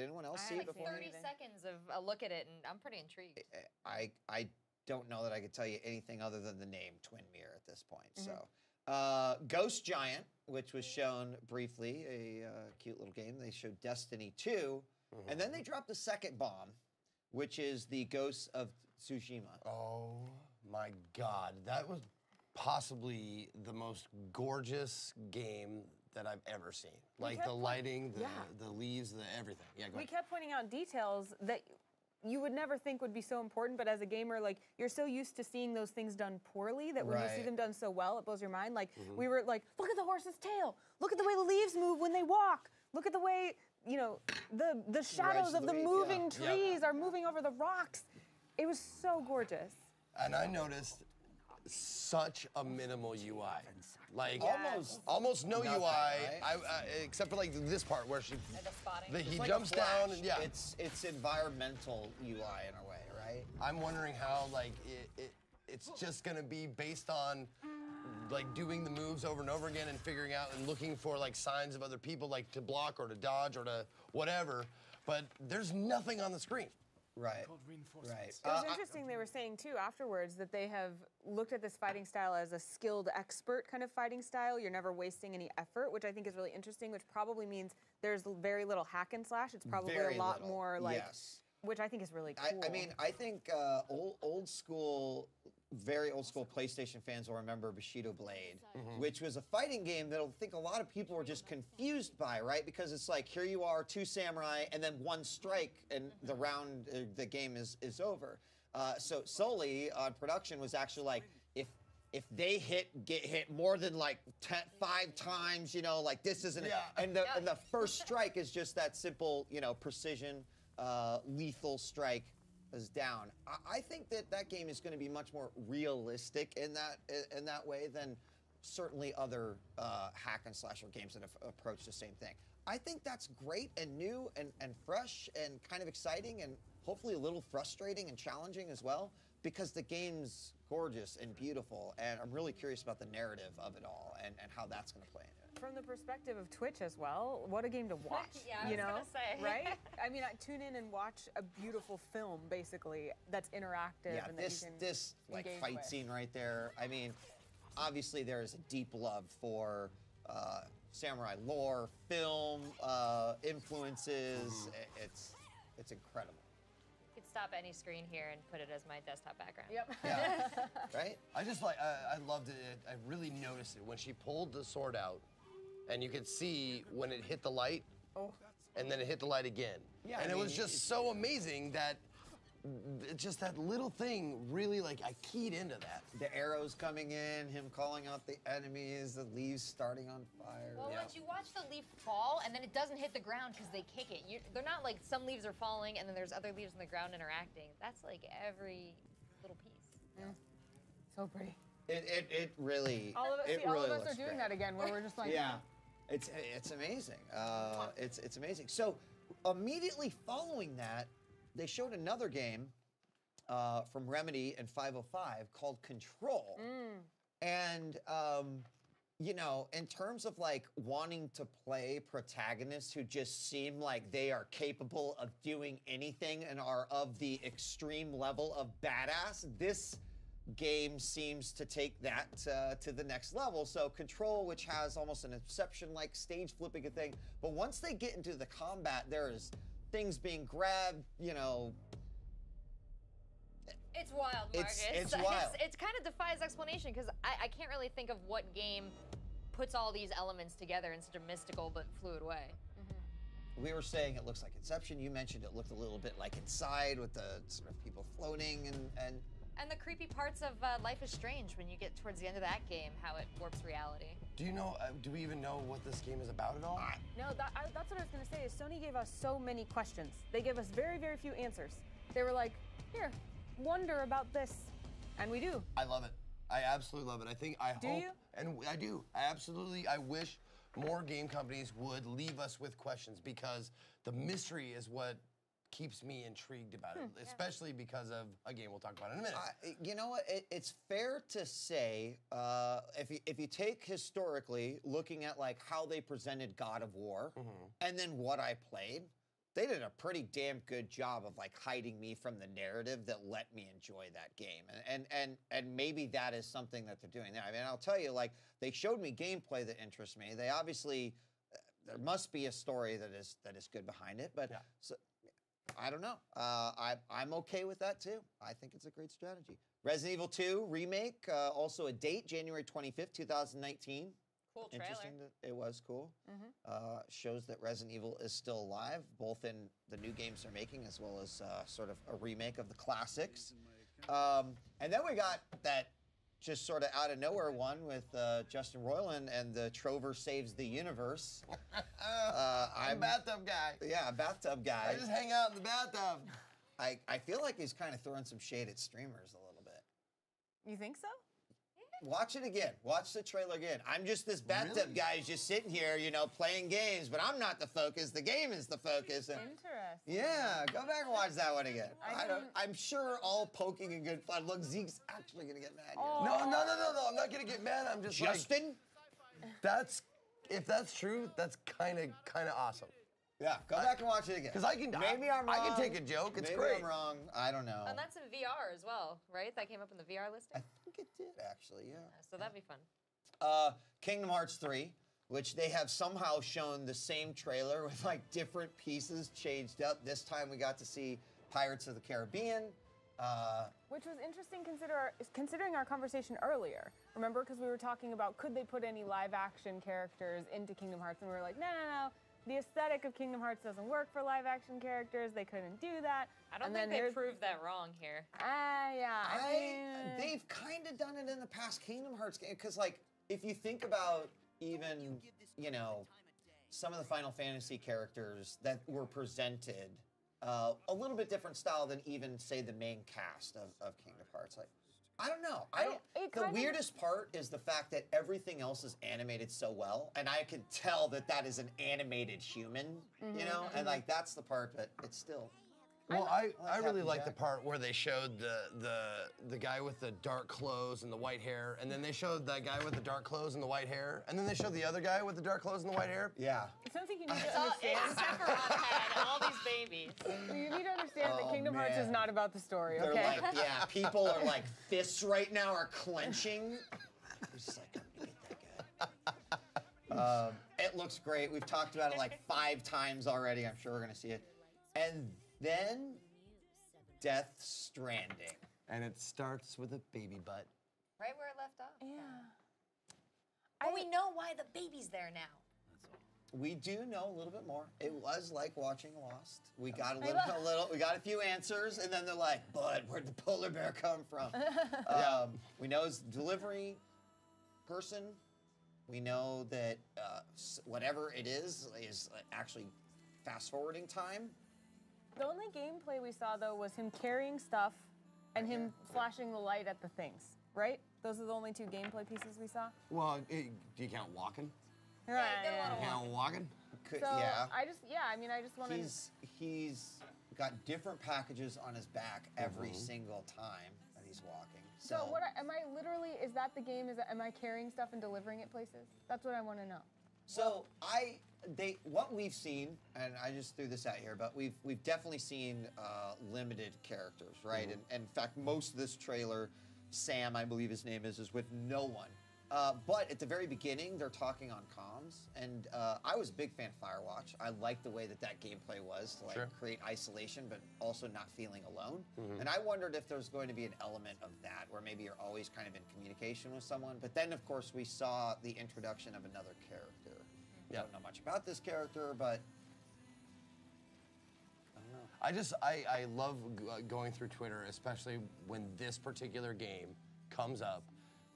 anyone else see it before? 30 seconds of a look at it, and I'm pretty intrigued. I don't know that I could tell you anything other than the name Twin Mirror at this point. So, Ghost Giant, which was shown briefly, a cute little game. They showed Destiny 2, and then they dropped the second bomb, which is the Ghosts of Tsushima. Oh my God, that was possibly the most gorgeous game that I've ever seen. Like the lighting, the leaves, the everything. Yeah, go ahead. We kept pointing out details that you would never think would be so important, but as a gamer, like, you're so used to seeing those things done poorly that when you see them done so well, it blows your mind. Like, we were like, look at the horse's tail. Look at the way the leaves move when they walk. Look at the way, you know, the shadows of the moving trees are moving over the rocks. It was so gorgeous. And I noticed such a minimal UI. Like almost no Nothing, UI, right? except for like this part where he like jumps down and it's environmental UI in a way, right? I'm wondering how like it's just gonna be based on like doing the moves over and over again and figuring out and looking for like signs of other people like to block or to dodge or to whatever. but there's nothing on the screen. Right. Right. It was interesting they were saying, too, afterwards, that they have looked at this fighting style as a skilled expert kind of fighting style. You're never wasting any effort, which I think is really interesting, which probably means there's very little hack and slash. It's probably a lot more like, which I think is really cool. I mean, I think old school, very old school PlayStation fans will remember Bushido Blade, which was a fighting game that I think a lot of people were just confused by, right? Because it's like, here you are, 2 samurai, and then 1 strike, and the round, the game is over. So Sully on production was actually like, if they get hit more than like 5 times, you know, like this isn't, and the first strike is just that simple, you know, precision, lethal strike is down. I think that game is going to be much more realistic in that way than certainly other hack and slasher games that have approached the same thing. I think that's great and new and fresh and kind of exciting and hopefully a little frustrating and challenging as well, because the game's gorgeous and beautiful, and I'm really curious about the narrative of it all and how that's going to play into it. From the perspective of Twitch as well, what a game to watch. Yeah, you know, I was gonna say. Right? I mean, I tune in and watch a beautiful film, basically, that's interactive. Yeah, and this like engage fight with. scene right there. I mean, obviously there is a deep love for samurai lore, film influences. It's incredible. You could stop any screen here and put it as my desktop background. Yep. Yeah. Right? I just like, I loved it. I really noticed it when she pulled the sword out, and you could see when it hit the light, and then it hit the light again. Yeah, and I it mean, was just so amazing that just that little thing really, like, I keyed into that. The arrows coming in, him calling out the enemies, the leaves starting on fire. Well, once you watch the leaf fall and then it doesn't hit the ground because they kick it. They're not like some leaves are falling and then there's other leaves on the ground interacting. That's like every little piece. Yeah. So pretty. It really. All of us, it see, all really of us looks are doing great. that again, where we're just like. Yeah, it's amazing. It's amazing. So immediately following that, they showed another game from Remedy and 505 called Control. And, you know, in terms of like wanting to play protagonists who just seem like they are capable of doing anything and are of the extreme level of badass, this game seems to take that to the next level. So Control, which has almost an Inception-like stage flipping thing, but once they get into the combat, there is things being grabbed, you know. It's wild, Marcus. It's wild. It kind of defies explanation because I can't really think of what game puts all these elements together in such a mystical but fluid way. We were saying it looks like Inception. You mentioned it looked a little bit like Inside with the sort of people floating And the creepy parts of Life is Strange when you get towards the end of that game, how it warps reality. Do you know, do we even know what this game is about at all? No, that's what I was going to say, is Sony gave us so many questions. They gave us very, very few answers. They were like, here, wonder about this. And we do. I love it. I absolutely love it. I hope. Do you? And I do. I wish more game companies would leave us with questions, because the mystery is what keeps me intrigued about it, especially because of a game we'll talk about in a minute. You know what? It's fair to say, if you take historically, looking at like how they presented God of War, and then what I played, they did a pretty damn good job of like hiding me from the narrative that let me enjoy that game. And maybe that is something that they're doing there. I mean, I'll tell you, like, they showed me gameplay that interests me. They obviously, there must be a story that is good behind it, but so, I don't know. I'm okay with that too. I think it's a great strategy. Resident Evil 2 remake, also a date, January 25th, 2019. Cool trailer. Interesting. It was cool. Shows that Resident Evil is still alive, both in the new games they're making as well as sort of a remake of the classics. And then we got that just sort of out of nowhere one with Justin Roiland and the Trover Saves the Universe. I'm a bathtub guy. Yeah, a bathtub guy. I just hang out in the bathtub. I feel like he's kind of throwing some shade at streamers a little bit. You think so? Watch it again. Watch the trailer again. I'm just this bathtub guy who's just sitting here, you know, playing games, but I'm not the focus. The game is the focus. And interesting. yeah, go back and watch that one again. I'm sure all poking and good fun. Look, Zeke's actually going to get mad. No, I'm not going to get mad. I'm just Justin? Like, if that's true, that's kind of awesome. Yeah, go back and watch it again. 'Cause I can- Maybe I'm wrong. I can take a joke. It's Maybe great. I'm wrong. I don't know. And that's in VR as well, right? That came up in the VR listing? I think it did, actually, yeah. So that'd be fun. Kingdom Hearts 3, which they have somehow shown the same trailer with like different pieces changed up. This time we got to see Pirates of the Caribbean. Which was interesting considering our conversation earlier. Remember, because we were talking about could they put any live-action characters into Kingdom Hearts, and we were like, no, no, no. The aesthetic of Kingdom Hearts doesn't work for live-action characters. They couldn't do that. I don't think they proved that wrong here. Yeah. They've kind of done it in the past Kingdom Hearts game, because like if you think about even some of the Final Fantasy characters that were presented, a little bit different style than even say the main cast of Kingdom Hearts. Like, I don't know. The weirdest part is the fact that everything else is animated so well, and I can tell that that is an animated human, and like that's the part, but it's still. Well, I really Captain like the Jack. part where they showed the guy with the dark clothes and the white hair, and then they showed that guy with the dark clothes and the white hair, and then they showed the other guy with the dark clothes and the white hair. Yeah. It's something you need to understand. It's Sephiroth head and all these babies. You need to understand that Oh, Kingdom Hearts is man. not about the story, They're okay? like, yeah, people are like, fists right now are clenching. It's just like, I'm gonna get that guy. It looks great. We've talked about it like 5 times already. I'm sure we're gonna see it. And then Death Stranding. And it starts with a baby butt. Right where it left off. Yeah. But we know why the baby's there now. We do know a little bit more. It was like watching Lost. We got we got a few answers, and then they're like, "Bud, where'd the polar bear come from?" We know it's delivery person. We know that whatever it is actually fast forwarding time. The only gameplay we saw, though, was him carrying stuff and him flashing the light at the things, right? Those are the only 2 gameplay pieces we saw? Well, do you count walking? Right. You count walking? So, yeah. I just want to... He's got different packages on his back every single time that he's walking. So what am I literally, is that the game? Am I carrying stuff and delivering it places? That's what I want to know. So what we've seen, and I just threw this out here, but we've definitely seen limited characters, right? And in fact, most of this trailer, Sam, I believe his name is with no one. But at the very beginning, they're talking on comms, and I was a big fan of Firewatch. I liked the way that gameplay was to create isolation, but also not feeling alone. And I wondered if there's going to be an element of that, where maybe you're always kind of in communication with someone. But then, of course, we saw the introduction of another character. Don't know much about this character, but I don't know. I love going through Twitter, especially when this particular game comes up.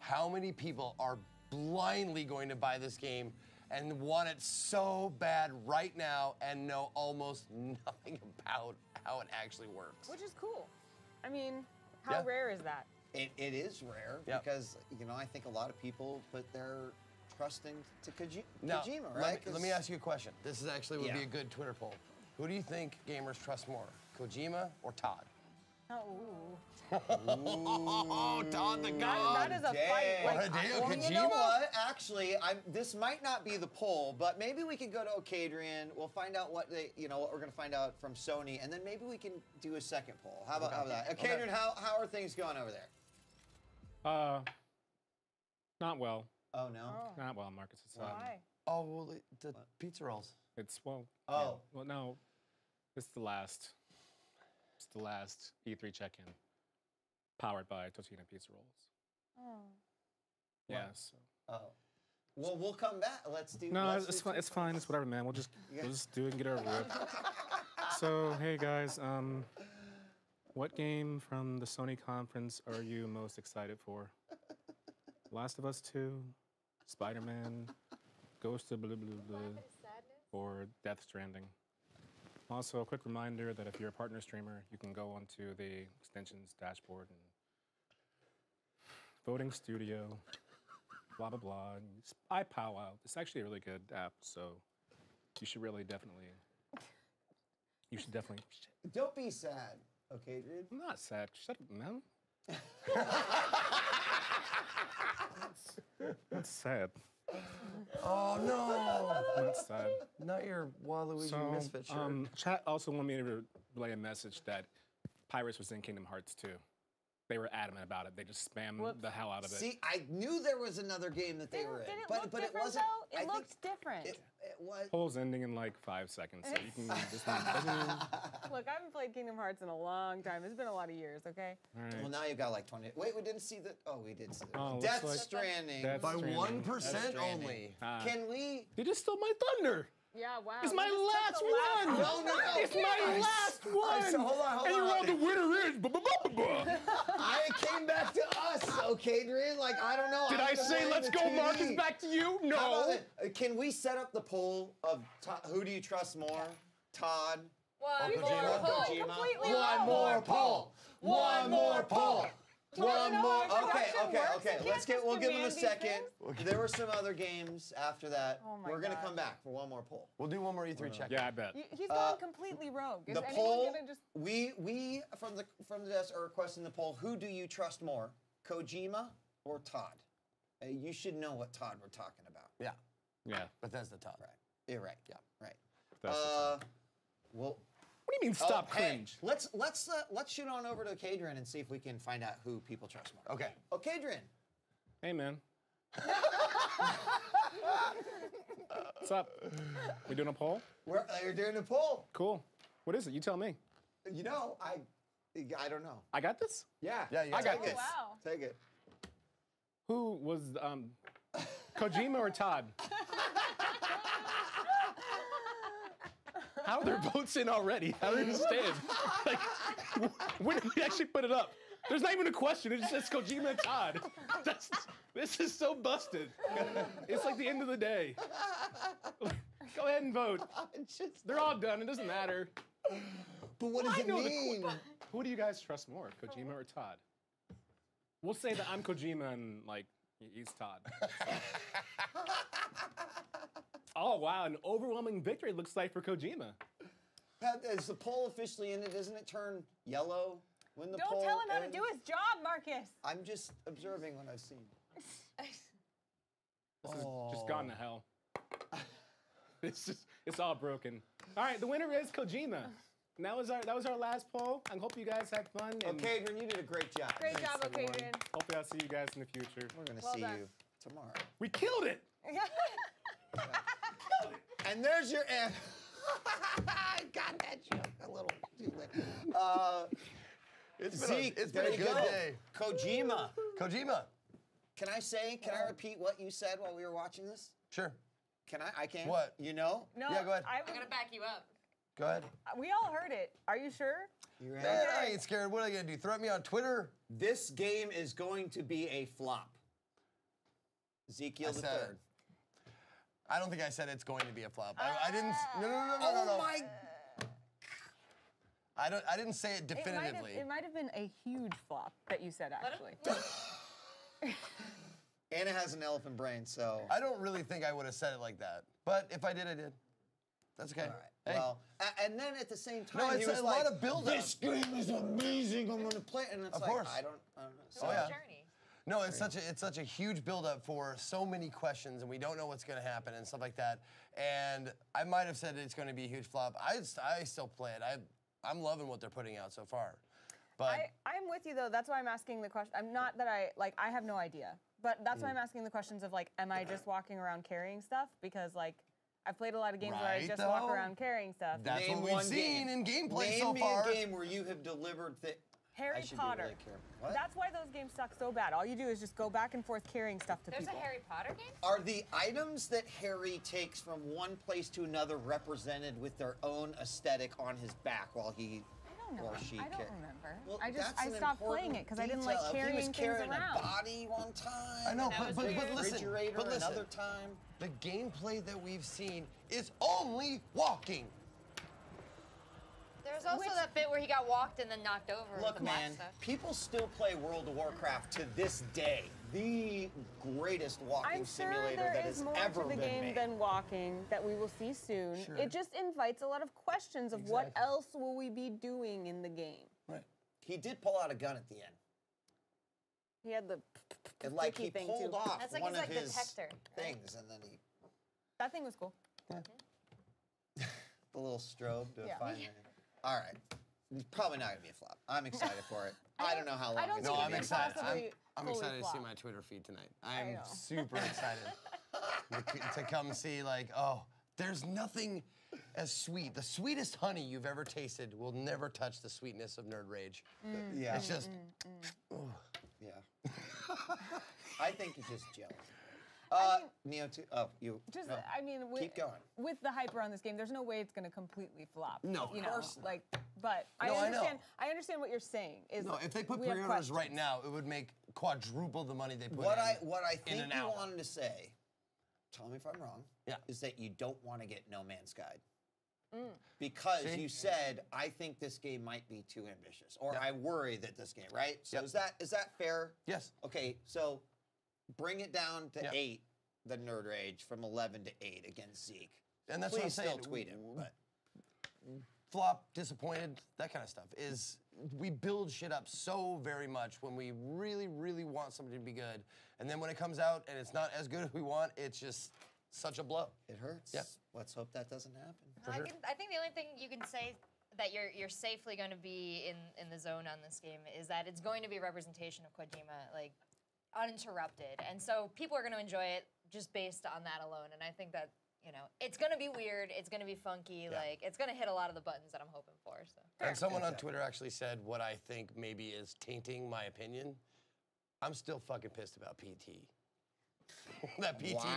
How many people are blindly going to buy this game and want it so bad right now and know almost nothing about how it actually works? Which is cool. I mean, how rare is that? It is rare because, I think a lot of people put their trust into Kojima, right? Let me ask you a question. This is actually would be a good Twitter poll. Who do you think gamers trust more, Kojima or Todd? Oh, Todd the God. That is a fight. Well, you know what? Actually, this might not be the poll, but maybe we can go to Ocadrian. We'll find out what what we're going to find out from Sony, and then maybe we can do a second poll. How about that? Ocadrian, how are things going over there? Not well. Oh no. Not well, Marcus. It's, Why? Oh well, the pizza rolls. It's well. Oh. Yeah, well, no. It's the last E3 check-in, powered by Totino Pizza Rolls. Oh. Yeah. So. Oh. Well, we'll come back. Let's do. No, it's fine. It's fine. It's whatever, man. We'll just do it and get it over with. So, hey guys, what game from the Sony conference are you most excited for? Last of Us 2, Spider-Man, Ghost of Blue Blue Blue, or Death Stranding. Also, a quick reminder that if you're a partner streamer, you can go onto the extensions dashboard and voting studio, blah, blah, blah. iPowwow. It's actually a really good app, so you should definitely. Don't be sad, okay, dude? I'm not sad. Shut up, man. That's sad. Oh no! That's sad. Not your Waluigi Misfit shirt. Chat also wanted me to relay a message that Pirates was in Kingdom Hearts 2. They were adamant about it. They just spammed the hell out of it. See, I knew there was another game that they were in. Did it but look it different, wasn't. though? It looked different. It was. Poll's ending in like 5 seconds, so you can just Look, I haven't played Kingdom Hearts in a long time. It's been a lot of years, okay? Right. Well, now you've got like 20. Wait, we didn't see the. Oh, we did see the. Oh, Death looks like Stranding. Death By Stranding. 1% only. Can we? You just stole my thunder. Yeah, wow. It's my You just took last the one. No. It's my last one. So hold on. And you're all the winner is. I came back to us, okay, Adrian? Like, I don't know. Did I say let's go, Marcus, back to you? No. Can we set up the poll of who do you trust more? Todd? One or more Kojima? poll. Completely One wrong. more poll. One more poll. One more. Okay. We'll give him a second. There were some other games after that. Oh my We're gonna God. come back for one more poll. We'll do one more E3 check. Yeah, I bet. He's gone completely rogue. Is The anyone poll. gonna just... We from the desk are requesting the poll. Who do you trust more, Kojima or Todd? You should know what Todd we're talking about. Yeah. Yeah. Bethesda Todd. Right. You're right. Yeah. Right. Well. What do you mean stop cringe? Hey, let's shoot on over to Kadrian and see if we can find out who people trust more. Okay. Oh, Kadrian. Hey, man. What's up? We doing a poll? You're doing a poll. Cool. What is it? You tell me. You know, I don't know. I got this? Yeah. I got this. Wow. Take it. Who was Kojima or Todd? How are their votes in already? I don't understand. Like, when did we actually put it up? There's not even a question. It just says Kojima and Todd. This is so busted. It's like the end of the day. Go ahead and vote. They're all done. It doesn't matter. But what does it mean? Who do you guys trust more, Kojima or Todd? We'll say that I'm Kojima and, like, he's Todd. Oh, wow, an overwhelming victory, it looks like, for Kojima. Pat, is the poll officially ended? Doesn't it turn yellow when the poll Don't tell him how to ends? do his job, Marcus. I'm just observing what I've seen. This has just gone to hell. It's all broken. All right, the winner is Kojima. And that was our last poll. I hope you guys had fun. Okay, Adrian, you did a great job. Great job, Adrian. Hopefully I'll see you guys in the future. We're gonna Well see done. you tomorrow. We killed it. And there's your end. I got that joke a little too late. It's been a good day. Kojima. Kojima. Can I repeat what you said while we were watching this? Sure. Can I? I can. What? You know? No, Yeah, go ahead. I'm gonna back you up. Go ahead. We all heard it. Are you sure? You ready? Man, I ain't scared. What are I gonna do? Threaten me on Twitter? This game is going to be a flop. Ezekiel the third. I don't think I said it's going to be a flop. I didn't. No. Oh my! I didn't say it definitively. It might have been a huge flop that you said, actually. Anna has an elephant brain, so. I don't really think I would have said it like that. But if I did, I did. That's okay. All right. Hey. Well, and then at the same time, No, it's he was a like, lot of build-up. This game is amazing. I'm gonna play it, and it's Of like, course. I don't know. It's So, a yeah. journey. No, it's such a huge buildup for so many questions, and we don't know what's going to happen and stuff like that. And I might have said it's going to be a huge flop. I still play it. I'm loving what they're putting out so far. But I'm with you though. That's why I'm asking the question. I'm not that I have no idea, but that's why I'm asking the questions of like, am I just walking around carrying stuff? Because like, I've played a lot of games where I Right, just walk though. around carrying stuff. That's Name what we've one seen in gameplay Name so me far. a game where you have delivered Harry I should Potter. Be really careful. What? That's why those games suck so bad. All you do is just go back and forth carrying stuff to There's people. a Harry Potter game? Are the items that Harry takes from one place to another represented with their own aesthetic on his back while he I don't know. or she I don't carries? remember. Well, I that's an stopped playing important it because I didn't like detail. carrying He was things carrying around. a body one time. I know, and but a listen, refrigerator but listen. another time. The gameplay that we've seen is only walking. There's also that bit where he got walked and then knocked over. Look, the black man, stuff. people still play World of Warcraft to this day. The greatest walking I'm sure simulator there that is has more ever to the been game made. than walking that we will see soon. Sure. It just invites a lot of questions of what else will we be doing in the game. Right. He did pull out a gun at the end. He had the And like he thing pulled too. off That's like one his of like his detector. things, and then he. That thing was cool. The little strobe to Yeah. find it. All right. It's probably not going to be a flop. I'm excited for it. I don't know how long it's No, going I'm to be. excited. I'm fully excited to see flop. my Twitter feed tonight. I I'm know. super excited to come see, like, oh, there's nothing as sweet. The sweetest honey you've ever tasted will never touch the sweetness of Nerd Rage. Yeah. It's just, Yeah. I think you're just jealous. Neo 2. Oh, you. Just, no. I mean, Keep going. with the hype around this game, there's no way it's going to completely flop. No, you of know, course like, but No, I know. I understand what you're saying. Is no, if they put we have pre-orders questions. right now, it would make quadruple the money they put What I in think an you hour. wanted to say, tell me if I'm wrong, is that you don't want to get No Man's Sky. Because See? you said, I think this game might be too ambitious, or I worry that this game, right? So is that fair? Yes. Okay, so bring it down to 8, the Nerd Rage, from 11 to 8 against Zeke. And that's Please what I'm saying. still tweet him, but Flop, disappointed, that kind of stuff. Is we build shit up so very much when we really, really want something to be good. And then when it comes out and it's not as good as we want, it's just such a blow. It hurts. Yeah. Let's hope that doesn't happen. I think the only thing you can say that you're safely going to be in the zone on this game is that it's going to be a representation of Kojima, like, uninterrupted. And so people are going to enjoy it just based on that alone. And I think that, you know, it's going to be weird, it's going to be funky, like, it's going to hit a lot of the buttons that I'm hoping for, so. And someone on Twitter actually said what I think maybe is tainting my opinion. I'm still fucking pissed about PT. That PT never came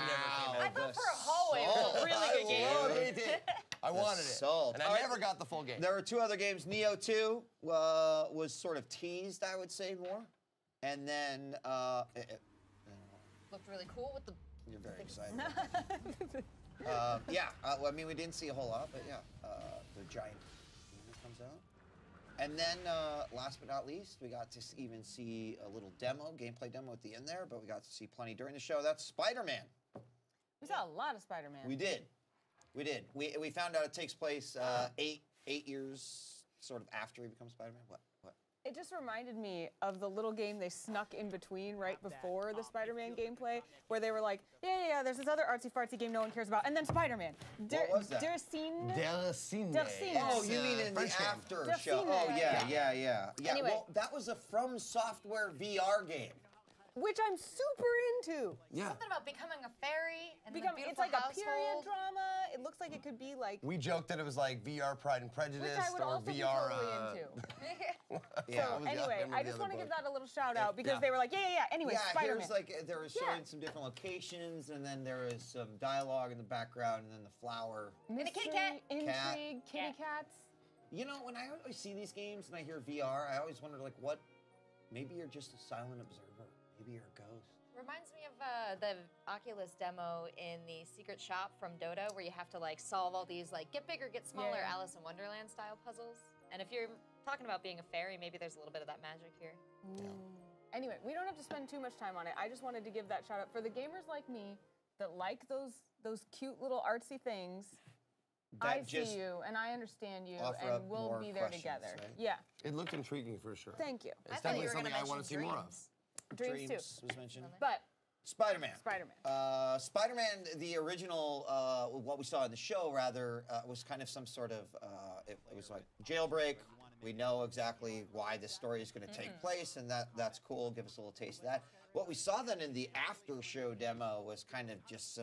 out. I thought for a hallway it was a really good game. I wanted it. Sold. And All I right. never got the full game. There were 2 other games. Neo 2 was sort of teased, I would say, more. And then, Looked really cool with the... You're very excited. Well, I mean, we didn't see a whole lot, but yeah, the giant comes out. And then, last but not least, we got to even see a little demo, gameplay demo at the end there, but we got to see plenty during the show. That's Spider-Man. We saw a lot of Spider-Man. We did. We did. We found out it takes place 8 years sort of after he becomes Spider-Man. What? It just reminded me of the little game they snuck in between right before the Spider-Man gameplay, where they were like, yeah, there's this other artsy-fartsy game no one cares about, and then Spider-Man. What was that? Delcine. Oh, you mean in the after show? Oh, yeah. Anyway. Well, that was a From Software VR game. Which I'm super into. Yeah. Something about becoming a fairy and It's beautiful like a household. period drama. It looks like it could be like... We joked that it was like VR Pride and Prejudice Which I would or also VR. be totally into. Yeah. So anyway, I just want to give that a little shout out because Yeah. they were like, yeah. Anyway, Spider-Man. Here's like there was showing some different locations, and then there was some dialogue in the background, and then the flower. Mystery, intrigue, kitty cats. You know, when I always see these games and I hear VR, I always wonder like, what? Maybe you're just a silent observer. Maybe you're a ghost. Reminds me of the Oculus demo in the secret shop from Dota, where you have to like solve all these like get bigger, get smaller, Yeah. Alice in Wonderland style puzzles. And if you're talking about being a fairy, maybe there's a little bit of that magic here. Anyway, we don't have to spend too much time on it. I just wanted to give that shout out for the gamers like me that like those cute little artsy things. I see you and I understand you, and we'll be there together. Right? Yeah. It looked intriguing for sure. Thank you. It's definitely something I want to see more of. Dreams too. was mentioned. But Spider-Man. Spider-Man. Spider-Man, the original, what we saw in the show, rather, was kind of some sort of, it was like jailbreak. We know exactly why this story is going to take place, and that's cool. Give us a little taste of that. What we saw then in the after-show demo was kind of just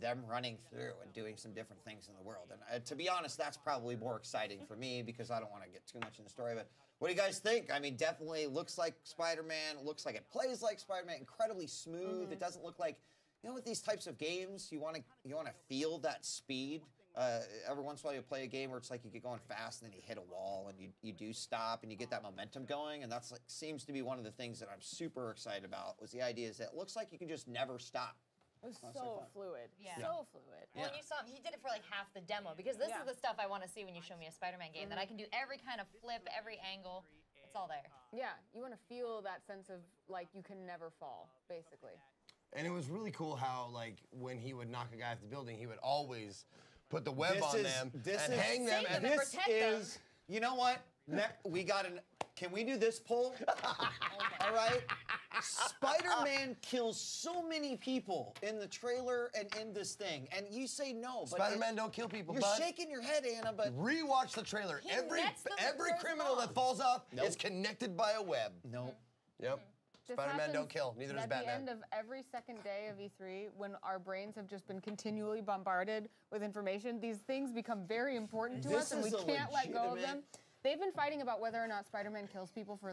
them running through and doing some different things in the world. And to be honest, that's probably more exciting for me because I don't want to get too much in the story. But what do you guys think? I mean, definitely looks like Spider-Man. Looks like it plays like Spider-Man. Incredibly smooth. It doesn't look like, you know, with these types of games, you want to feel that speed. Every once in a while you play a game where it's like you get going fast and then you hit a wall and you do stop and you get that momentum going, and that's like seems to be one of the things that I'm super excited about. Was the idea is that it looks like you can just never stop. It was so fluid. Yeah. So fluid. Well, and you saw he did it for like half the demo, because this is the stuff I want to see when you show me a Spider-Man game, that I can do every kind of flip, every angle. It's all there. Yeah, you want to feel that sense of like you can never fall, basically. And it was really cool how, like, when he would knock a guy off the building, he would always put the web on them and hang them. And this is, you know what? We got an. Can we do this poll? All right. Spider-Man kills so many people in the trailer and in this thing, and you say no. But Spider-Man don't kill people. You're bud. shaking your head, Anna. But rewatch the trailer. He Every nets them criminal that falls off is connected by a web. No. Yep. This Spider-Man don't happens kill. Neither does at Batman. the end of every second day of E3, when our brains have just been continually bombarded with information, these things become very important to us, and we can't let go of them. They've been fighting about whether or not Spider-Man kills people for